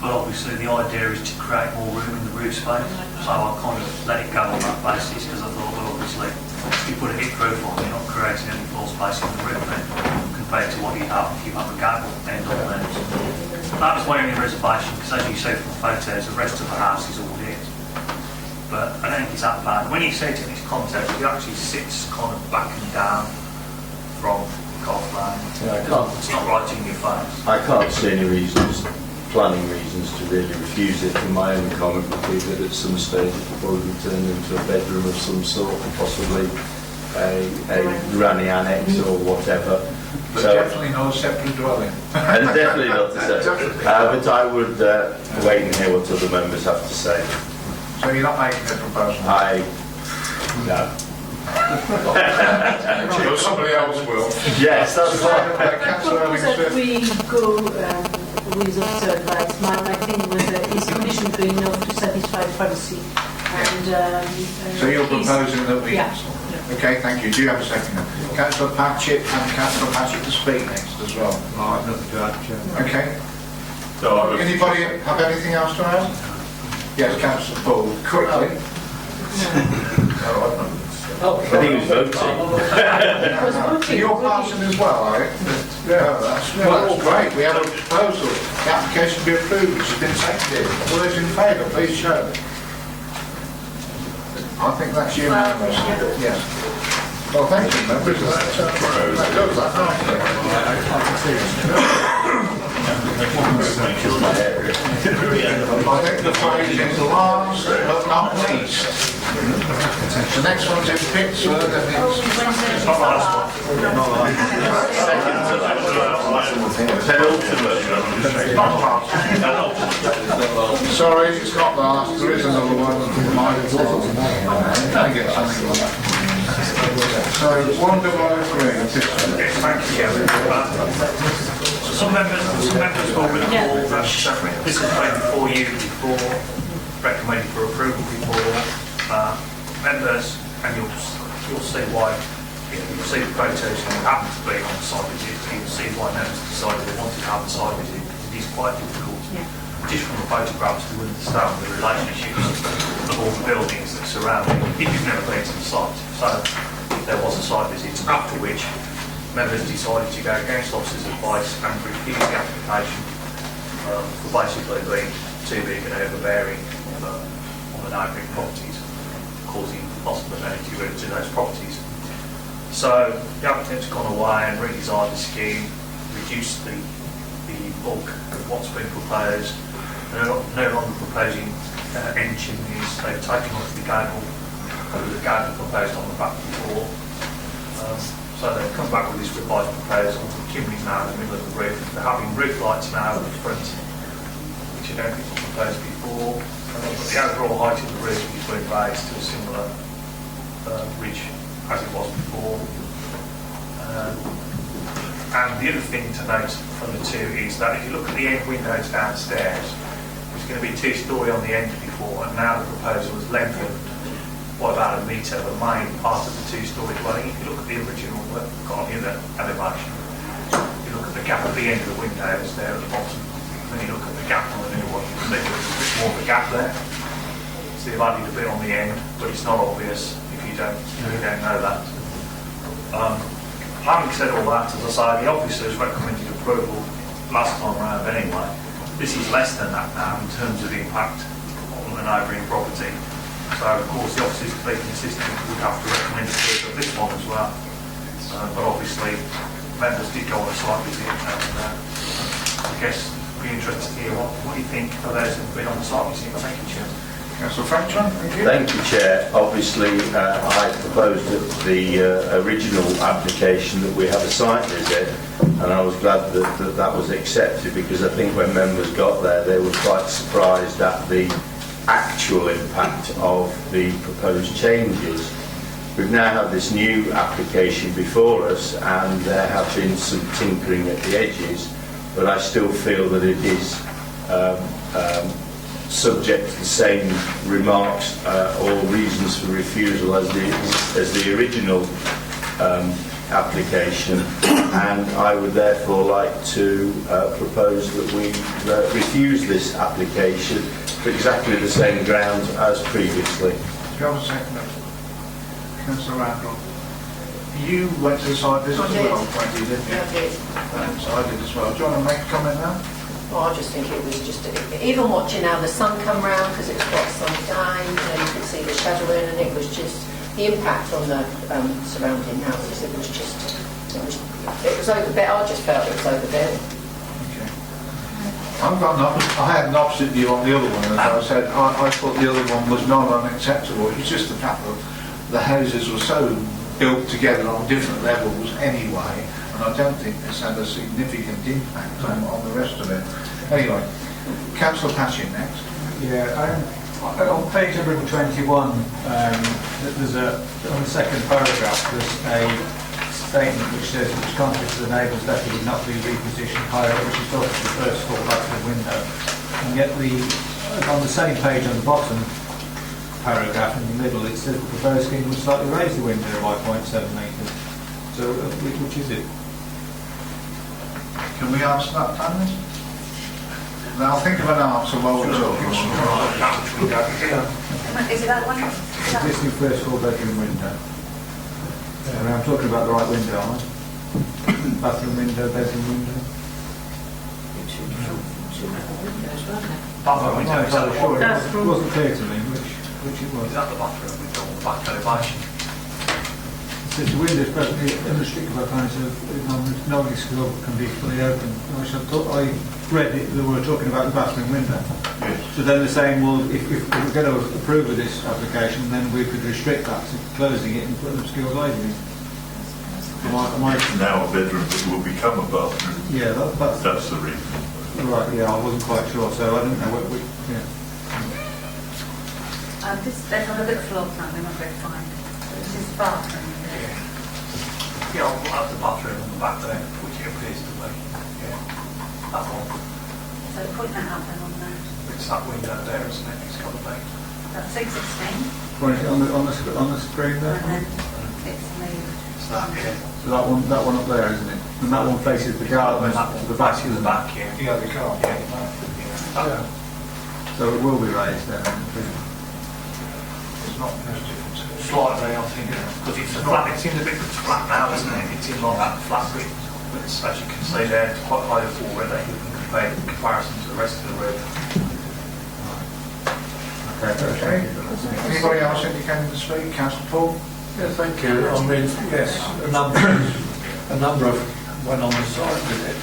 But obviously the idea is to create more room in the roof space, so I kind of let it go on that basis because I thought, well, obviously if you put a hip roof on, you're not creating any floor space in the roof then, compared to what you have if you have a gable end on there. That was my only reservation because as you see from the photos, the rest of the house is all lit. But I don't think it's that bad. When you see it in its context, it actually sits kind of back and down from Coughlin. Yeah, it's not right in your face. I can't see any reasons, planning reasons, to really refuse it. And my only comment would be that at some stage it will probably be turned into a bedroom of some sort, possibly a granny annex or whatever. But definitely not a separate dwelling. And definitely not a separate. But I would wait and hear what other members have to say. So you're not making a proposal? No. Somebody else will. Yes, that's right. I propose that we go with a third light. My thing was is condition good enough to satisfy privacy. And so you're proposing that we... Yeah. Okay, thank you. Do you have a second? Councillor Patchett and Councillor Patchett to speak next as well. No, I've nothing to add, Chairman. Okay. Anybody have anything else to add? Yes, Councillor Paul, quickly. You're passing as well, are you? Yeah, that's great. We have a proposal. The application be approved, which has been seconded. All those in favour, please show. I think that's unanimous. Yes. Well, thank you, members. That does that nicely. I think the phrase is last but not least. The next one's in Pittsburgh. It's not the last one. Sorry, it's not last. There is another one. Can get something like that. So, 103. Thank you, some members will recall that this is played before you before, recommended for approval before members, and you'll see why. You'll see the photos and it happens to be on the site visit. You'll see why members decided they wanted to have the site visit. It is quite difficult. Just from the photographs to understand the relationships of all the buildings that surround it, if you've never been to the site. So there was a site visit, after which members decided to go against officers' advice and refuse the application for basically being too big and overbearing on the neighbouring properties, causing possible energy to those properties. So the applicant's gone away and redesigned the scheme, reduced the bulk of what's been proposed. They're no longer proposing end chimneys. They've taken off the gable proposed on the back before. So they've come back with this revised proposal. The chimneys now in the middle of the roof. They're having roof lights now at the front, which I don't think was proposed before. But the overall height of the roof is being raised to a similar ridge as it was before. And the other thing to note from the two is that if you look at the end windows downstairs, it's going to be 2-storey on the end before, and now the proposal is lengthened by about a metre, the main part of the 2-storey dwelling. If you look at the original work got on the other elevation, you look at the gap at the end of the windows there at the bottom, and then you look at the gap on the new one, you can see there's a bit more of a gap there. So they've added a bit on the end, but it's not obvious if you don't know that. Having said all that, as I say, the officers recommended approval last time around anyway. This is less than that now in terms of impact on the neighbouring property. So of course the officers, to be consistent, would have to recommend approval of this one as well. But obviously members did go on a site visit, and I guess we'd be interested to hear what you think of those who've been on the site visit. Thank you, Chair. Councillor Franklin, thank you. Thank you, Chair. Obviously, I proposed at the original application that we have a site visit, and I was glad that that was accepted, because I think when members got there, they were quite surprised at the actual impact of the proposed changes. We've now had this new application before us, and there have been some tinkering at the edges, but I still feel that it is subject to the same remarks or reasons for refusal as the original application, and I would therefore like to propose that we refuse this application for exactly the same grounds as previously. Do you have a second? Councillor Randall. You went to the site visit as well, Frankie, didn't you? Yeah, I did. Thanks, I did as well. Do you want to make a comment now? Well, I just think it was just, even watching how the sun come round, because it's got sun down, you could see the shadowing, and it was just, the impact on the surrounding houses, it was overbuilt. I just felt it was overbuilt. Okay. I had an opposite view on the other one, as I said. I thought the other one was not unacceptable. It was just the fact that the houses were so built together on different levels anyway, and I don't think this had a significant impact on the rest of it. Anyway, Councillor Patchin next. Yeah, on page 121, there's on the second paragraph, there's a statement which says which contrary to the neighbours that it would not be repositioned higher, which is off the first floor back to the window. And yet on the same page on the bottom paragraph in the middle, it says the proposed scheme would slightly raise the window by 0.7 metres. So which is it? Can we ask that, Thomas? Now think of an answer while we're talking. Is it that one? Existing first floor bedroom window. I'm talking about the right window, aren't I? Bathroom window, bedroom window. Bathroom window, is that the one? It wasn't clear to me which it was. Is that the bathroom window or the back elevation? Since the window is presently unrestricted by plans of non scope can be fully open. I read it, they were talking about the bathroom window. So then they're saying, well, if we're going to approve of this application, then we could restrict that to closing it and put an obscure lighting in. It's now a bedroom that will become a bathroom. Yeah, that's the reason. Right, yeah, I wasn't quite sure, so I didn't know what we... Yeah. Let's have a look at floor plan, we might be able to find. This is the bathroom. Yeah, I'll have the bathroom on the back there, which it appears to be. Yeah, that one. So point that out then on there. It's that window there, isn't it? It's got a date. That's 616. Point it on the screen there. And then it's moved. It's that here. So that one up there, isn't it? And that one faces the garden That to the back, to the isn't back, it? yeah. Yeah, the car. Yeah. So it will be raised there. It's not much difference. Slightly, I think, because it's flat. It's in a bit flat now, isn't it? It's in like that flat bit. But it's, as you can see there, it's quite high up already in comparison to the rest of the roof. Okay. Anybody else indicating to speak? Councillor Paul? Yeah, thank you. I mean, yes, a number of went on the side with it.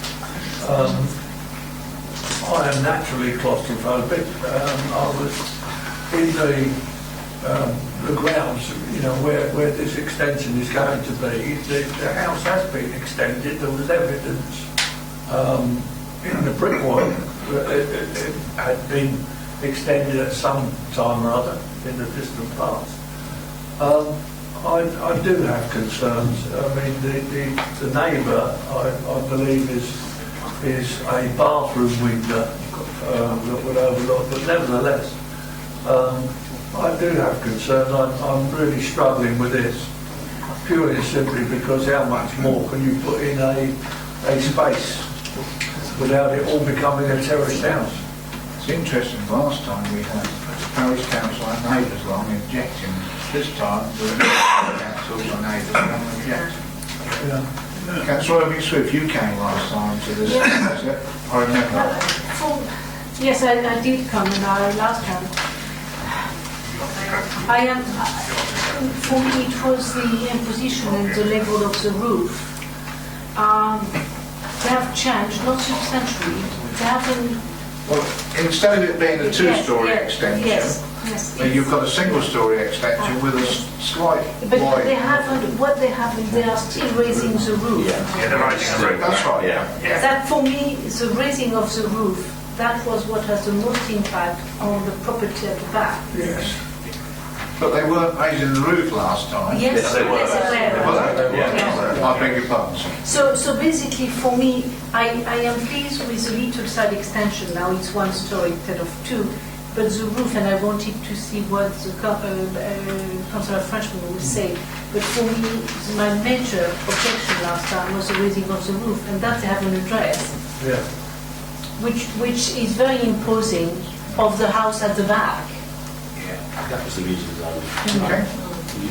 I am naturally claustrophobic. I was in the grounds, you know, where this extension is going to be. The house has been extended. There was evidence in the brickwork that it had been extended at some time or other in the distant past. I do have concerns. I mean, the neighbour, I believe, is a bathroom window that would overlook, but nevertheless, I do have concerns. I'm really struggling with this, purely and simply because how much more can you put in a space without it all becoming a terraced house? It's interesting, last time we had parish council and neighbours along objecting. This time we're council and neighbours along objecting. Councillor Irving Swift, you came last time to this, was it? I remember. Yes, I did come in our last time. For me it was the imposition and the level of the roof. They have changed, not substantially. They haven't... Well, instead of it being a two-storey extension, you've got a single-storey extension with a slight But wide... they haven't, what they haven't, they are still raising the roof. Yeah, they're raising the roof. That's right. Yeah. That for me, the raising of the roof, that was what has the most impact on the property at the back. Yes. But they weren't raising the roof last time. Yes, they were. I beg your pardon. So basically, for me, I am pleased with the little side extension. Now it's one story instead of two, but the roof, and I wanted to see what the Councillor Frenchman would say. But for me, my major objection last time was the raising of the roof, and that they haven't addressed. Yeah. Which is very imposing of the house at the back. That was the reason I was... Okay.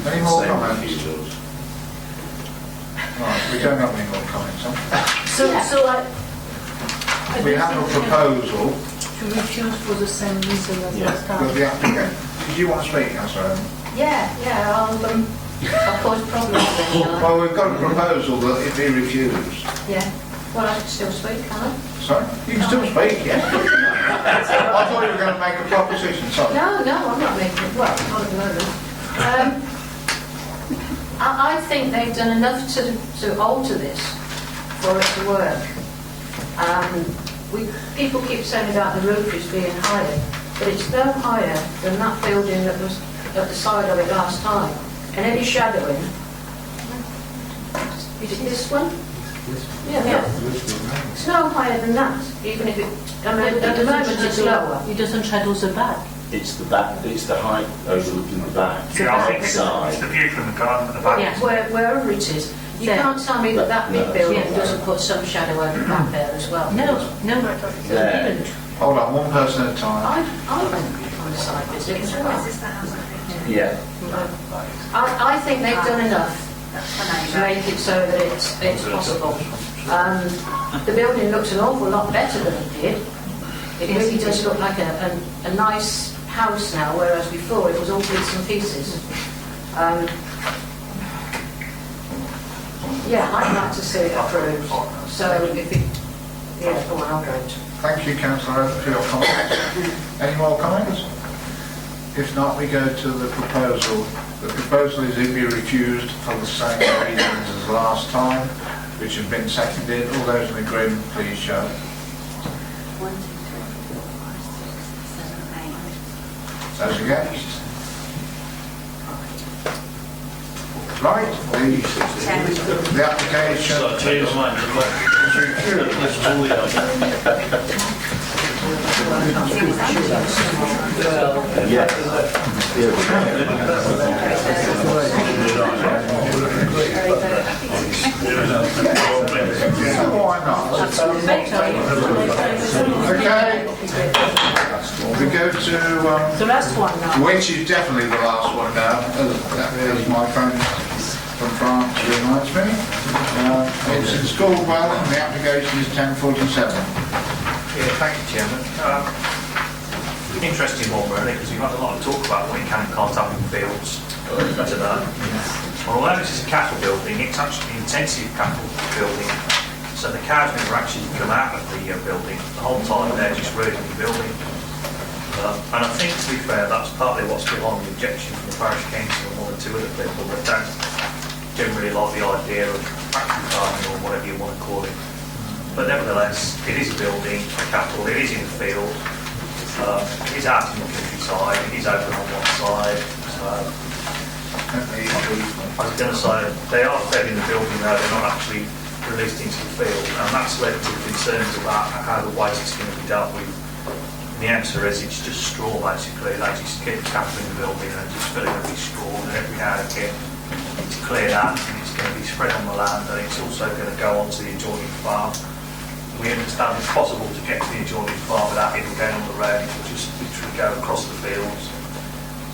Any more comments? Right, we don't have any more comments on. So we have a proposal to refuse for the same reason as last time. with the applicant. Did you want to speak, Councillor Owen? Yeah, I'll cause problems then. Well, we've got a proposal that it be refused. Yeah. Well, I can still speak, can I? Sorry? You can still speak, yes. I thought you were going to make a proposition, sorry. No, I'm not making it. Well, not at the moment. I think they've done enough to alter this for it to work. People keep saying about the roof is being higher, but it's no higher than that building that was at the side of it last time. And any shadowing. Is it this one? Yeah. It's no higher than that, even if it... I mean, at the moment it's lower. It doesn't shadow the back. It's the back, it's the height overlooking the back. Yeah, I think it's the view from the garden at the back. Yeah, wherever it is. You can't tell me that big building doesn't put some shadow over the back there as well. No. There. Hold on, one person at a time. I went on a site visit as well. Yeah. I think they've done enough to make it so that it's possible. The building looks an awful lot better than it did. It really does look like a nice house now, whereas before it was all bits and pieces. Yeah, I'd like to see it approved. So if it, yeah, go on, I'll vote. Thank you, Councillor, for your comments. Any more comments? If not, we go to the proposal. The proposal is it be refused for the same reasons as last time, which have been seconded. All those in agreement, please show. 1, 2, 3, 4, 5, 6, 7, 8. Those against? Right, the application why not? Okay, we go to the last one now. which is definitely the last one now, as my friend from France reminds me. It's installed well and the application is 1047. Yeah, thank you, Chairman. Interesting one, really, because we've had a lot of talk about what you can and can't have in fields today. Well, although this is a cattle building, it's actually an intensive cattle building. So the cows never actually come out of the building. The whole time they're just raiding the building. And I think, to be fair, that's partly what's behind the objection from the parish council and one or two other people that don't generally like the idea of factory farming or whatever you want to call it. But nevertheless, it is a building for cattle, it is in the field, it is out in the countryside, it is open on one side. I was going to say, they are fed in the building though, they're not actually released into the field, and that's led to concerns about how the waste is going to be dealt with. And the answer is it's just straw basically. They just get cattle in the building and just fill it with straw, and every now and again it's cleared out and it's going to be spread on the land, and it's also going to go onto the adjoining farm. We understand it's possible to get to the adjoining farm without even going on the road, it will just literally go across the fields.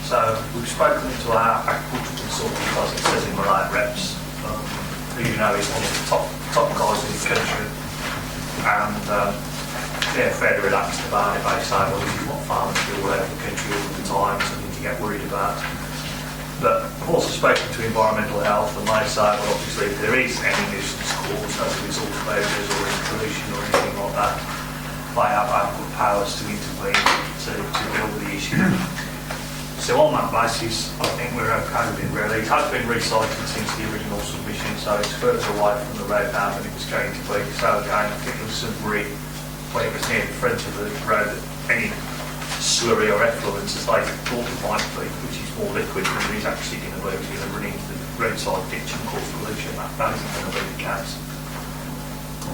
So we've spoken to our agricultural consultant, as it says in Mariah Reps, who you know is one of the top guys in the country, and they're fairly relaxed about it. They say, well, this is what farmers do all over the country all the time, something to get worried about. But I've also spoken to environmental health, and they say, well, obviously if there is any nuisance caused as a result of odours or pollution or anything like that, they have adequate powers to intervene to deal with the issue. So on that basis, I think we're okay with it really. It has been recycled since the original submission, so it's further away from the road now than it was going to be. So again, I think there was some worry when it was near the front of the road that any slurry or effluence, as they thought it might be, which is more liquid than it is actually going to be, it's going to run into the roadside ditch and cause pollution. That isn't going to be the case.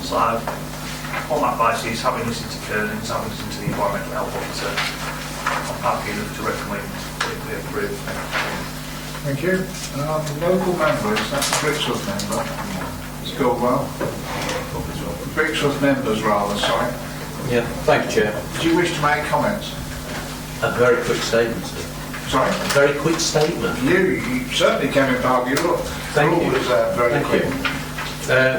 So on that basis, having listened to Kearns, having listened to the environmental health officer, I'm happy enough to recommend that it be approved. Thank you. Local members, that's the Brixworth member. It's gone well. Brixworth members rather, sorry. Yeah, thank you, Chair. Do you wish to make comments? A very quick statement, sir. Sorry? A very quick statement. You certainly came in park. Your rule was very quick.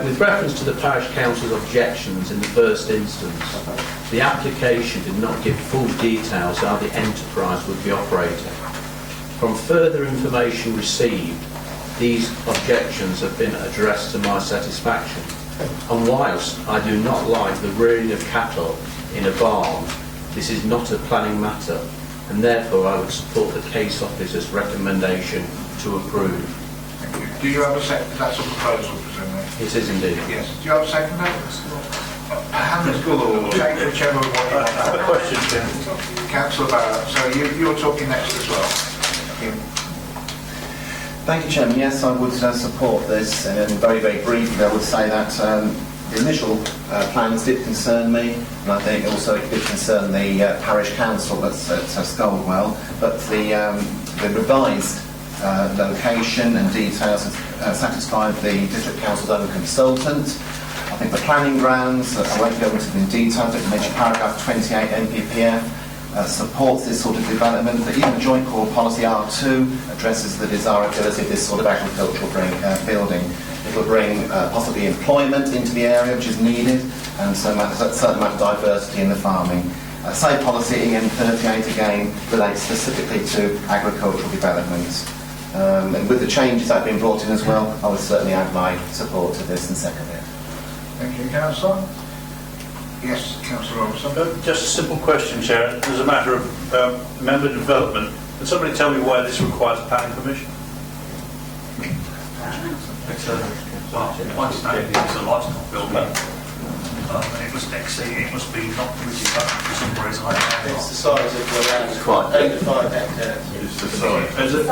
With reference to the parish council's objections in the first instance, the application did not give full details how the enterprise would be operating. From further information received, these objections have been addressed to my satisfaction. And whilst I do not like the rearing of cattle in a barn, this is not a planning matter, and therefore I would support the case officer's recommendation to approve. Thank you. Do you have a second? That's a proposal, presumably. It is indeed. Yes. Do you have a second? Hands Gould, take whichever one you want. I have a question, Jim. Councillor Barrett, so you're talking next as well. Thank you. Thank you, Chairman. Yes, I would support this, and very, very briefly I would say that the initial plans did concern me, and I think also it did concern the parish council that's at Scoldwell, but the revised location and details have satisfied the district council's own consultant. I think the planning grounds, I won't go into them in detail, but you mentioned paragraph 28 NPPF supports this sort of development, but even joint core policy R2 addresses the desirability of this sort of agricultural building. It will bring possibly employment into the area, which is needed, and so a certain amount of diversity in the farming. Same policy, EN38 again, relates specifically to agricultural developments. And with the changes that have been brought in as well, I would certainly add my support to this and second it. Thank you, Councillor. Yes, Councillor Robertson. Just a simple question, Chair. As a matter of member development, can somebody tell me why this requires a planning permission? My understanding it's a livestock building. It must exceed, it must be not permitted for some reason. It's the size of the land. It's quite under 5 hectares. It's the size. Is it?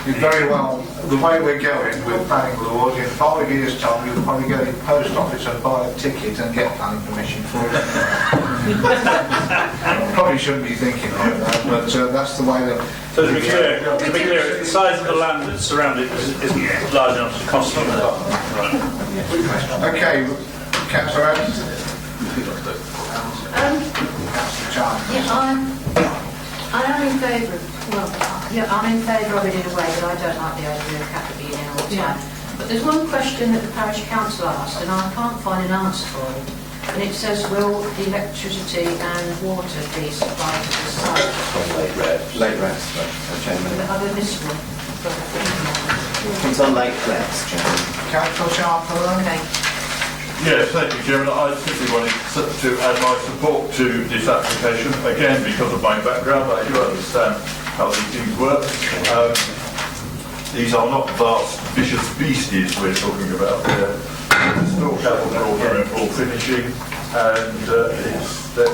You're very well, the way we're going with planning laws, in 5 years' time you'll probably go to the post office and buy a ticket and get planning permission for it. Probably shouldn't be thinking like that, but that's the way that... So to be clear, the size of the land that's surrounded isn't large enough to constitute that. Right. Okay, Councillor Evans. I am in favour of, I'm in favour of it in a way, but I don't like the idea of Cather being in all the time. But there's one question that the parish council asked, and I can't find an answer for it. And it says, will electricity and water be supplied to the site? Late rest, Chairman. Have I missed one? It's on late rest, Chairman. Councillor Sharper. Okay. Yes, thank you, Chairman. I simply wanted to add my support to this application, again, because of my background. I do understand how these things work. These are not vast, vicious beasties we're talking about. They're small cattle slaughter and full finishing, and it's a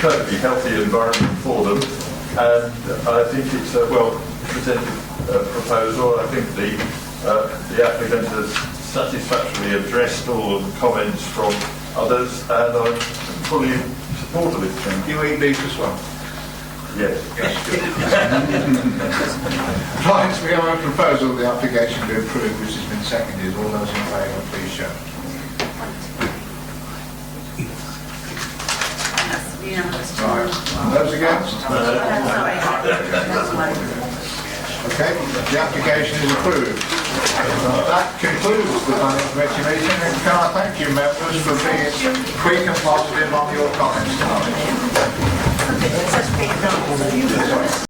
perfectly healthy environment for them. And I think it's a well-presented proposal. I think the applicant has satisfactorily addressed all of the comments from others, and I'm fully in support of it. You eat beef as well? Yes. Right, we have a proposal of the application be approved, which has been seconded. All those in favour, please show. Right. Those against? Okay, the application is approved. That concludes the planning committee meeting, and can I thank you members for being quick and positive on your comments tonight.